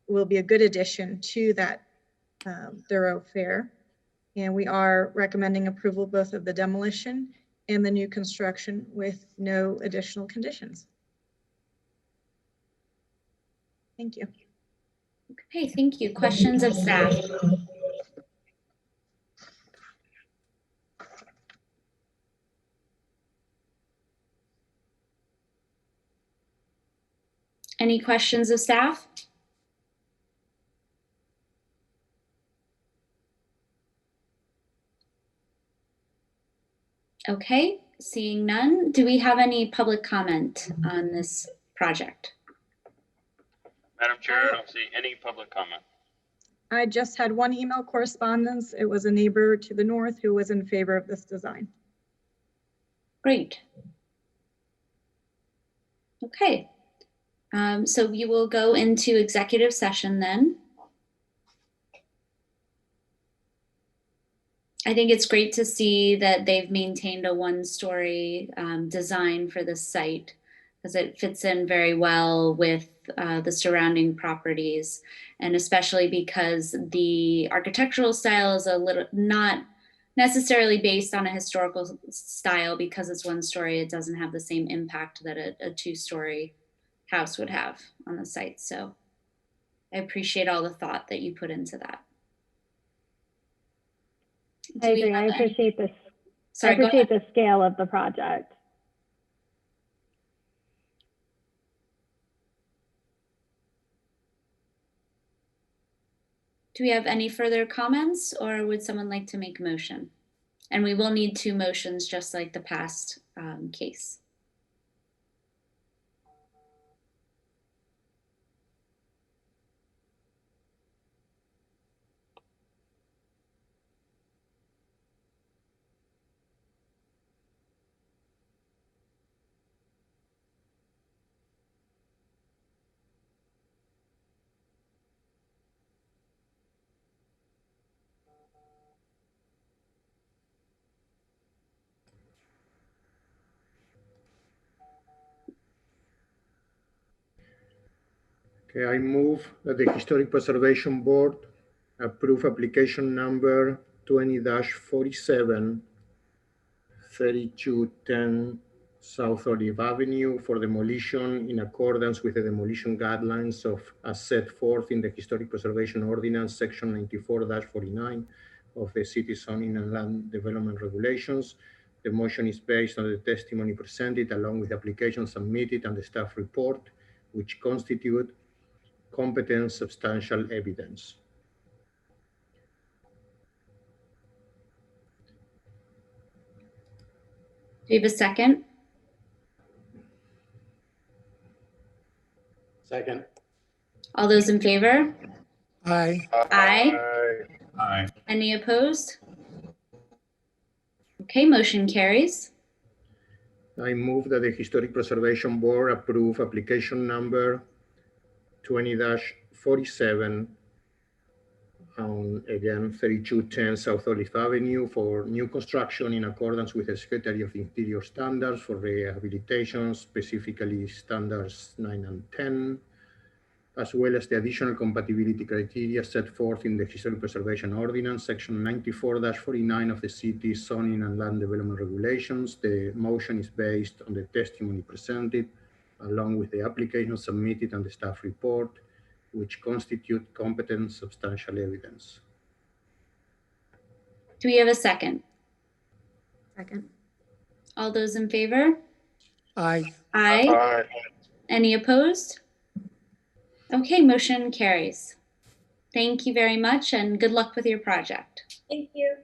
will be a good addition to that thoroughfare. And we are recommending approval both of the demolition and the new construction with no additional conditions. Thank you. Okay, thank you. Questions of staff? Any questions of staff? Okay, seeing none. Do we have any public comment on this project? Madam Chair, I don't see any public comment. I just had one email correspondence. It was a neighbor to the north who was in favor of this design. Great. Okay. So we will go into executive session then. I think it's great to see that they've maintained a 1-story design for this site, because it fits in very well with the surrounding properties, and especially because the architectural style is a little not necessarily based on a historical style. Because it's 1-story, it doesn't have the same impact that a 2-story house would have on the site. So I appreciate all the thought that you put into that. I agree. I appreciate this. Sorry, I appreciate the scale of the project. Do we have any further comments, or would someone like to make a motion? And we will need 2 motions, just like the past case. Okay, I move that the Historic Preservation Board approve application number 20-47, 3210 South Olive Avenue for demolition in accordance with the demolition guidelines as set forth in the Historic Preservation Ordinance, section 94-49 of the City Zoning and Land Development Regulations. The motion is based on the testimony presented along with the application submitted and the staff report, which constitute competent substantial evidence. Do you have a second? Second. All those in favor? Aye. Aye. Aye. Any opposed? Okay, motion carries. I move that the Historic Preservation Board approve application number 20-47 on, again, 3210 South Olive Avenue for new construction in accordance with the Secretary of Interior standards for rehabilitation, specifically standards 9 and 10, as well as the additional compatibility criteria set forth in the Historic Preservation Ordinance, section 94-49 of the city's zoning and land development regulations. The motion is based on the testimony presented, along with the application submitted and the staff report, which constitute competent substantial evidence. Do we have a second? Second. All those in favor? Aye. Aye. Aye. Any opposed? Okay, motion carries. Thank you very much and good luck with your project. Thank you.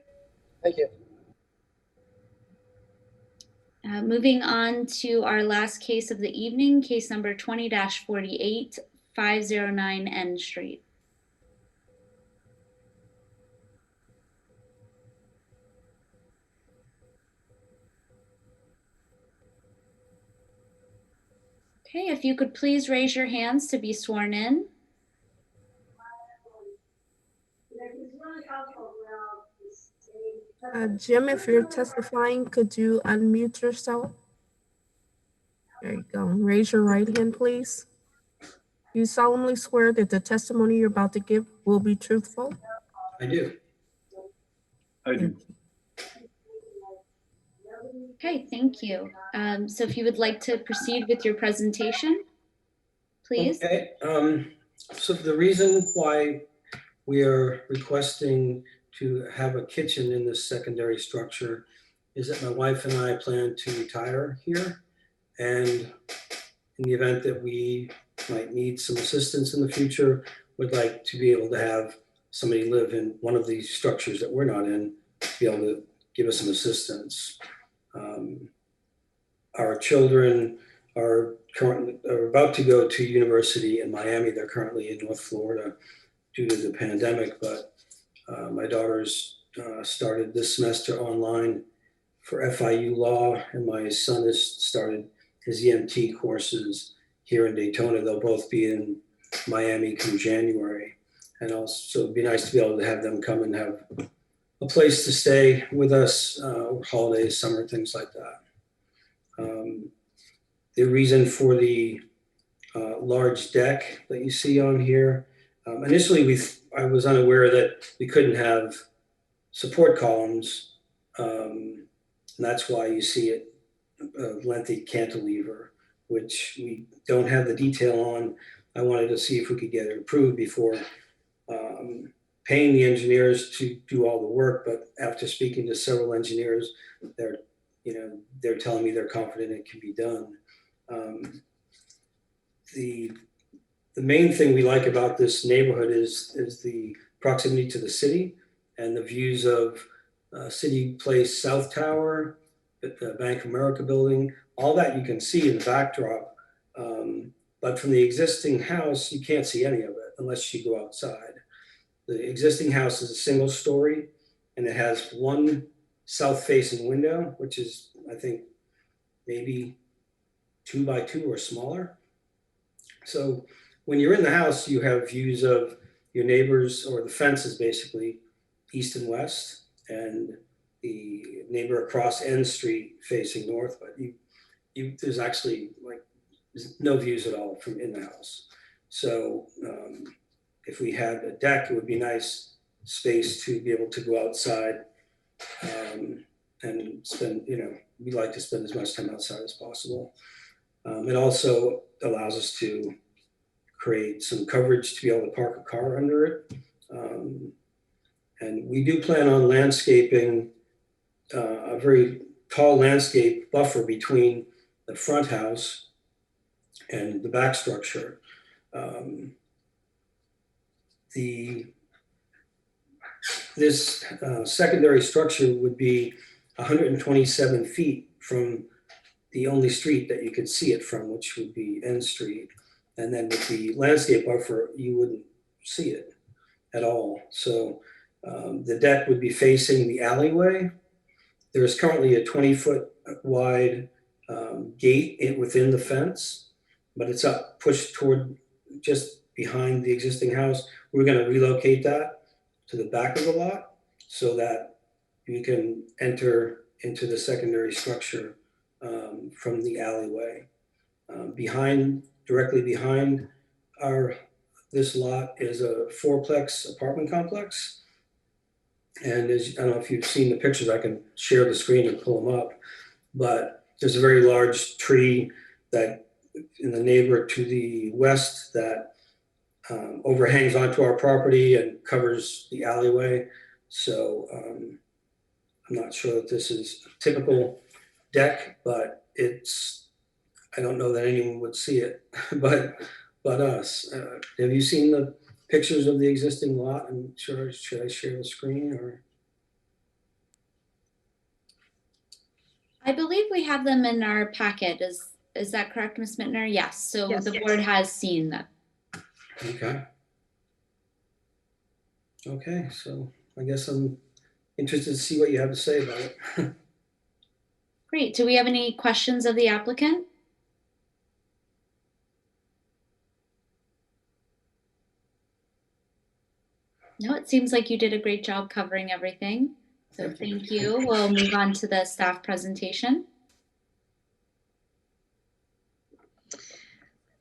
Thank you. Moving on to our last case of the evening, case number 20-48, 509 N Street. Okay, if you could please raise your hands to be sworn in. Jim, if you're testifying, could you unmute yourself? There you go. Raise your right hand, please. You solemnly swear that the testimony you're about to give will be truthful? I do. I do. Okay, thank you. So if you would like to proceed with your presentation, please. Okay. So the reason why we are requesting to have a kitchen in this secondary structure is that my wife and I plan to retire here. And in the event that we might need some assistance in the future, would like to be able to have somebody live in one of these structures that we're not in, to be able to give us some assistance. Our children are about to go to university in Miami. They're currently in North Florida due to the pandemic, but my daughter's started this semester online for FIU law, and my son has started his EMT courses here in Daytona. They'll both be in Miami come January. And also it'd be nice to be able to have them come and have a place to stay with us, holidays, summer, things like that. The reason for the large deck that you see on here, initially I was unaware that we couldn't have support columns, and that's why you see it lengthy cantilever, which we don't have the detail on. I wanted to see if we could get it approved before paying the engineers to do all the work, but after speaking to several engineers, they're telling me they're confident it can be done. The main thing we like about this neighborhood is the proximity to the city and the views of City Place South Tower, the Bank of America building, all that you can see in the backdrop. But from the existing house, you can't see any of it unless you go outside. The existing house is a single story, and it has one south-facing window, which is, I think, maybe 2 by 2 or smaller. So when you're in the house, you have views of your neighbors, or the fence is basically east and west, and the neighbor across N Street facing north. But there's actually no views at all from in the house. So if we had a deck, it would be nice space to be able to go outside and spend, we like to spend as much time outside as possible. It also allows us to create some coverage to be able to park a car under it. And we do plan on landscaping a very tall landscape buffer between the front house and the back structure. This secondary structure would be 127 feet from the only street that you could see it from, which would be N Street. And then with the landscape buffer, you wouldn't see it at all. So the deck would be facing the alleyway. There is currently a 20-foot wide gate within the fence, but it's pushed toward just behind the existing house. We're going to relocate that to the back of the lot so that you can enter into the secondary structure from the alleyway. Directly behind this lot is a fourplex apartment complex. And I don't know if you've seen the pictures, I can share the screen and pull them up, but there's a very large tree that in the neighborhood to the west that overhangs onto our property and covers the alleyway. So I'm not sure that this is a typical deck, but I don't know that anyone would see it, but us. Have you seen the pictures of the existing lot? Should I share the screen or? I believe we have them in our packet. Is that correct, Ms. Mittner? Yes. So Yes. the board has seen them. Okay. Okay, so I guess I'm interested to see what you have to say about it. Great. Do we have any questions of the applicant? No, it seems like you did a great job covering everything. So thank you. We'll move on to the staff presentation.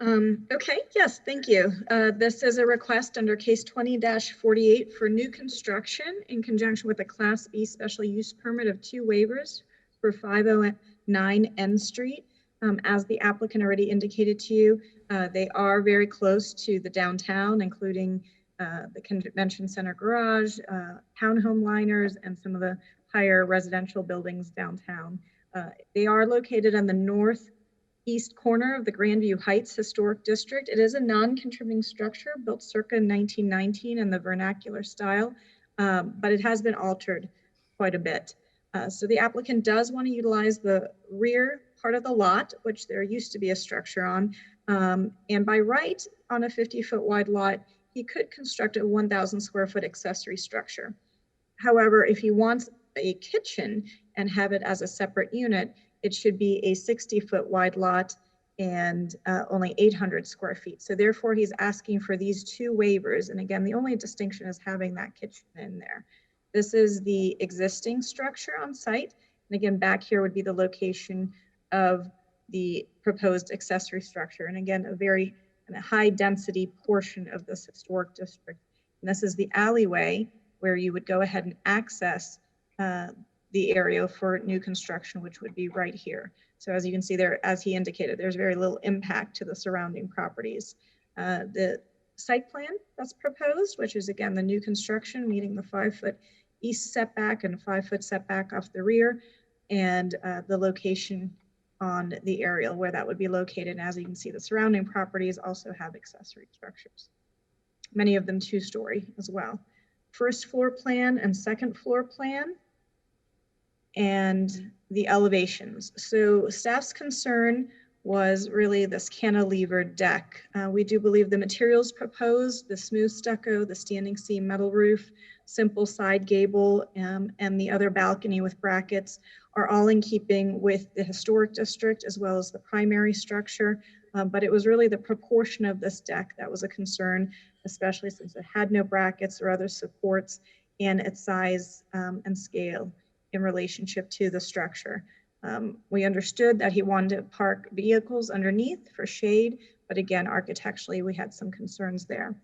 Okay, yes, thank you. This is a request under case 20-48 for new construction in conjunction with a Class B special use permit of 2 waivers for 509 N Street. As the applicant already indicated to you, they are very close to the downtown, including the convention center garage, townhome liners, and some of the higher residential buildings downtown. They are located on the northeast corner of the Grandview Heights Historic District. It is a non-contributing structure built circa 1919 in the vernacular style, but it has been altered quite a bit. So the applicant does want to utilize the rear part of the lot, which there used to be a structure on, and by right on a 50-foot wide lot, he could construct a 1,000 square foot accessory structure. However, if he wants a kitchen and have it as a separate unit, it should be a 60-foot wide lot and only 800 square feet. So therefore, he's asking for these 2 waivers. And again, the only distinction is having that kitchen in there. This is the existing structure on site. And again, back here would be the location of the proposed accessory structure. And again, a very high density portion of this historic district. And this is the alleyway where you would go ahead and access the area for new construction, which would be right here. So as you can see there, as he indicated, there's very little impact to the surrounding properties. The site plan that's proposed, which is again, the new construction meeting the 5-foot east setback and 5-foot setback off the rear, and the location on the aerial where that would be located. And as you can see, the surrounding properties also have accessory structures, many of them 2-story as well. First floor plan and second floor plan, and the elevations. So staff's concern was really this cantilevered deck. We do believe the materials proposed, the smooth stucco, the standing seam metal roof, simple side gable, and the other balcony with brackets are all in keeping with the historic district as well as the primary structure. But it was really the proportion of this deck that was a concern, especially since it had no brackets or other supports, and its size and scale in relationship to the structure. We understood that he wanted to park vehicles underneath for shade, but again, architecturally, we had some concerns there.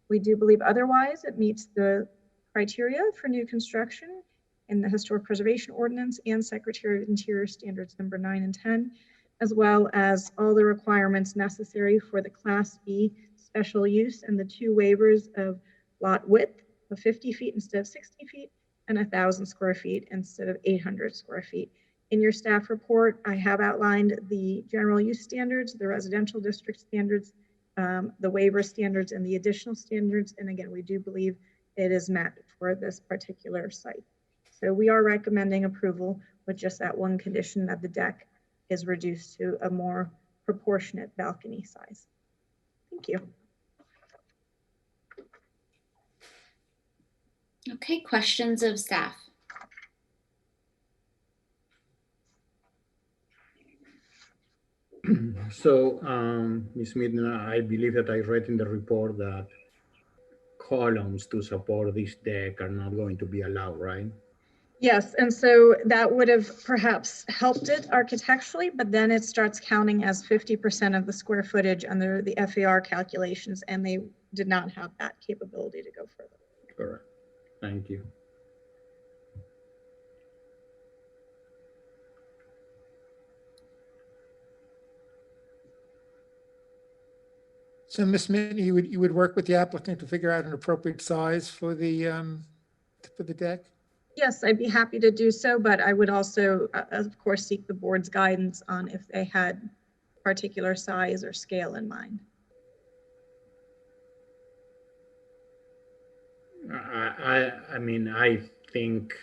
We do believe otherwise it meets the criteria for new construction in the Historic Preservation Ordinance and Secretary of Interior Standards number 9 and 10, as well as all the requirements necessary for the Class B special use and the 2 waivers of lot width of 50 feet instead of 60 feet and 1,000 square feet instead of 800 square feet. In your staff report, I have outlined the general use standards, the residential district standards, the waiver standards, and the additional standards. And again, we do believe it is met for this particular site. So we are recommending approval with just that one condition that the deck is reduced to a more proportionate balcony size. Thank you. Okay, questions of staff? So, Ms. Midner, I believe that I read in the report that columns to support this deck are not going to be allowed, right? Yes, and so that would have perhaps helped it architecturally, but then it starts counting as 50% of the square footage under the FAR calculations, and they did not have that capability to go further. Correct. Thank you. So Ms. Minton, you would work with the applicant to figure out an appropriate size for the deck? Yes, I'd be happy to do so, but I would also, of course, seek the board's guidance on if they had particular size or scale in mind. I mean, I think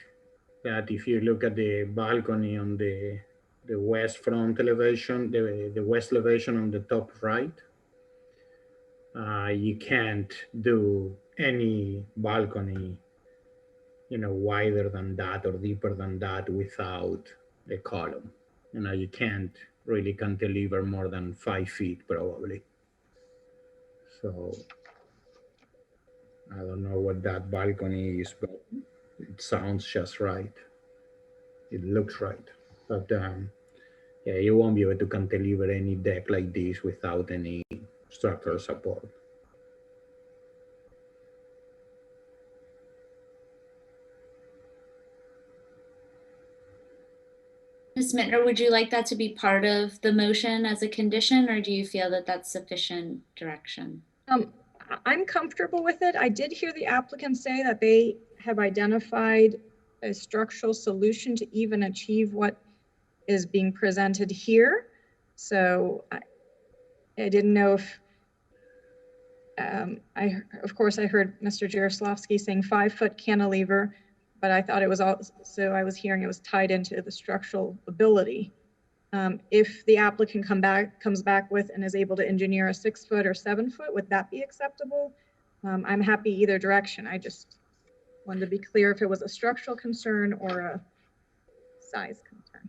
that if you look at the balcony on the west front elevation, the west elevation on the top right, you can't do any balcony, you know, wider than that or deeper than that without the column. You know, you can't really cantilever more than 5 feet probably. So I don't know what that balcony is, but it sounds just right. It looks right. But yeah, you won't be able to cantilever any deck like this without any structural support. Ms. Mittner, would you like that to be part of the motion as a condition, or do you feel that that's sufficient direction? I'm comfortable with it. I did hear the applicant say that they have identified a structural solution to even achieve what is being presented here. So I didn't know if, of course, I heard Mr. Jaroslavsky saying 5-foot cantilever, but I thought it was also, I was hearing it was tied into the structural ability. If the applicant comes back with and is able to engineer a 6-foot or 7-foot, would that be acceptable? I'm happy either direction. I just wanted to be clear if it was a structural concern or a size concern.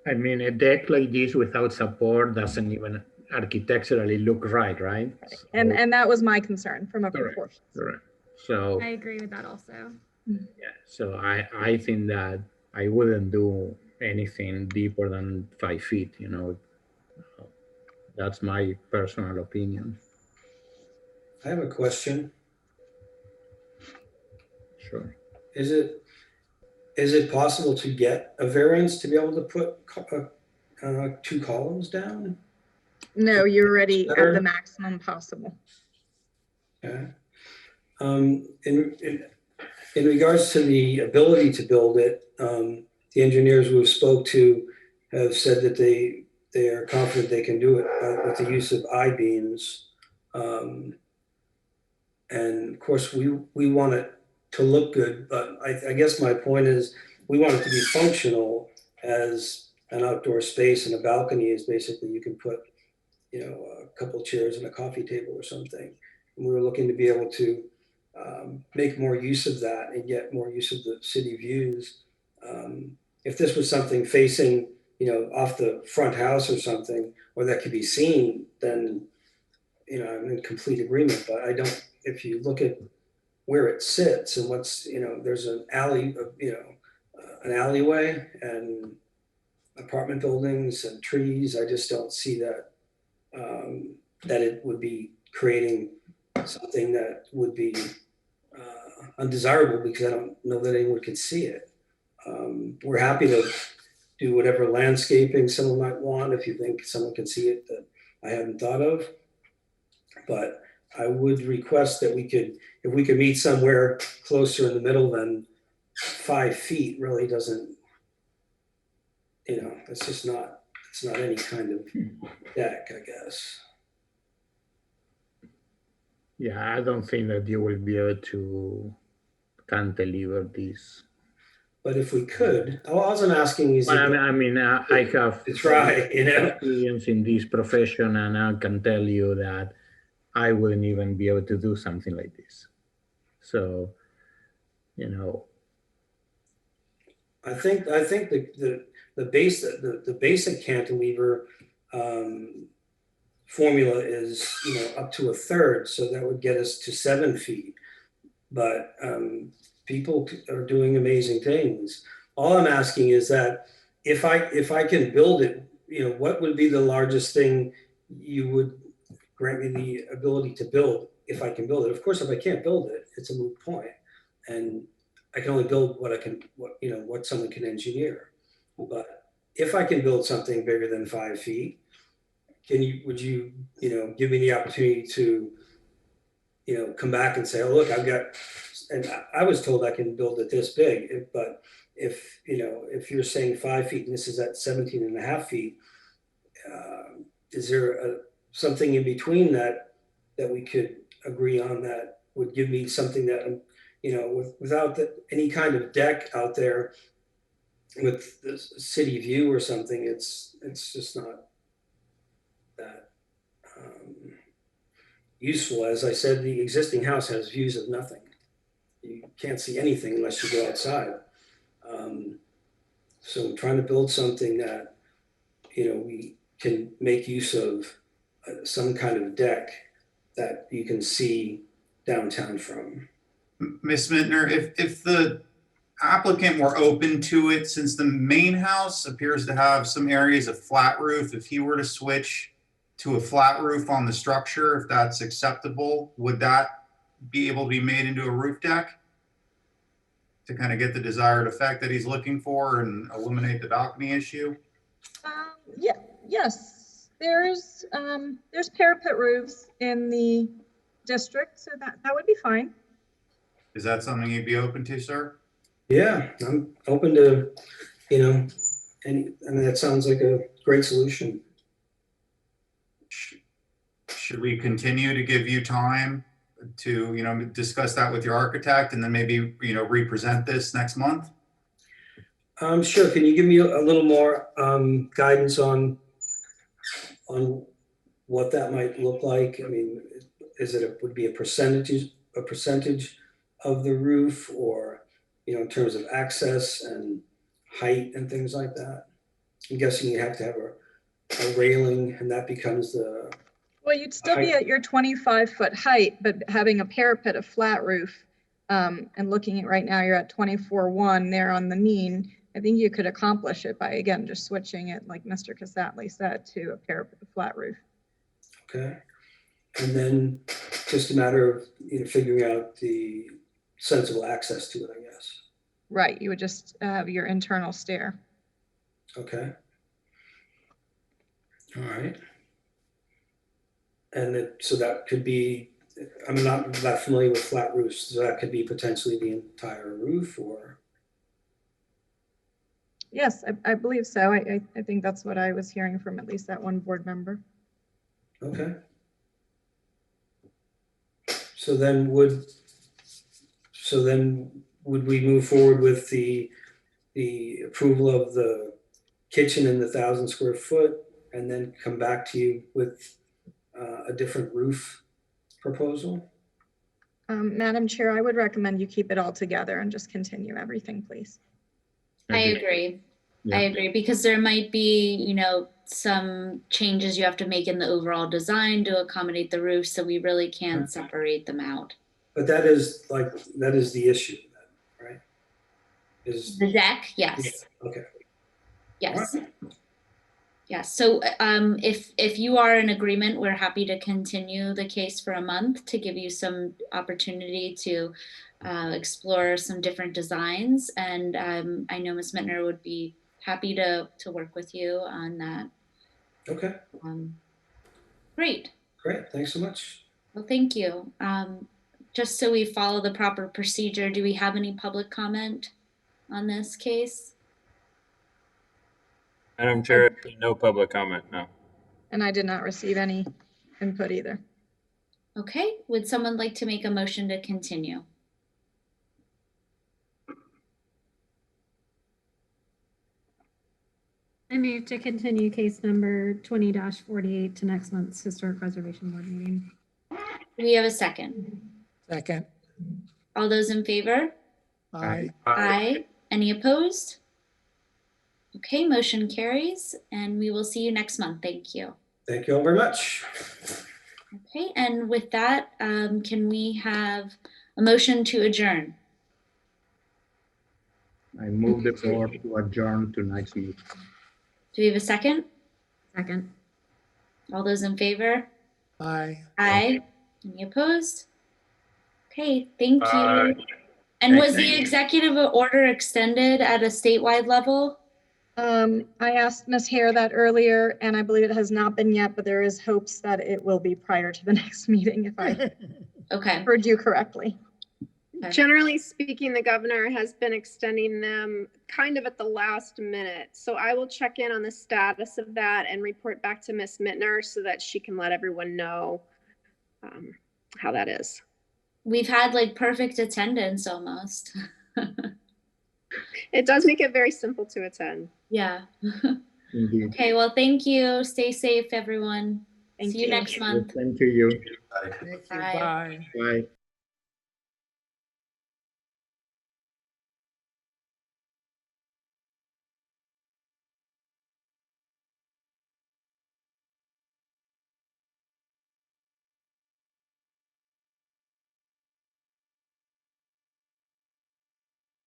I mean, a deck like this without support doesn't even architecturally look right, right? So, and that was my concern from a proportion. correct. So I agree with that also. yeah, so I think that I wouldn't do anything deeper than 5 feet, you know. That's my personal opinion. I have a question. Sure. Is it possible to get a variance to be able to put 2 columns down? No, you're already at the maximum possible. Okay. In regards to the ability to build it, the engineers we've spoke to have said that they are confident they can do it with the use of I-beams. And of course, we want it to look good, but I guess my point is we want it to be functional as an outdoor space, and a balcony is basically you can put, you know, a couple chairs and a coffee table or something. And we were looking to be able to make more use of that and get more use of the city views. If this was something facing, you know, off the front house or something, or that could be seen, then, you know, I'm in complete agreement. But I don't, if you look at where it sits and what's, you know, there's an alley, you know, an alleyway and apartment buildings and trees. I just don't see that, that it would be creating something that would be undesirable, because I don't know that anyone could see it. We're happy to do whatever landscaping someone might want if you think someone can see it that I haven't thought of. But I would request that we could, if we could meet somewhere closer in the middle, then 5 feet really doesn't, you know, it's just not, it's not any kind of deck, I guess. Yeah, I don't think that you will be able to cantilever this. But if we could, all I wasn't asking is. Well, I mean, I have to try, you know, experience in this profession, and I can tell you that I wouldn't even be able to do something like this. So, you know. I think the basic cantilever formula is, up to 1/3, so that would get us to 7 feet. But people are doing amazing things. All I'm asking is that if I can build it, what would be the largest thing you would grant me the ability to build if I can build it? Of course, if I can't build it, it's a moot point, and I can only build what someone can engineer. But if I can build something bigger than 5 feet, would you give me the opportunity to come back and say, oh, look, I've got, and I was told I can build it this big, but if you're saying 5 feet and this is at 17.5 feet, is there something in between that we could agree on that would give me something that, without any kind of deck out there with the city view or something, it's just not that useful. As I said, the existing house has views of nothing. You can't see anything unless you go outside. So I'm trying to build something that, we can make use of some kind of deck that you can see downtown from. Ms. Mittner, if the applicant were open to it, since the main house appears to have some areas of flat roof, if he were to switch to a flat roof on the structure, if that's acceptable, would that be able to be made into a roof deck to kind of get the desired effect that he's looking for and eliminate the balcony issue? Yes, there's parapet roofs in the district, so that would be fine. Is that something you'd be open to, sir? Yeah, I'm open to, and that sounds like a great solution. Should we continue to give you time to, discuss that with your architect and then maybe, represent this next month? Sure. Can you give me a little more guidance on what that might look like? I mean, would it be a percentage of the roof, or, in terms of access and height and things like that? I'm guessing you have to have a railing, and that becomes the... Well, you'd still be at your 25-foot height, but having a parapet, a flat roof, and looking at right now, you're at 24.1 there on the mean. I think you could accomplish it by, again, just switching it, like Mr. Casatli said, to a parapet, a flat roof. Okay. And then just a matter of figuring out the sensible access to it, I guess. Right. You would just have your internal stair. Okay. All right. And so that could be, I'm not that familiar with flat roofs, so that could be potentially the entire roof, or? Yes, I believe so. I think that's what I was hearing from at least that one board member. Okay. So then would we move forward with the approval of the kitchen and the 1,000 square foot, and then come back to you with a different roof proposal? Madam Chair, I would recommend you keep it all together and just continue everything, please. I agree. Yeah. I agree, because there might be, some changes you have to make in the overall design to accommodate the roof, so we really can't separate them out. But that is the issue, right? The deck, yes. Yeah, okay. Yes. Yes. So if you are in agreement, we're happy to continue the case for a month to give you some opportunity to explore some different designs. And I know Ms. Mittner would be happy to work with you on that. Okay. Great. Great. Thanks so much. Well, thank you. Just so we follow the proper procedure, do we have any public comment on this case? Madam Chair, no public comment, no. And I did not receive any input either. Okay, would someone like to make a motion to continue? I move to continue case number 20-48 to next month's Historic Preservation Board meeting. Do we have a second? Second. All those in favor? Aye. Aye. Any opposed? Okay, motion carries, and we will see you next month. Thank you. Thank you all very much. Okay, and with that, can we have a motion to adjourn? I move the board to adjourn tonight's meeting. Do we have a second? Second. All those in favor? Aye. Aye. Any opposed? Okay, thank you. Aye. And was the executive order extended at a statewide level? I asked Ms. Hare that earlier, and I believe it has not been yet, but there is hopes that it will be prior to the next meeting, if I Okay. heard you correctly. Generally speaking, the governor has been extending them kind of at the last minute. So I will check in on the status of that and report back to Ms. Mittner so that she can let everyone know how that is. We've had like perfect attendance almost. It does make it very simple to attend. Yeah. Indeed. Okay, well, thank you. Stay safe, everyone. See you next month. Thank you. Bye. Bye.